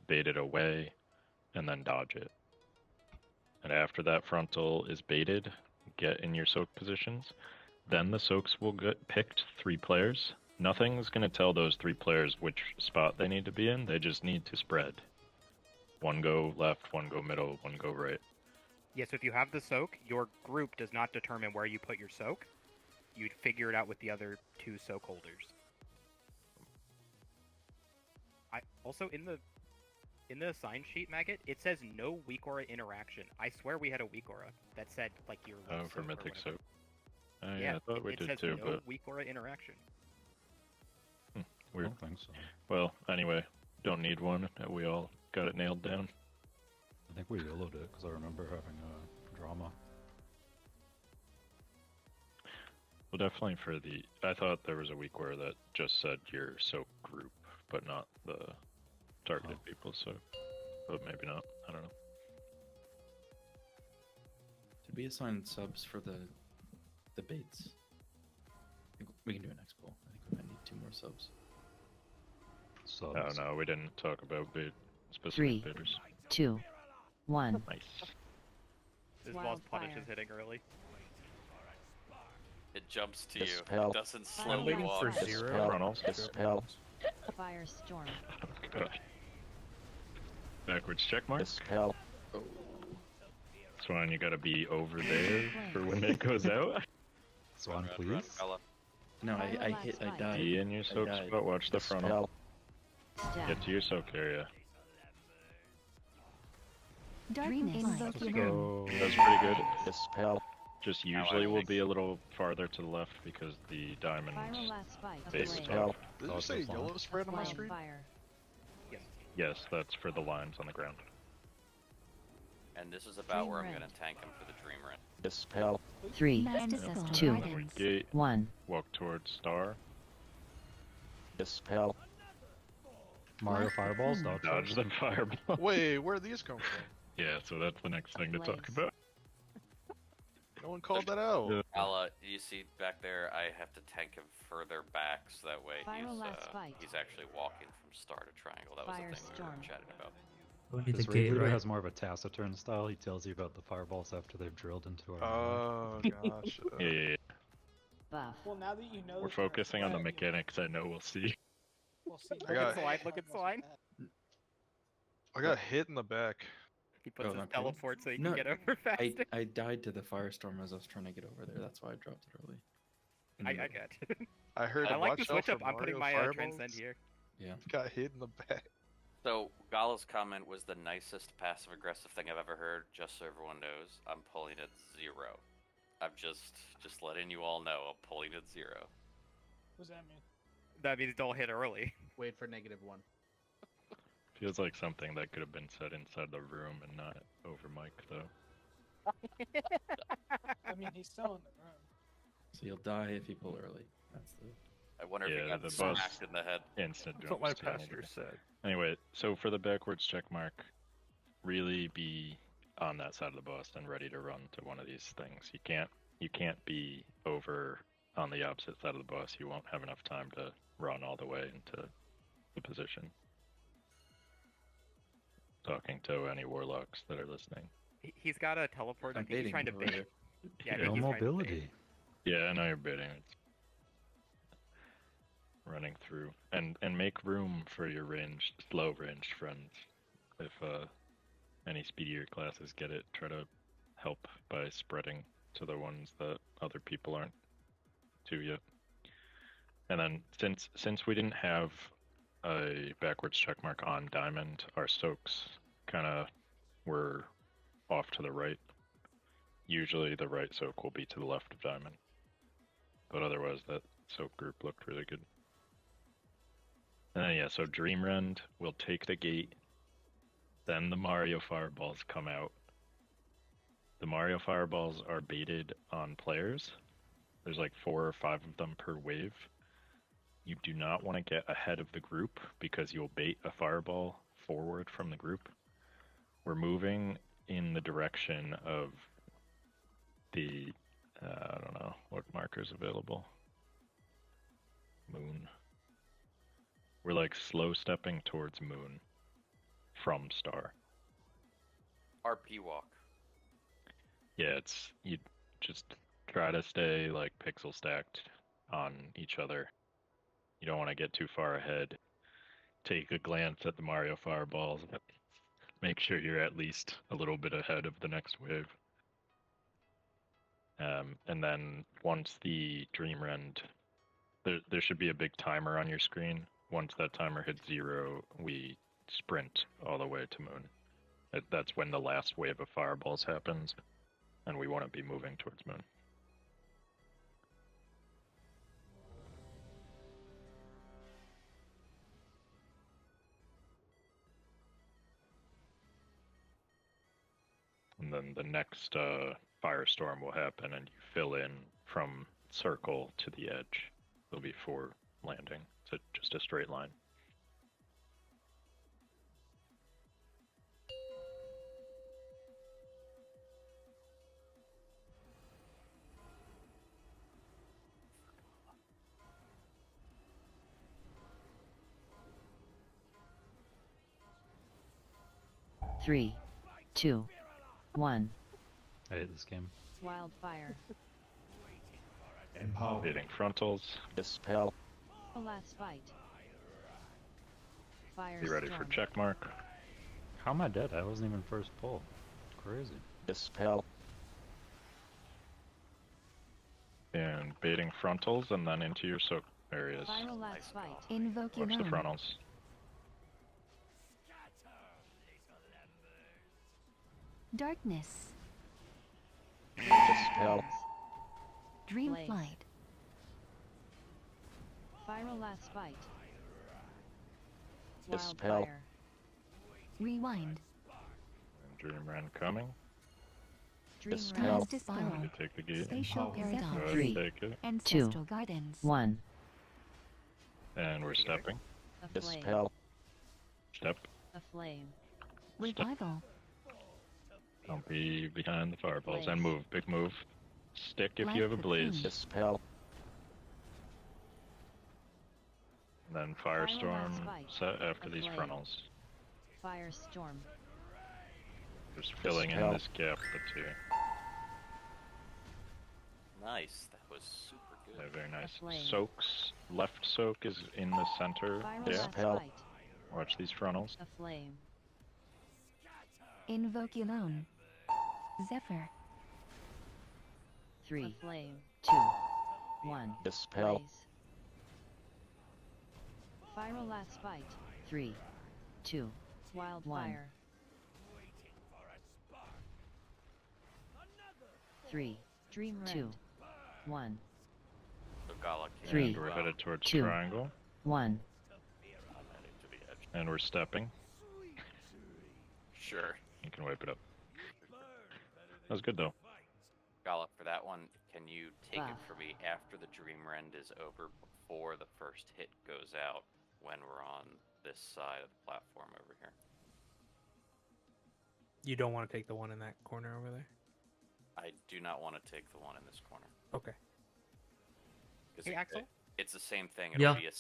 bait it away, and then dodge it. And after that frontal is baited, get in your soak positions. Then the soaks will get picked 3 players. Nothing's going to tell those 3 players which spot they need to be in. They just need to spread. 1 go left, 1 go middle, 1 go right. Yeah, so if you have the soak, your group does not determine where you put your soak. You'd figure it out with the other 2 soak holders. I also in the assign sheet, Maggot, it says no weak aura interaction. I swear we had a weak aura that said like your. Oh, for Mythic soak. Yeah, I thought we it did says too, no but weak aura interaction. weird. I don't think so. Well, anyway, don't need one. We all got it nailed down. I think we yellowed it because I remember having a drama. Well, definitely for the. I thought there was a weak where that just said your soak group, but not the targeted people. So, but maybe not. I don't know. Did we assign subs for the baits? I think we can do an next poll. I think we might need 2 more subs. Oh no, we didn't talk about specific 3, bidders. 2, 1. Nice. This boss punishes hitting early. It jumps to Dispel. you. It doesn't slowly I'm waiting walk. for Dispel. zero. Frontals. Dispel. Firestorm. Backwards check mark. Dispel. Swan, you gotta be over there for when it goes out. Swan, Run, run, please. fella. No, I died. Be in your soak died. spot. Watch the frontal. Step. Get to your soak area. Dreaming. Let's go. That's pretty good. Dispel. Just usually we'll be a little farther to the left because the diamond Viral last spike. base is Dispel. off. Did you say yellow spread on my screen? Fire. Yes, that's for the lines on the ground. And this is about where I'm Dream going to tank him for the Dream Rend. Dispel. 3, 2, Gate. 1. Walk towards star. Dispel. Mario fireballs, Dodge the fireball. Wait, where did these come from? Yeah, so that's the next thing to talk about. No one called that out. You see back there, I have to tank him further back so that way Viral last spike. he's actually walking from star to triangle. That was the thing we were Firestorm. chatting about. we need the This gate, raid leader right? has more of a taciturn style. He tells you about the fireballs after they've drilled into our. Oh, gotcha. Yeah. Buff. Well, now that you know, We're that you're focusing on the threat, mechanics. I know we'll see. we'll see. I got- Look at Swine. I got hit in the back. He puts his not teleport so he No, can get over faster. I died to the firestorm as I was trying to get over there. That's why I dropped it early. I got it. I heard. I like the watch out switch for up. I'm putting Mario my fireballs. transcend here. Yeah. Got hit in the back. So Gala's comment was the nicest passive aggressive thing I've ever heard. Just so everyone knows, I'm pulling at 0. I'm just letting you all know I'm pulling at 0. What does that mean? That means don't hit early. Wait for -1. Feels like something that could have been said inside the room and not over mic, though. I mean, he's still in the room. So you'll die if you pull early. That's the. I wonder if he Yeah, got the boss smacked in the head. instant That's jump what my steal. pastor said. Anyway, so for the backwards check mark, really be on that side of the boss and ready to run to one of these things. You can't be over on the opposite side of the boss. You won't have enough time to run all the way into the position. Talking to any warlocks that are listening. He's got a teleport. I I'm think he's baiting trying to over bait. here. Yeah, I No think he's trying to mobility. bait. Yeah, I know you're baiting. It's running through and make room for your slow ranged friends. If any speedier classes get it, try to help by spreading to the ones that other people aren't to yet. And then since we didn't have a backwards checkmark on diamond, our soaks kind of were off to the right. Usually the right soak will be to the left of diamond, but otherwise that soak group looked really good. And then yeah, so Dreamrend will take the gate, then the Mario Fireballs come out. The Mario Fireballs are baited on players. There's like 4 or 5 of them per wave. You do not want to get ahead of the group because you'll bait a fireball forward from the group. We're moving in the direction of the, I don't know, what marker's available? Moon. We're like slow stepping towards moon from star. RP walk. Yeah, you just try to stay like pixel stacked on each other. You don't want to get too far ahead. Take a glance at the Mario Fireballs. Make sure you're at least a little bit ahead of the next wave. And then once the Dreamrend, there should be a big timer on your screen. Once that timer hits 0, we sprint all the way to moon. That's when the last wave of fireballs happens, and we want to be moving towards moon. And then the next firestorm will happen, and you fill in from circle to the edge. There'll be 4 landing, so just a straight line. Three, 2, 1. I hate this game. Wildfire. Empower. Hitting frontals. Dispel. Last fight. Fire. Be ready for check mark. How am I dead? I wasn't even first pull. Crazy. Dispel. And baiting frontals and then into your soak areas. Final last fight. Invoke your Watch the own. frontals. Darkness. Dispel. Dream Blaze. flight. Final last fight. Dispel. Wildfire. Rewind. And Dreamrend coming. Dispel. Rise to spiral. You take the gate. Spatial Go paradox. ahead and 3, take it. Ancestral guidance. 1. And we're stepping. A flame. Dispel. Step. A flame. Revival. Don't be behind the fireballs. Blaze. And move. Big move. Stick if Light you have a cocoon. blaze. Dispel. And then Final firestorm last fight. set after A these flame. frontals. Firestorm. Just filling in Dispel. this gap the 2. Nice. That was super good. Yeah, very nice. flame. Soaks. Left soak is in the center Final there. last Dispel. fight. Watch these frontals. A flame. Invoke your own. Zephyr. 3, a flame. 2, 1. Dispel. Blaze. Final last fight. 3, 2, wildfire. 3, Dream 2, 1. So Gala came 3, And we're headed towards 2, triangle. 1. I'm heading to the edge. And we're stepping. Sure. You can wipe it up. That was good though. Gallop, for that one, can you take it Buff. for me after the Dream Rend is over, before the first hit goes out, when we're on this side of the platform over here? You don't want to take the one in that corner over there? I do not want to take the one in this corner. Okay. Hey, Axel? It's the same thing. It'll Yeah. be a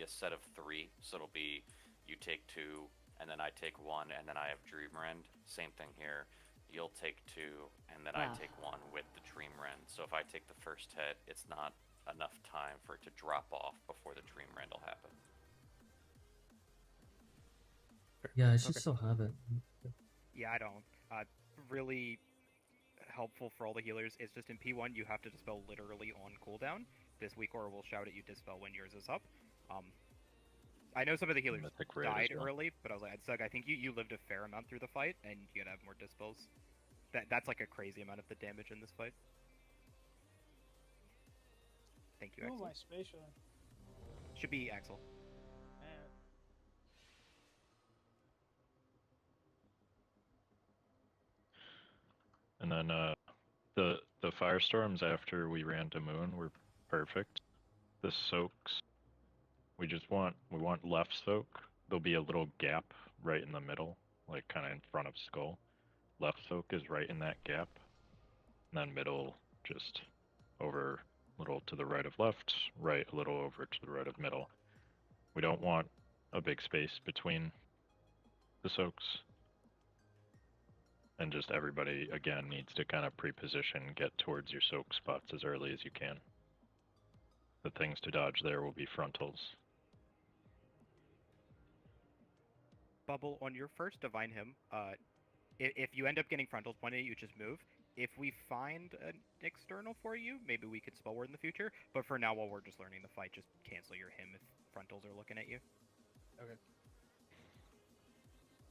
set of 3. So it'll be you take 2, and then I take 1, and then I have Dream Rend. Same thing here. You'll take 2, and then I Wow. take 1 with the Dream Rend. So if I take the first hit, it's not enough time for it to drop off before the Dream Rend will happen. Yeah, I should still have it. Yeah, I don't. Really helpful for all the healers. It's just in P1 you have to dispel literally on cooldown. This week or will shout at you dispel when yours is up. I know some of the healers Mythic Rave as died well. early, but I was like, Doug, I think you lived a fair amount through the fight, and you gotta have more dispels. That's like a crazy amount of the damage in this fight. Thank you, Who Axel. am I spatial? Should be Axel. And then the firestorms after we ran to Moon were perfect. The soaks, we want left soak. There'll be a little gap right in the middle, like kind of in front of Skull. Left soak is right in that gap, and then middle just over a little to the right of left, right a little over to the right of middle. We don't want a big space between the soaks. And just everybody, again, needs to kind of pre-position, get towards your soak spots as early as you can. The things to dodge there will be frontals. Bubble, on your first Divine Hymn, if you end up getting frontals, one day you just move. If we find an external for you, maybe we could spell word in the future. But for now, while we're just learning the fight, just cancel your hymn if frontals are looking at you. Okay.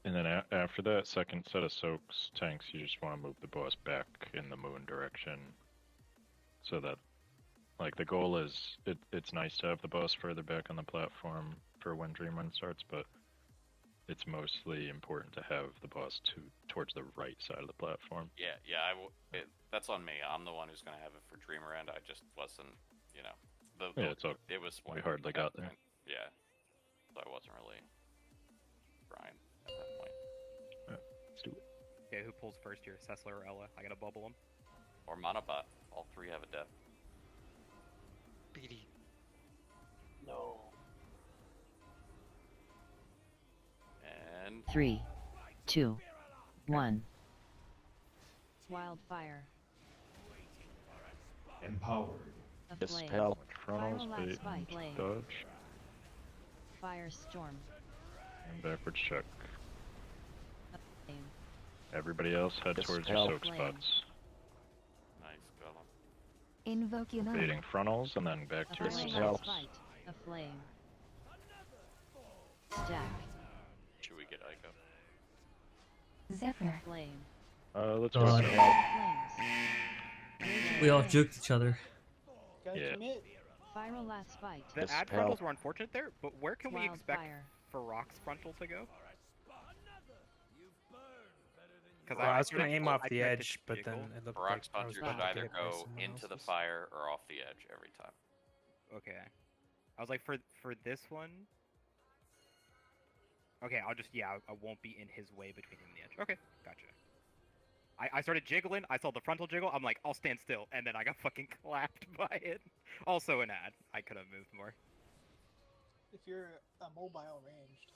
And then after that second set of soaks tanks, you just want to move the boss back in the Moon direction. So that, like, the goal is, it's nice to have the boss further back on the platform for when Dream Run starts, but it's mostly important to have the boss towards the right side of the platform. Yeah, that's on me. I'm the one who's going to have it for Dream Rend. I just wasn't, you know. Yeah, it's okay. It was. We hardly got there. Yeah. So I wasn't really trying at that point. Let's do it. Okay, who pulls first here? Sessler or Ella? I gotta bubble them. Or Monobot. All 3 have a death. BD. No. And 3, 2, 1. Wildfire. Empowered. Aflame. Dispel. Frontals, Firelap bait, spike. and Flame. dodge, Firestorm. and backwards check. Flame. Everybody else head towards your Dispel. soak Flame. spots. nice, got him. Invoke your Baiting frontals, and then back to your Aflame. Dispel. soaks. Spite. Aflame. Stack. Should we get Ico? Zephyr. Flame. Let's go. God. Flames. We all juked each other. Gotta Yeah. commit. Firelap spite. The ad Dispel. frontals were unfortunate there, but where can we expect Wildfire. Fyrakk's frontal to go? Because I was going to aim off the edge, but then it looked like Fyrakk's I was puncher about should to either get by go someone into the else's. fire or off the edge every time. Okay. I was like, for this one. Okay, I won't be in his way between him and the edge. Okay, gotcha. I started jiggling, I saw the frontal jiggle, I'm like, I'll stand still, and then I got fucking clapped by it. Also an ad. I could have moved more. If you're a mobile ranged,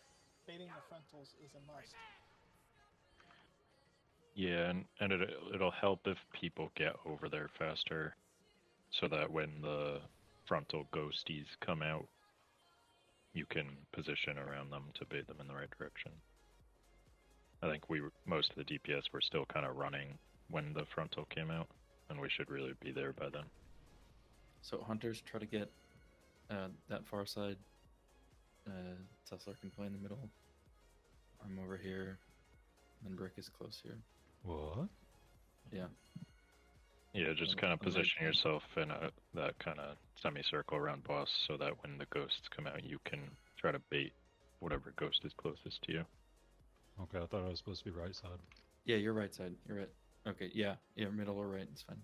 baiting the frontals is a must. Yeah, and it'll help if people get over there faster, so that when the frontal ghosties come out, you can position around them to bait them in the right direction. I think most of the DPS were still kind of running when the frontal came out, and we should really be there by then. So hunters try to get that far side. Tesla can play in the middle. I'm over here, and Brick is close here. What? Yeah. Yeah, just kind of position yourself in that kind of semicircle around boss, so that when the ghosts come out, you can try to bait whatever ghost is closest to you. Okay, I thought I was supposed to be right side. Yeah, you're right side. You're right. Okay, yeah, middle or right, it's fine.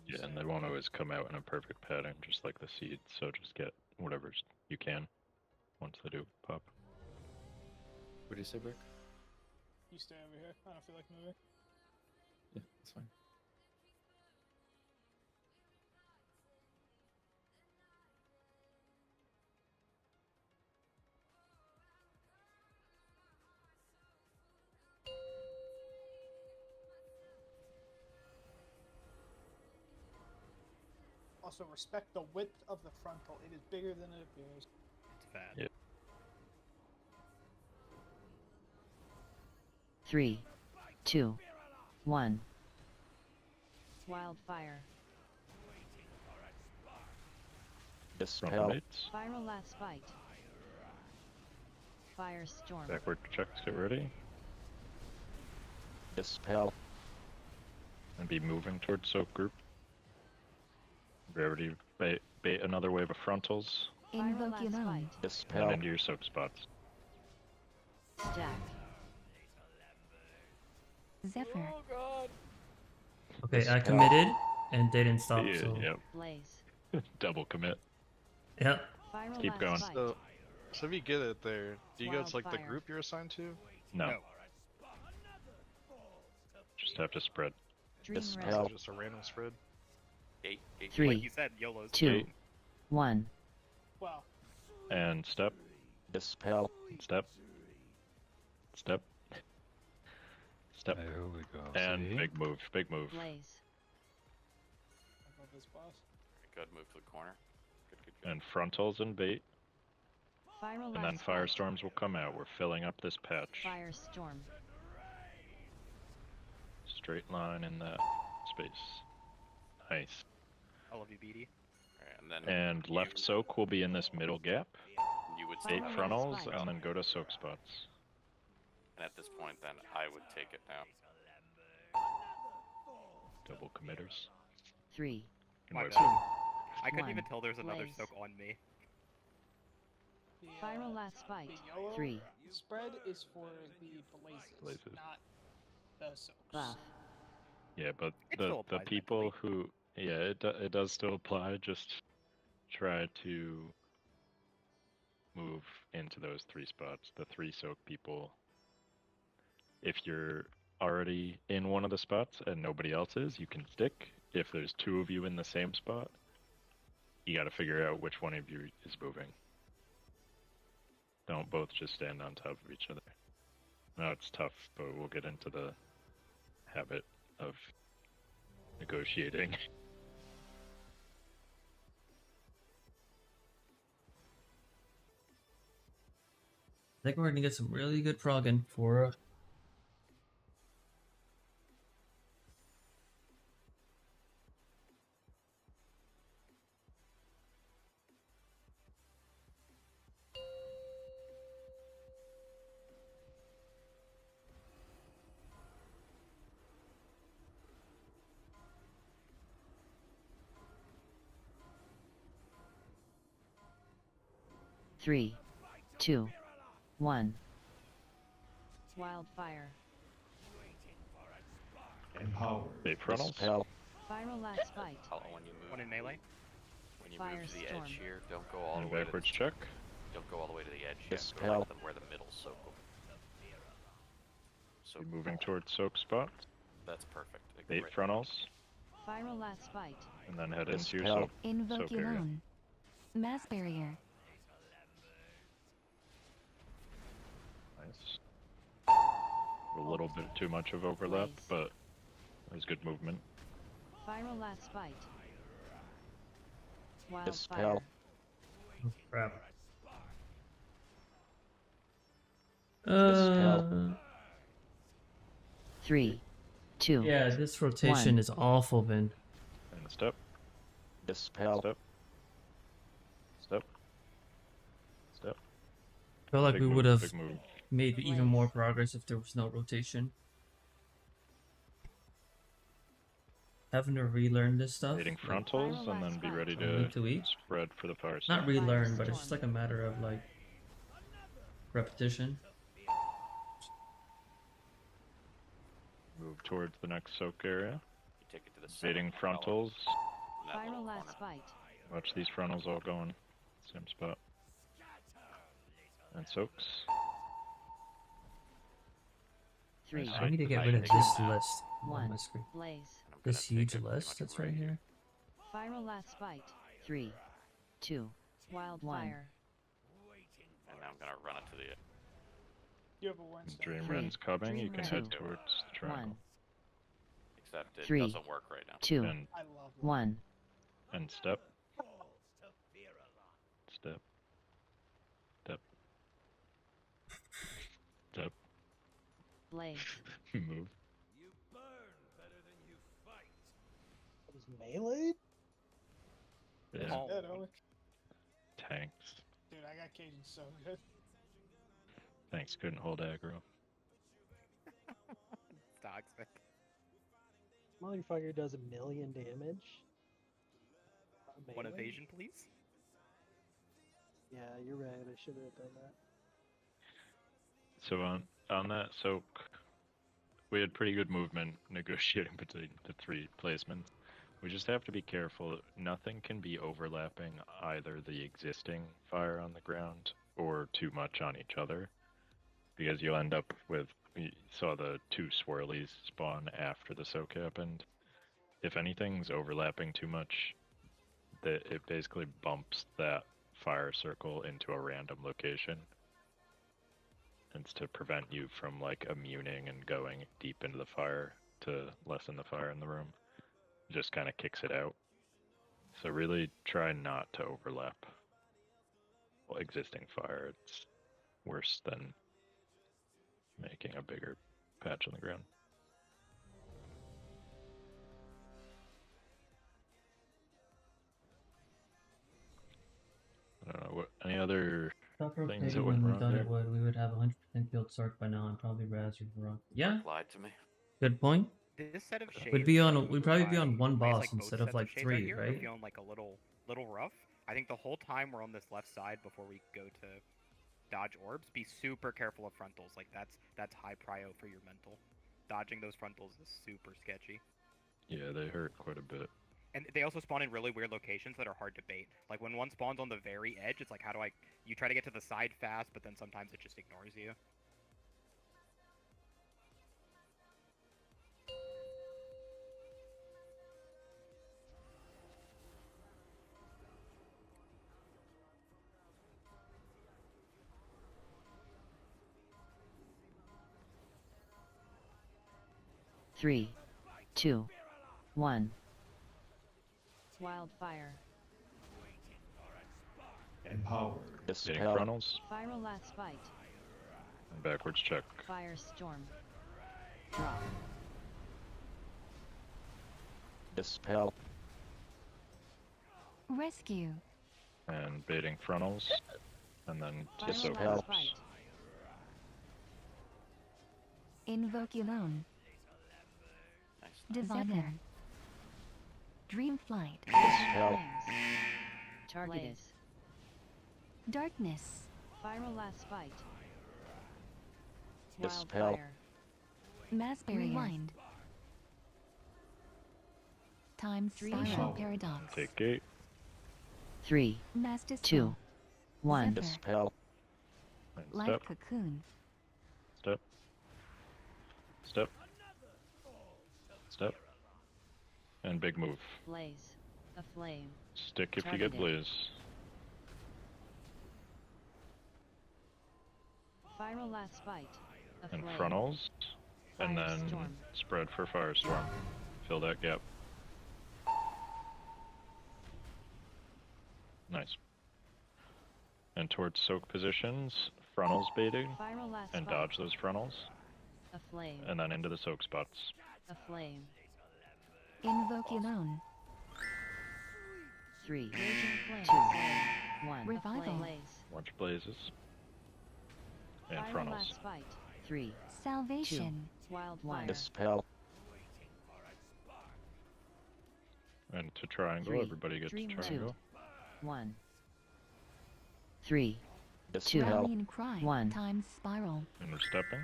Yeah, and they won't always come out in a perfect pattern, just like the seeds. So just get whatever you can once they do pop. What do you say, Brick? You stay over here. I don't feel like moving. Yeah, that's fine. Also, respect the width of the frontal. It is bigger than it appears. It's fat. Yeah. 3, 2, 1. Wildfire. Dispel. Viral last bite. Firestorm. Backward checks, get ready. Dispel. And be moving towards soak group. Gravity bait another wave of frontals. Invoke your own. And into your soak spots. Stack. Zephyr. Oh god. Okay, I committed and they didn't stop. Yeah, So yep. Double commit. Yep. Keep going. So if you get it there, do you go to like the group you're assigned to? No. Just have to spread. Dispel. Just a random spread. 3, Like you said, YOLO's 2, 1. Wow. And step. Dispel. Step. Step. Step. Here we go. And See? big move, big move. Blaze. I love this boss. Good move to the corner. Good. And frontals and bait. Viral And then last bite. firestorms will come out. We're filling up this patch. Firestorm. Straight line in that space. Nice. I love you, BD. And then And left soak will be in this middle gap. you would Bait stay frontals and then go to soak spots. And at this point, then I would take it now. Double committers. 3, My Wait, bad. I couldn't 1. even tell there's another Blaze. soak on me. Viral last bite. The yellow 3. spread is for the blazes, Blazes. not the soaks. Buff. Yeah, but It the still applies people who it does still apply. Just try to move into those 3 spots. The 3 soak people. If you're already in one of the spots and nobody else is, you can stick. If there's 2 of you in the same spot, you got to figure out which one of you is moving. Don't both just stand on top of each other. Now it's tough, but we'll get into the habit of negotiating. I think we're gonna get some really good progging for. Three, 2, 1. Wildfire. Empower. Bait frontals. Viral last bite. When you move, One in melee. when you move to the Firestorm. edge here, don't go all the And way to backwards the, check. don't go all the way to the edge yet. Go Dispel. like where the middle soak will. So Be moving towards soak spots. that's perfect. Bait Right. frontals. Viral last bite. And then head into your Dispel. soak, Invoke soak your area. own. Mass barrier. Nice. A little bit too much of overlap, Blaze. but it was good movement. Viral last bite. Dispel. Wildfire. Oh, crap. Dispel. 3, 2. Yeah, this rotation 1. is awful, Vin. And step. Dispel. Step. Step. Step. I feel like Big we move, would have big move. made even more progress if there was no rotation. Having to relearn this stuff. Baiting like, frontals and then be ready from week to to week. spread for the fire. Not relearn, but it's just like a matter of like repetition. Move towards the next soak area. You take it to the center. Baiting frontals. Viral last fight. Watch these frontals all going. Same spot. And soaks. 3. I need to get rid of this list on 1. my screen. Blaze. This huge list that's right here. Viral last fight. 3. 2. Wildfire. And now I'm gonna run it to the. You have a one. Dream Wren's coming. You can head towards the triangle. 1. Except it 3. doesn't work right now. 2. And, 1. and step. Step. Step. Step. Blaze. Move. That was melee? Yeah. Oh. Yeah, no. Tanks. Dude, I got Cajun so good. Tanks couldn't hold aggro. It's toxic. Motherfucker does 1,000,000 damage. One Melee? evasion, please. Yeah, you're right. I should have done that. So on that soak, we had pretty good movement negotiating between the 3 placements. We just have to be careful. Nothing can be overlapping either the existing fire on the ground or too much on each other, because you'll end up with, we saw the 2 swirlies spawn after the soak happened. If anything's overlapping too much, it basically bumps that fire circle into a random location. It's to prevent you from like immuning and going deep into the fire to lessen the fire in the room. It just kind of kicks it out. So really try not to overlap existing fire. It's worse than making a bigger patch on the ground. I don't know, what any other things that went when we wrong thought there? it would, we would have 100% killed Sark by now, and probably Raz or Fyrakk. Yeah, Lied to me. good point. This set of shades. We'd be on. We'd probably be on one Ways, boss like, both instead of sets like shades right 3, here are right? feeling like a little rough. I think the whole time we're on this left side before we go to dodge orbs, be super careful of frontals. Like that's high prio for your mental. Dodging those frontals is super sketchy. Yeah, they hurt quite a bit. And they also spawn in really weird locations that are hard to bait. Like when one spawns on the very edge, it's like, how do I... You try to get to the side fast, but then sometimes it just ignores you. Three, 2, 1. Wildfire. Empowered. Hitting frontals. Viral last fight. And backwards check. Firestorm. Drop. Dispel. Rescue. And baiting frontals. And then to Viral soak. last fight. Invoculon. Diviner. Dreamflight. Flames. Targeted. Darkness. Viral last fight. Dispel. Wildfire. Mass barrier. Rewind. Time spiral paradox. Take gate. 3, Mass dispel. 2, 1. Dispel. And Light step. cocoon. Step. Step. Step. And big move. Blaze. A flame. Stick if you get Targeted. blaze. Viral last fight. A And flame. frontals. And then Firestorm. spread for Firestorm. Fill that gap. Nice. And towards soak positions, frontals baiting, Viral last and fight. dodge those frontals, A flame. and then into the soak spots. A flame. Invoculon. 3, 2, 1. Revival. Blaze. Watch blazes. And Viral frontals. last fight. 3, Salvation. 2, wildfire. Dispel. And to triangle, 3, everybody gets to dream triangle. 2, 1. 3, Dispel. Rallying cry. 1. Time spiral. And we're stepping.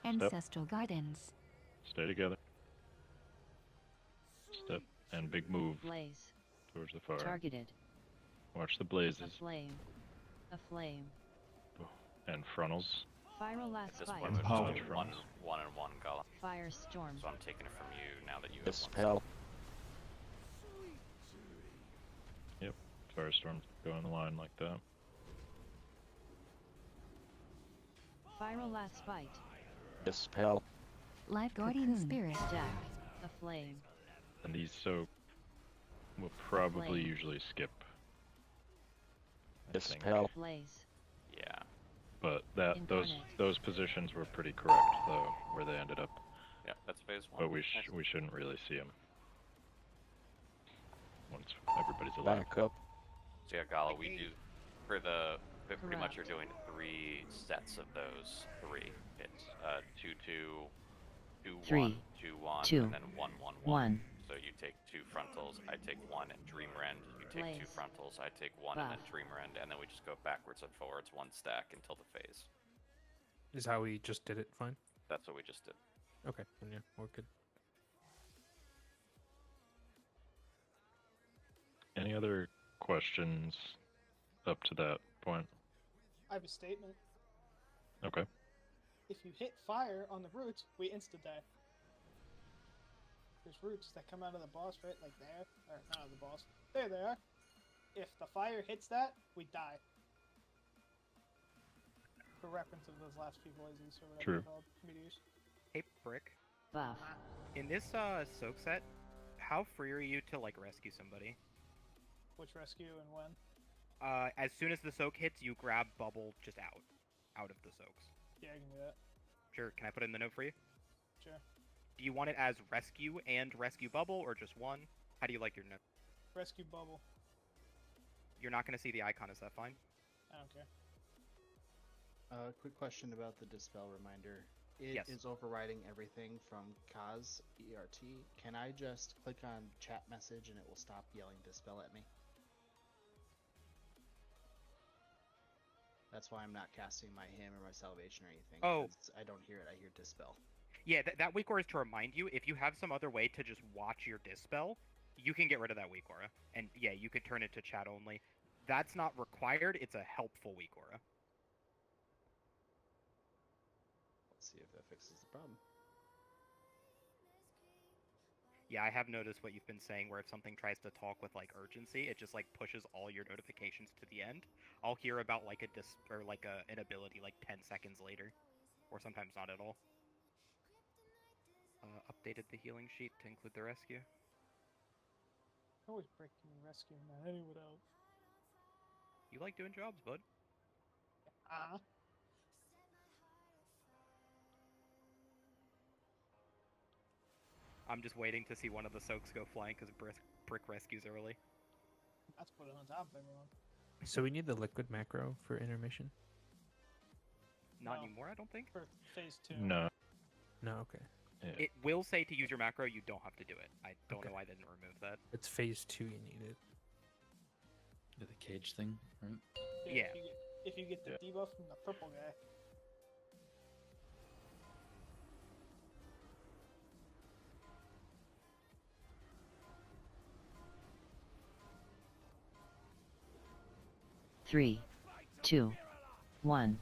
Ancestral gardens. Stay together. Step and big move Blaze. towards the fire. Targeted. Watch the A blazes flame. A flame. and frontals. Firal At this last point, fight. we're just one and one, Gala. Firestorm. So I'm taking it from you now that you have Dispel. Yep. Firestorm go in the line like that. Firal last fight. Dispel. Life guardian spirit. Stack. A flame. And these so will probably Flame. usually skip. I think. Dispel. Blaze. Yeah. But that Incarnate. those positions were pretty correct though, where they ended up. Yeah, that's phase 1. But we shouldn't really see them once everybody's alive. Back up. So yeah, Gala, we do pretty much are doing 3 sets of those 3 hits. 2 2, 2 3, 1, 2 1, 2, and then 1 1 1. So you take 2 frontals, I take 1 and Dream Rend. You take 2 Blaze. frontals, I take 1 and then Buff. Dream Rend, and then we just go backwards and forwards 1 stack until the phase. Is how we just did it fine? That's what we just did. Okay, then yeah, we're good. Any other questions up to that point? I have a statement. Okay. If you hit fire on the roots, we insta-die. There's roots that come out of the boss, right? Like there. Or not out of the boss. There they are. If the fire hits that, we die. For reference of those last few blazes or whatever True. they're called. Meteors. Hey, Brick. Buff. In this soak set, how free are you to like rescue somebody? Which rescue and when? As soon as the soak hits, you grab bubble just out of the soaks. Yeah, I can do that. Sure. Can I put it in the note for you? Sure. Do you want it as rescue and rescue bubble, or just one? How do you like your note? Rescue bubble. You're not going to see the icon. Is that fine? I don't care. Quick question about the dispel reminder. It Yes. is overriding everything from Kaz ERT. Can I just click on chat message and it will stop yelling dispel at me? That's why I'm not casting my hymn or my salvation or anything. Oh. 'Cause I don't hear it. I hear dispel. Yeah, that weak aura is to remind you. If you have some other way to just watch your dispel, you can get rid of that weak aura. And yeah, you could turn it to chat only. That's not required. It's a helpful weak aura. Let's see if that fixes the problem. Yeah, I have noticed what you've been saying, where if something tries to talk with like urgency, it just like pushes all your notifications to the end. I'll hear about like an ability like 10 seconds later, or sometimes not at all. Updated the healing sheet to include the rescue. Always breaking and rescuing, man. Anyone else? You like doing jobs, bud. I'm just waiting to see one of the soaks go flying because Brick rescues early. That's put it on top of everyone. So we need the liquid macro for intermission? Not No. anymore, I don't think. For phase 2. No. No, okay. Yeah. It will say to use your macro, you don't have to do it. I don't Okay. know why they didn't remove that. It's phase 2 you need it. Yeah, the cage thing, right? Yeah. If you get the debuff from the purple guy. Three, two, one.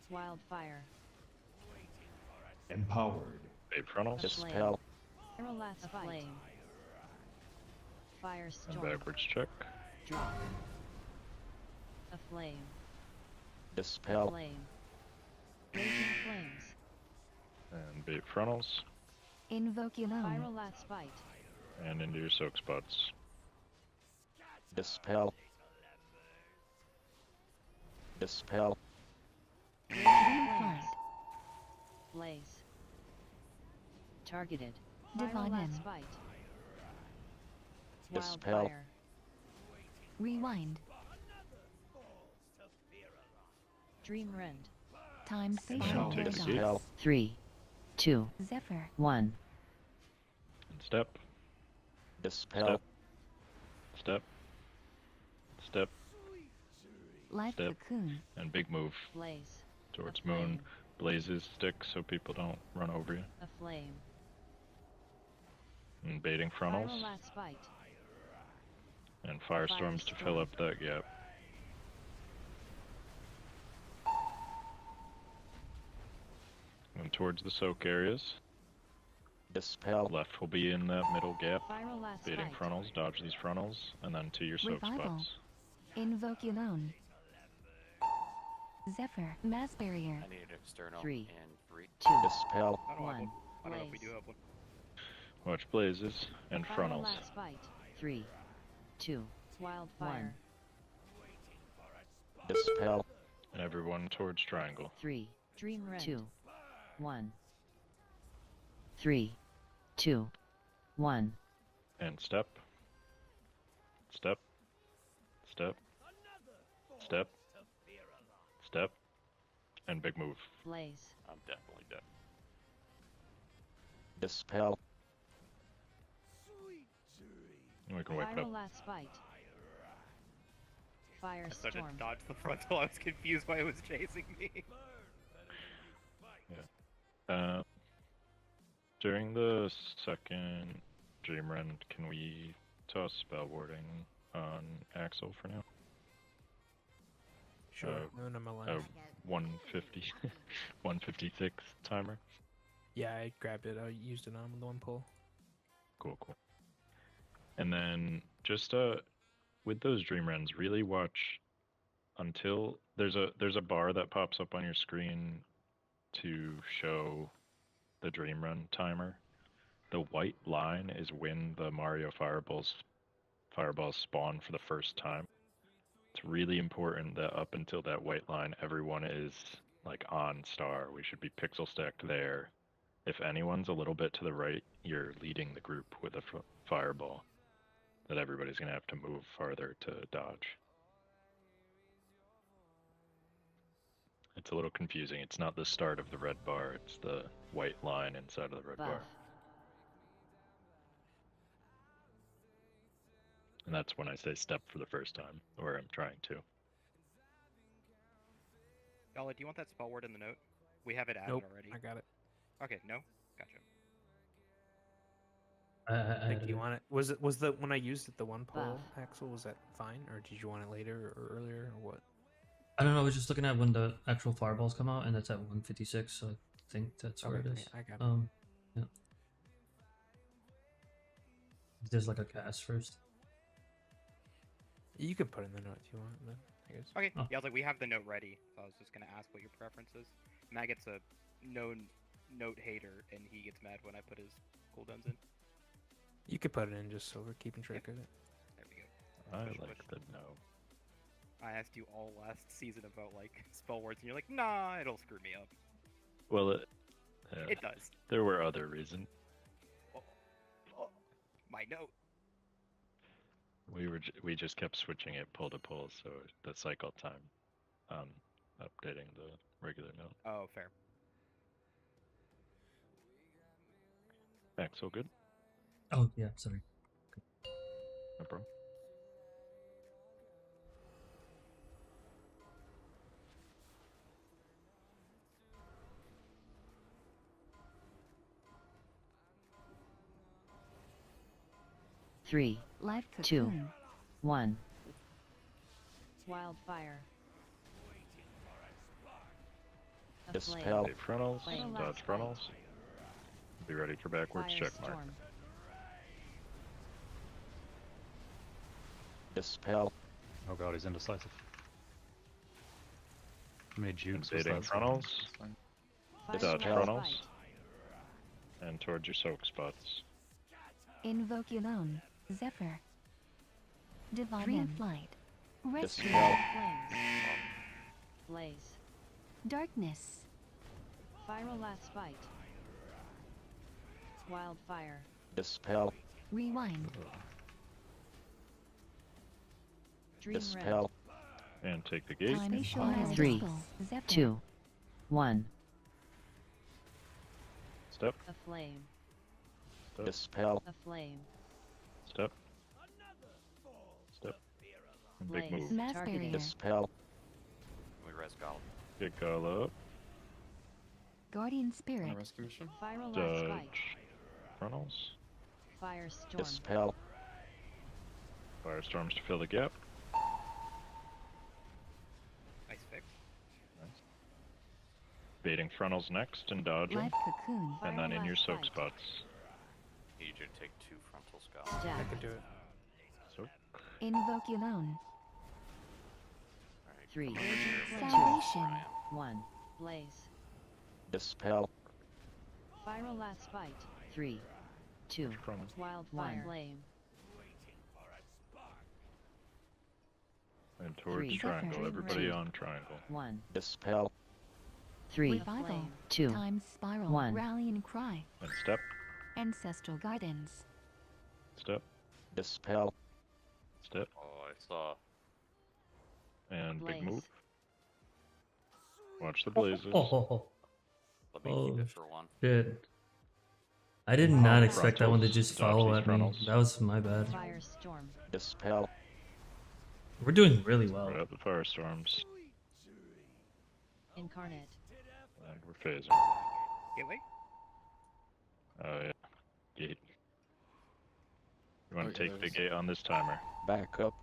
Wildfire. Empowered. Bait frontals. Dispel. Firal last fight. Flame. And Firestorm. backwards check. Drop. A flame. Dispel. Flame. Raging flames. And bait frontals. Invoke alone. Firal last fight. And into your soak spots. Dispel. Dispel. Flames. Blaze. Targeted. Divine Firal last end. fight. Dispel. Wildfire. Rewind. Dream Rend. Time And spiral take a paradox. seat. 3, 2, Zephyr. 1. And step. Dispel. Step. Step. Step. Live step, cocoon. and big move Blaze. towards A flame. moon. Blazes stick so people don't run over you. A flame. And baiting frontals. Viral last bite. And firestorms to fill up that gap. And towards the soak areas. Dispel. Left will be in that middle gap. Viral last Baiting bite. frontals, dodge these frontals, and then to your soak Revival. spots. Invoke alone. Zephyr. Mass barrier. I need an external 3, and 3. 2, Dispel. I don't have 1. one. I don't know if we Blaze. do have one. Watch blazes and Viral frontals. last bite. 3, 2, wildfire. Dispel. And everyone towards triangle. 3, Dream Rend. 2, 1. 3, 2, 1. And step. Step. Step. Step. Step. And big move. Blaze. I'm definitely dead. Dispel. And we can wake it Viral up. last bite. I started Firestorm. to dodge the frontal. I was confused why it was chasing me. During the second Dream Rend, can we toss spell warding on Axel for now? Sure. Moon, I'm A alive. 150, 156 timer. Yeah, I grabbed it. I used it on the one pull. Cool. And then just with those Dream Rends, really watch until there's a bar that pops up on your screen to show the Dream Run timer. The white line is when the Mario fireballs spawn for the first time. It's really important that up until that white line, everyone is like on star. We should be pixel stacked there. If anyone's a little bit to the right, you're leading the group with a fireball that everybody's gonna have to move farther to dodge. It's a little confusing. It's not the start of the red bar, it's the white line inside of the red Buff. bar. And that's when I say step for the first time, or I'm trying to. Yala, do you want that spell word in the note? We have it added Nope, already. I got it. Okay, no? Gotcha. Nick, do you want it? Was the when I used it the one pull, Buff. Axel, was that fine, or did you want it later or earlier or what? I don't know. I was just looking at when the actual fireballs come out, and it's at 156. So I think that's where it Okay, is. I got it. Yeah. There's like a cast first. You can put it in the note if you want, then I guess. Okay, Oh. yeah, I was like, we have the note ready, so I was just gonna ask what your preference is. Matt gets a known note hater, and he gets mad when I put his cooldowns in. You could put it in just so we're keeping track of it. There we go. I Push, like push. the no. I asked you all last season about, like, spell words, and you're like, nah, it'll screw me up. Well, It does. there were other reasons. Oh, my note. We just kept switching it pull to pull, so the cycle time on updating the regular note. Oh, fair. Axel, good? Oh yeah, sorry. No problem. Three, Live 2, cocoon. 1. Wildfire. A Dispel. flame. Save frontals, Flame dodge last frontals. Be ready for backwards check mark. Firestorm. Dispel. Oh god, he's indecisive. How many jukes was Invading that? frontals, Fire dodge last frontals, bite. and towards your soak spots. Invoke alone. Zephyr. Divine Dream flight. Rescue. Dispel. Flames. Blaze. Darkness. Viral last bite. Wildfire. Dispel. Rewind. Dream Dispel. And take the gate. Time is short as 3, possible. Zephyr. 2, 1. Step, A flame. step, Dispel. A flame. step. Step. And big Blaze. move. Mass Targeting. barrier. Dispel. res Gala. Get Gala up. Guardian Spirit. Rescue mission. Viral last Dodge. spike. Frontals. Firestorm. Dispel. Firestorms to fill the gap. Nice fix. Baiting frontals next and dodging. Live Cocoon. And then in your soak Fight. spots. Need you to take 2 frontal Scala. Death. I can do it. Soak. Invoke your loan. Alright, 3, come over here. Salvation. 1. Blaze. Dispel. Viral last fight. 3, 2. Frontals. Wildfire. Flame. And towards 3, triangle. 2, Everybody on triangle. 1. Dispel. 3, Revival. 2. Time Spiral. 1. Rally and Cry. And step. Ancestral Gardens. Step. Dispel. Oh, Step. I saw. And big Blaze. move. Watch the blazes. Oh, Let me oh keep it for 1. shit. I did not Oh, expect that one to frontals. just Dodge follow these at me. frontals. That was my bad. Firestorm. Dispel. We're doing really well. Right up the firestorms. Incarnate. And we're phasing. Gateway? Oh yeah. Gate. You want Oh, to yeah, take there the is. gate on this timer. Back up.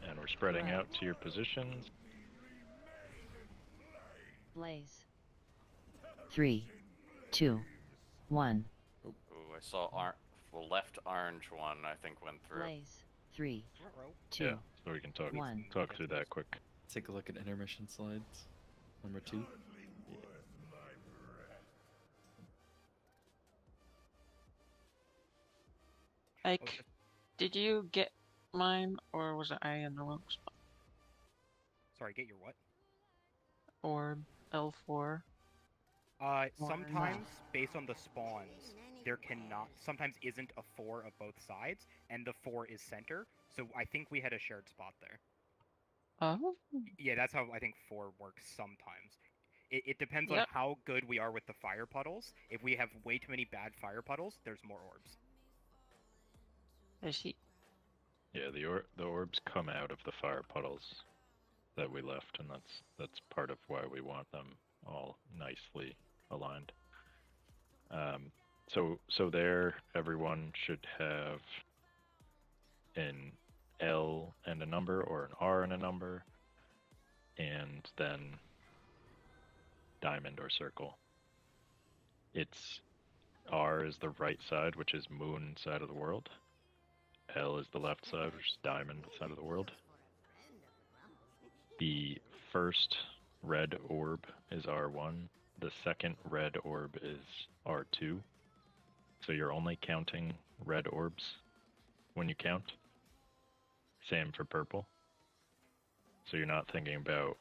And we're spreading out to your positions. Blaze. 3, 2, 1. Ooh, I saw the left orange one, I think, went through. Blaze. 3, 2. Yeah, so we can talk 1. talk through that quick. Take a look at intermission slides. Number 2. Ike, did you get mine, or was I in the wrong spot? Sorry, get your what? Orb, L4. Sometimes, based on the spawns, there sometimes isn't a 4 of both sides, and the 4 is center, so I think we had a shared spot there. Oh? Yeah, that's how I think 4 works sometimes. It depends on Yep. how good we are with the fire puddles. If we have way too many bad fire puddles, there's more orbs. I see. Yeah, the orbs come out of the fire puddles that we left, and that's part of why we want them all nicely aligned. So there, everyone should have an L and a number, or an R and a number, and then diamond or circle. It's R is the right side, which is moon side of the world. L is the left side, which is diamond side of the world. The first red orb is R1. The second red orb is R2. So you're only counting red orbs when you count. Same for purple. So you're not thinking about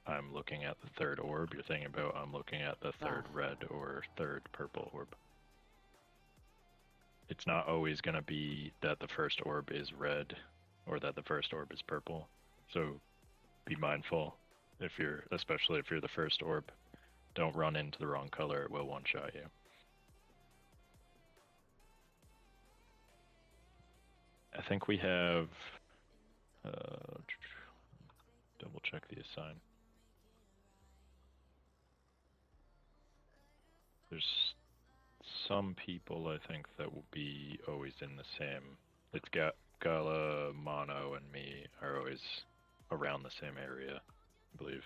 I'm looking at the third orb, you're thinking about I'm looking at the third red or third purple orb. It's not always going to be that the first orb is red or that the first orb is purple. So be mindful, especially if you're the first orb. Don't run into the wrong color, it will one-shot you. I think we have double check the assign. There's some people I think that will be always in the same. It's Gala, Mono, and me are always around the same area, I believe.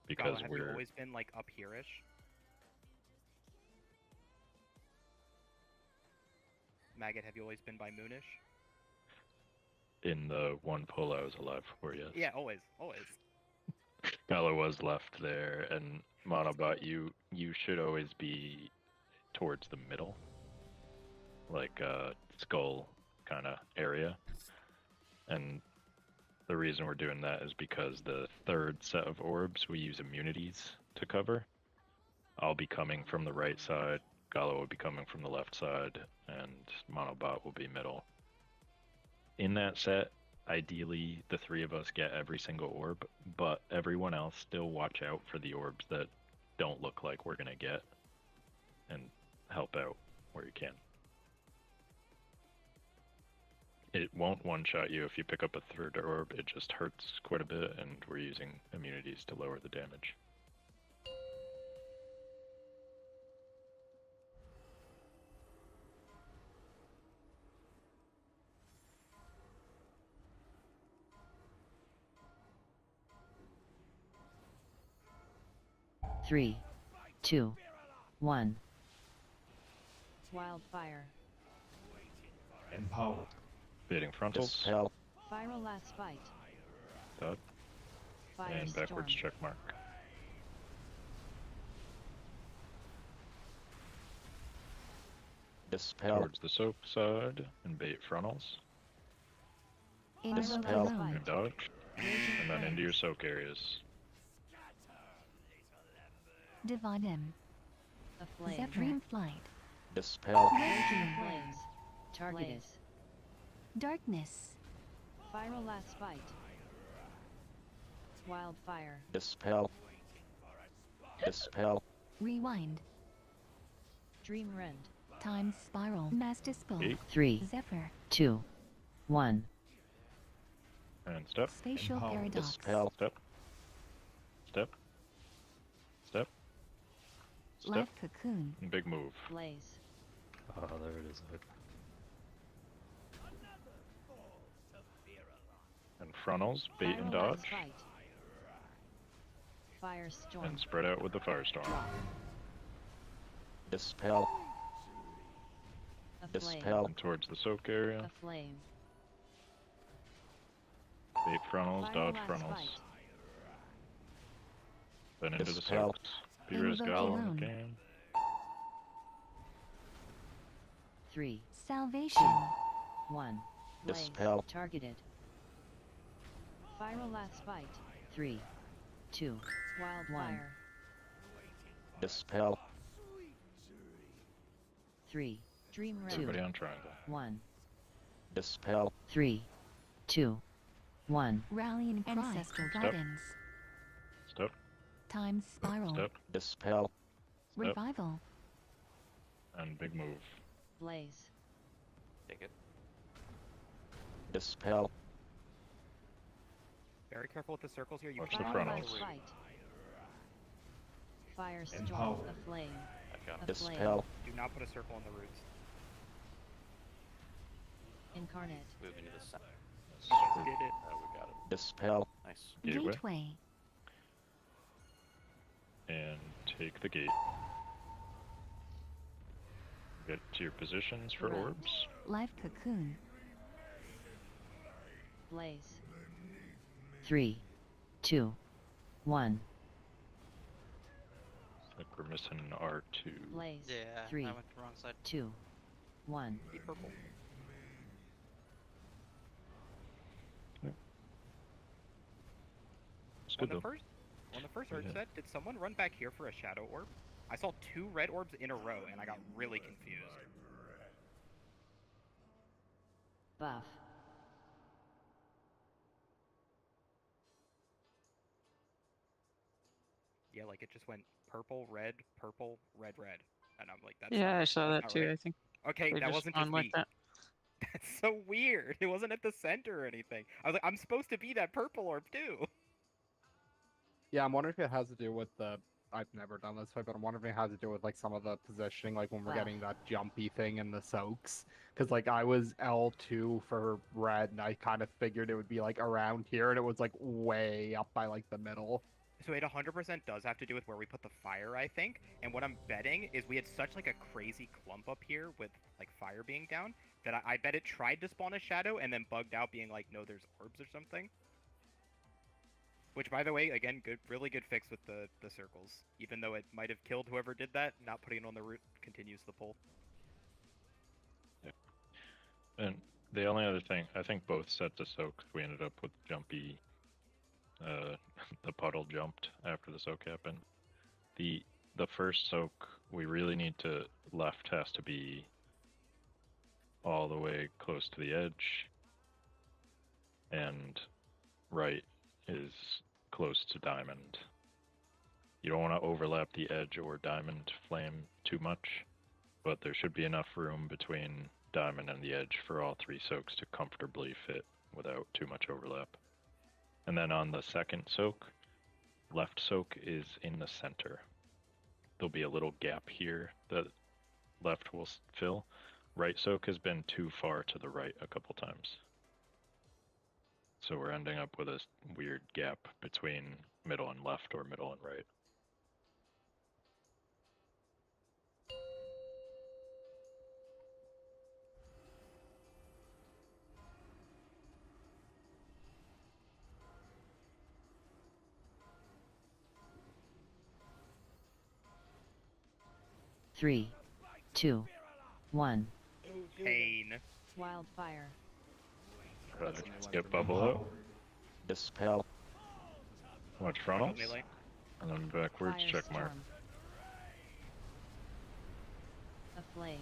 Because Gala, have you always been like up here-ish? Maggot, have you always been by Moonish? In the one pull I was alive for, yes. Yeah, always, always. Gala was left there, and Monobot, you should always be towards the middle, like skull kind of area. And the reason we're doing that is because the third set of orbs we use immunities to cover. I'll be coming from the right side, Gala will be coming from the left side, and Monobot will be middle. In that set, ideally the three of us get every single orb, but everyone else still watch out for the orbs that don't look like we're gonna get, and help out where you can. it won't one-shot you if you pick up a third orb. It just hurts quite a bit, and we're using immunities to lower the damage. Three, two, one. Wildfire. Empower. Baiting frontals. Dispel. Viral last fight. Dot. And backwards check mark. Dispel. Towards the soap side and bait frontals. Dispel. And dodge. And then into your soak areas. Divide him. Zephyr flight. Dispel. Raging flames. Targeted. Darkness. Viral last fight. Wildfire. Dispel. Dispel. Rewind. Dream rend. Time spiral. Mass dispel. 3, Zephyr. 2, 1. And step. Spatial paradox. Dispel. Step. Step. Step. Step. Life cocoon. And big move. Blaze. Oh, there it is. And frontals, bait and Viral dodge. last fight. Firestorm. And spread out with the firestorm. Dispel. Dispel. And towards the soak area. A flame. Bait frontals, Viral dodge last frontals. fight. Then into the Dispel. soaks. Be-Res Gal in the game. 3, Salvation. 1. Blaze. Dispel. Targeted. Viral last fight. 3, 2, wildfire. Dispel. 3, dream rend. Everybody on triangle. 1. Dispel. 3, 2, 1. Rallying cry. Ancestral Step. guidance. Step. Time spiral. Step. Dispel. Step. Revival. And big move. Blaze. Take it. Dispel. Very careful with the circles here. You Watch the cannot frontals. root. Fight. Firestorm. Empower. A flame. I got A it. Dispel. Do not put a circle on the roots. Incarnate. Moving to the center. Did it. We got it. Dispel. Nice. Gateway. Gateway. And take the gate. Get to your positions for Right. orbs. Life cocoon. Blaze. 3, 2, 1. Looks like we're missing R2. Blaze. Yeah, 3, I went the wrong side. 2, 1. Be purple. It's On good the though. first Urge Yeah. set, did someone run back here for a shadow orb? I saw 2 red orbs in a row, and I got really confused. Buff. Yeah, like it just went purple, red, red. And I'm like, that's Yeah, not- I saw that's that not too. right. I think. Okay, they that just wasn't spawned just like me. that. That's so weird. It wasn't at the center or anything. I was like, I'm supposed to be that purple orb too. Yeah, I'm wondering if it has to do with the. I've never done this, but I'm wondering if it has to do with like some of the positioning, like when we're Wow. getting that jumpy thing in the soaks. Because like I was L2 for red, and I kind of figured it would be like around here, and it was like way up by like the middle. So it 100% does have to do with where we put the fire, I think. And what I'm betting is we had such like a crazy clump up here with like fire being down that I bet it tried to spawn a shadow and then bugged out, being like, no, there's orbs or something. Which, by the way, again, good, really good fix with the circles. Even though it might have killed whoever did that, not putting it on the root continues the pull. Yeah. And the only other thing, I think both sets of soaks, we ended up with jumpy. The puddle jumped after the soak happened. The first soak, we really need to, left has to be all the way close to the edge, and right is close to diamond. You don't want to overlap the edge or diamond flame too much, but there should be enough room between diamond and the edge for all 3 soaks to comfortably fit without too much overlap. And then on the second soak, left soak is in the center. There'll be a little gap here that left will fill. Right soak has been too far to the right a couple times. So we're ending up with a weird gap between middle and left or middle and right. Three, two, one. Pain. Wildfire. Get bubble out. Dispel. Watch frontals. Melee. And then backwards, check mark. A flame.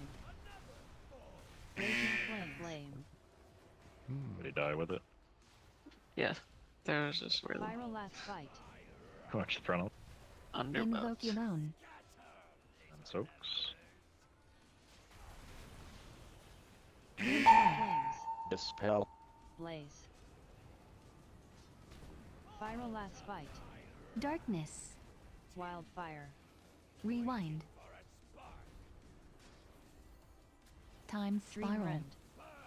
Raging flame. Did he die with it? Yes. There was this really Viral last fight. Watch the frontal. Invoke your own. And soaks. Flames. Dispel. Blaze. Viral last fight. Darkness. Wildfire. Rewind. Time spiral. Rend.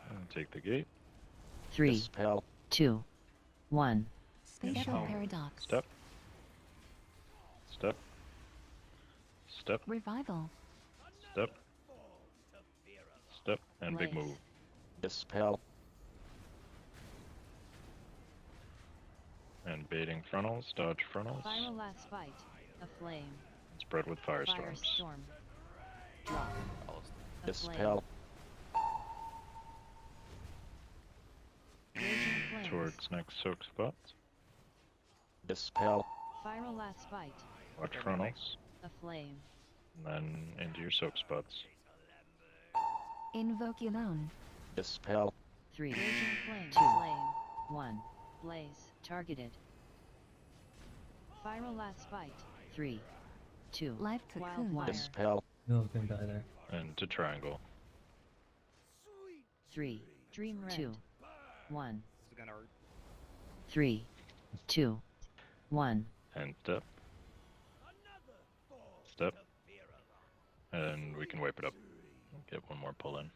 And take the gate. 3, Dispel. 2, 1. Spatial Dispel. paradox. Step. Step. Step. Revival. Step. Step. And big Blaze. move. Dispel. And baiting frontals, dodge frontals. Viral last fight. A flame. Spread with firestorms. Firestorm. Drop. A Dispel. flame. Raging flames. Towards next soak spot. Dispel. Viral last fight. Watch frontals. A flame. And then into your soak spots. Invoke your own. Dispel. 3. Raging flame. 2. Flame. 1. Blaze. Targeted. Viral last fight. 3, 2. Life cocoon. Wildfire. Dispel. No, can die there. And to triangle. 3, Dream Rend. 2, 1. This is gonna hurt. 3, 2, 1. And step. Step. And we can wipe it up. Get one more pull in.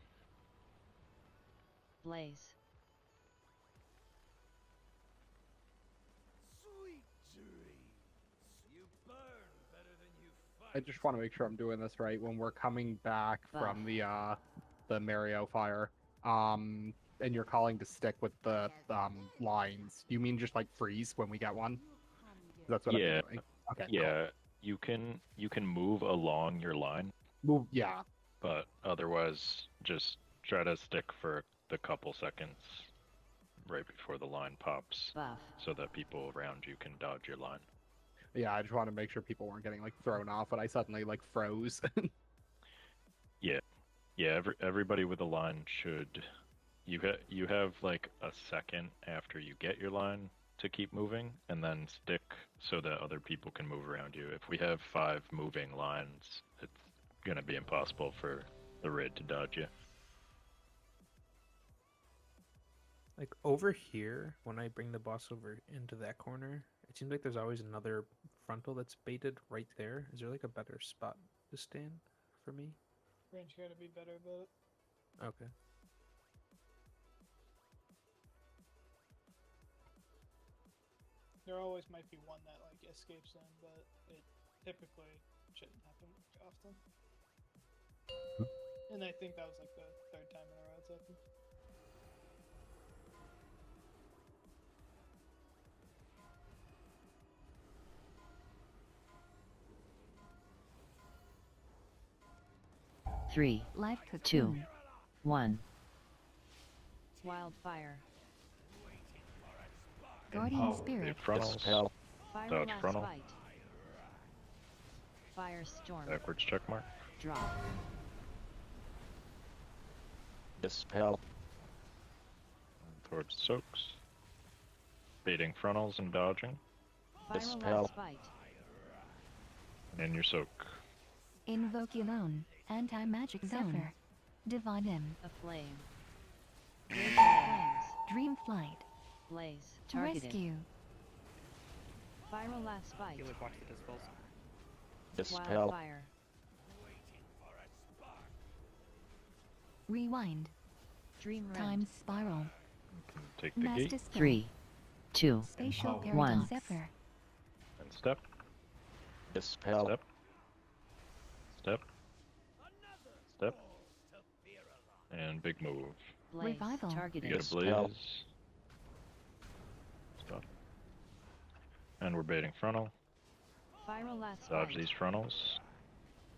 Blaze. I just want to make sure I'm doing this right. When we're coming back from the Mario fire, and you're calling to stick with the lines, do you mean just like freeze when we get one? That's what I'm doing. Okay. Yeah, you can move along your line. Move. Yeah. But otherwise, just try to stick for the couple seconds right before the line pops, Buff. so that people around you can dodge your line. Yeah, I just want to make sure people weren't getting like thrown off, but I suddenly like froze. Yeah. Everybody with a line should. You have like a second after you get your line to keep moving, and then stick so that other people can move around you. If we have 5 moving lines, it's gonna be impossible for the raid to dodge you. Like over here, when I bring the boss over into that corner, it seems like there's always another frontal that's baited right there. Is there like a better spot to stand for me? Range gotta be better about it. Okay. There always might be one that like escapes them, but it typically shouldn't happen very often. And I think that was like the 3rd time in a row it's happened. Three, Life 2, cocoon. 1. Wildfire. Guardian spirit. Frontals. Dispel. Viral Dodge last frontal. fight. Firestorm. Backwards check mark. Drop. Dispel. Towards soaks. Baiting frontals and dodging. Viral Dispel. last fight. And in your soak. Invoke your own. Anti-magic zone. Dividem. A flame. Raging flames. Dream flight. Blaze. Targeted. Rescue. Viral last bite. Healers watch the dispels. Dispel. Wildfire. Rewind. Dream rend. Time spiral. Take the Mass gate. dispel. 3, 2, Spatial Empower. One. paradox. Zephyr. And step. Dispel. Step. Step. Step. And big move. Blaze. Revival. You Targeted. get a Dispel. blaze. Stop. And we're baiting frontal. Viral last Dodge bite. these frontals.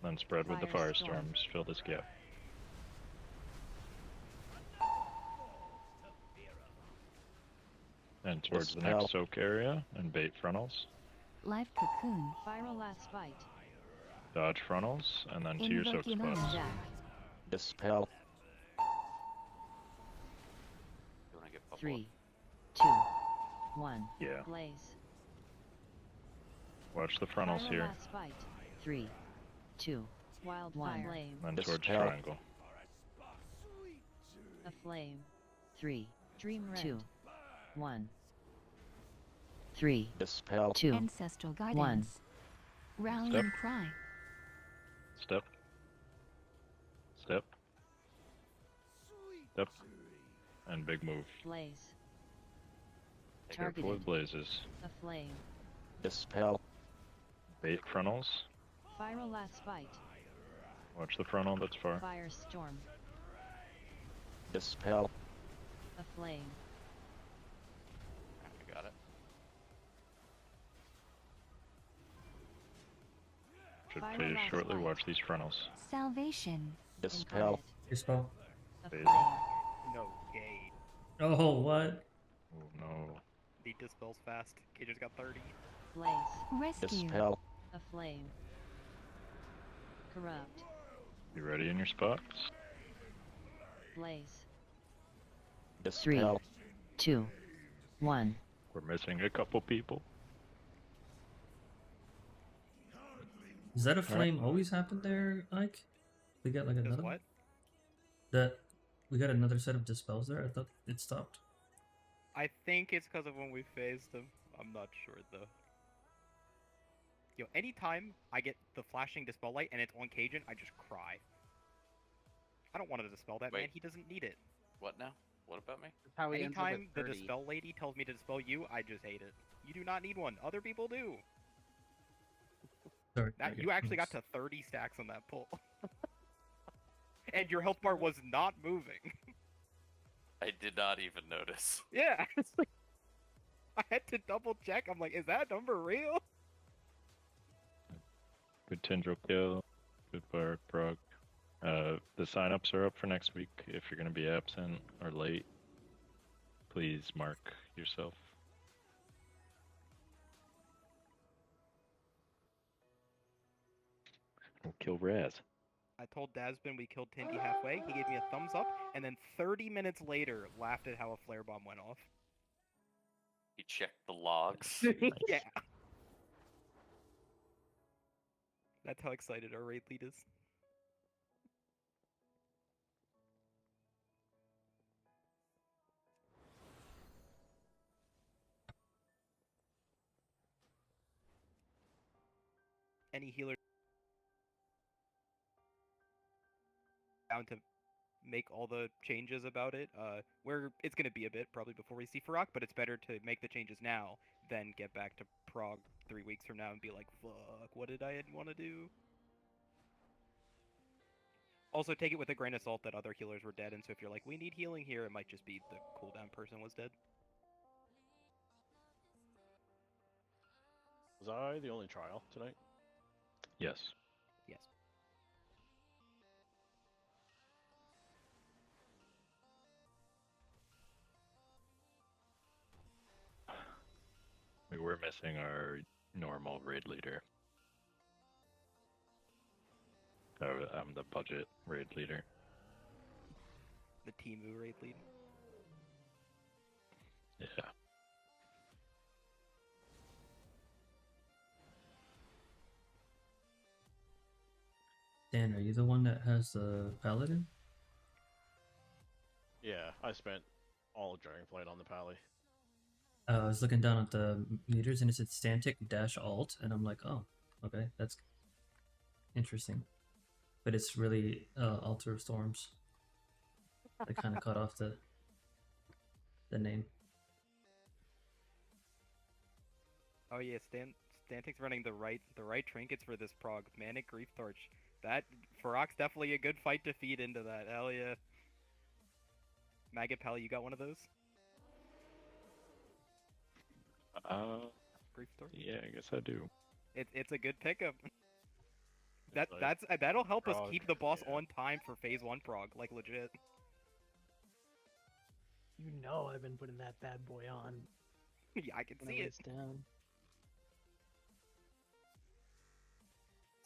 Then spread with the Firestorm. firestorms. Fill this gap. And towards the Dispel. next soak area and bait frontals. Life cocoon. Viral last bite. Dodge frontals and then to your soak Invoke spots. Jack. Dispel. You want to get bubble 3, 2, 1. Yeah. Blaze. Watch the frontals Viral here. last bite. 3, 2, wildfire. Flame. Then towards Dispel. triangle. A flame. 3, dream rend. 2, 1. 3, Dispel. 2, Ancestral 1. guidance. Rallying Step. cry. Step. Step. Step. And big move. Blaze. Be careful Targeted. with blazes. A flame. Dispel. Bait frontals. Viral last bite. Watch the frontal that's far. Firestorm. Dispel. A flame. I got it. Should Viral phase last shortly. bite. Watch these frontals. Salvation. Dispel. Dispel. A Phase. flame. No gate. Oh, what? Oh no. Need dispels fast. Cager's got 30. Blaze. Rescue. Dispel. A flame. Corrupt. You ready in your spots? Blaze. 3, Dispel. 2, 1. We're missing a couple people. Does that a flame always happen there, Ike? We got like Does another what? that we got another set of dispels there. I thought it stopped. I think it's because of when we phased them. I'm not sure though. Yo, anytime I get the flashing dispel light and it's on Cajun, I just cry. I don't want to dispel that, man. Wait. He doesn't need it. What now? What about me? How he ends up Anytime at the 30. dispel lady tells me to dispel you, I just hate it. You do not need one. Other people do. Sorry. That you actually got to 30 stacks on that pull. And your health bar was not moving. I did not even notice. Yeah. It's like, I had to double check. I'm like, is that number real? Good Tindral kill. Good Fyrakk prog. The sign-ups are up for next week. If you're going to be absent or late, please mark yourself. We'll kill Raz. I told Dasbin we killed Tindy halfway. He gave me a thumbs up, and then 30 minutes later laughed at how a flare bomb went off. He checked the logs. Yeah. That's how excited our raid lead is. Any healer down to make all the changes about it. Where it's gonna be a bit probably before we see Fyrakk, but it's better to make the changes now than get back to Prague 3 weeks from now and be like, fuck, what did I want to do? Also, take it with a grain of salt that other healers were dead, and so if you're like, we need healing here, it might just be the cooldown person was dead. Was I the only trial tonight? Yes. Yes. We were missing our normal raid leader. I'm the budget raid leader. The Timu raid lead. Yeah. Dan, are you the one that has the paladin? Yeah, I spent all of Dragonflight on the Pally. I was looking down at the meters and it said Stantic dash alt, and I'm like, oh, okay, that's interesting. But it's really Altar of Storms. They kind of cut off the name. Oh yeah, Stantic's running the right trinkets for this prog. Manic Grief Torch. That Fyrakk's definitely a good fight to feed into that. Hell yeah. Maggot Pally, you got one of those? Grief Torch? Yeah, I guess I do. It's a good pickup. That'll help us keep the boss on time for phase 1 prog, like legit. You know I've been putting that bad boy on. Yeah, I can see it. Down.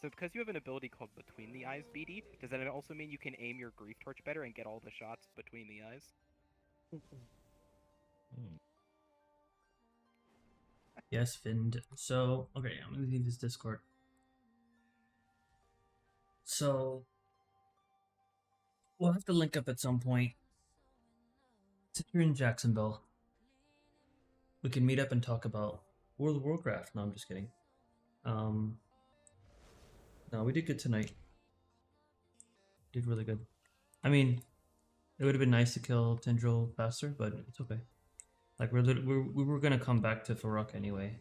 So because you have an ability called Between the Eyes BD, does that also mean you can aim your Grief Torch better and get all the shots between the eyes? Yes, Vind. So, okay, I'm gonna leave this Discord. So, we'll have to link up at some point. Since you're in Jacksonville, we can meet up and talk about World of Warcraft. No, I'm just kidding. No, we did good tonight. Did really good. I mean, it would have been nice to kill Tindral faster, but it's okay. Like we were gonna come back to Fyrakk anyway,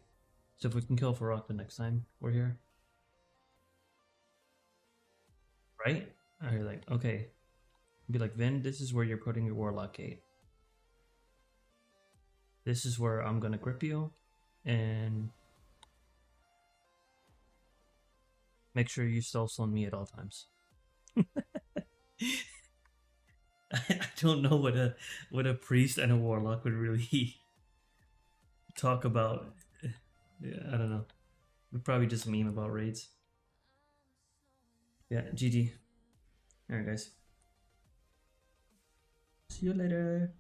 so if we can kill Fyrakk the next time we're here, right? And you're like, okay, be like, Vin, this is where you're putting your Warlock Gate. This is where I'm gonna grip you, and make sure you stealth on me at all times. I don't know what a priest and a warlock would really talk about. Yeah, I don't know. We'd probably just meme about raids. Yeah, GG. Alright, guys. See you later.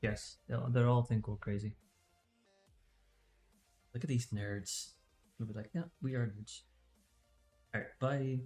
Yes, they'll all think we're crazy. Look at these nerds. We'll be like, yeah, we are nerds. Alright, bye.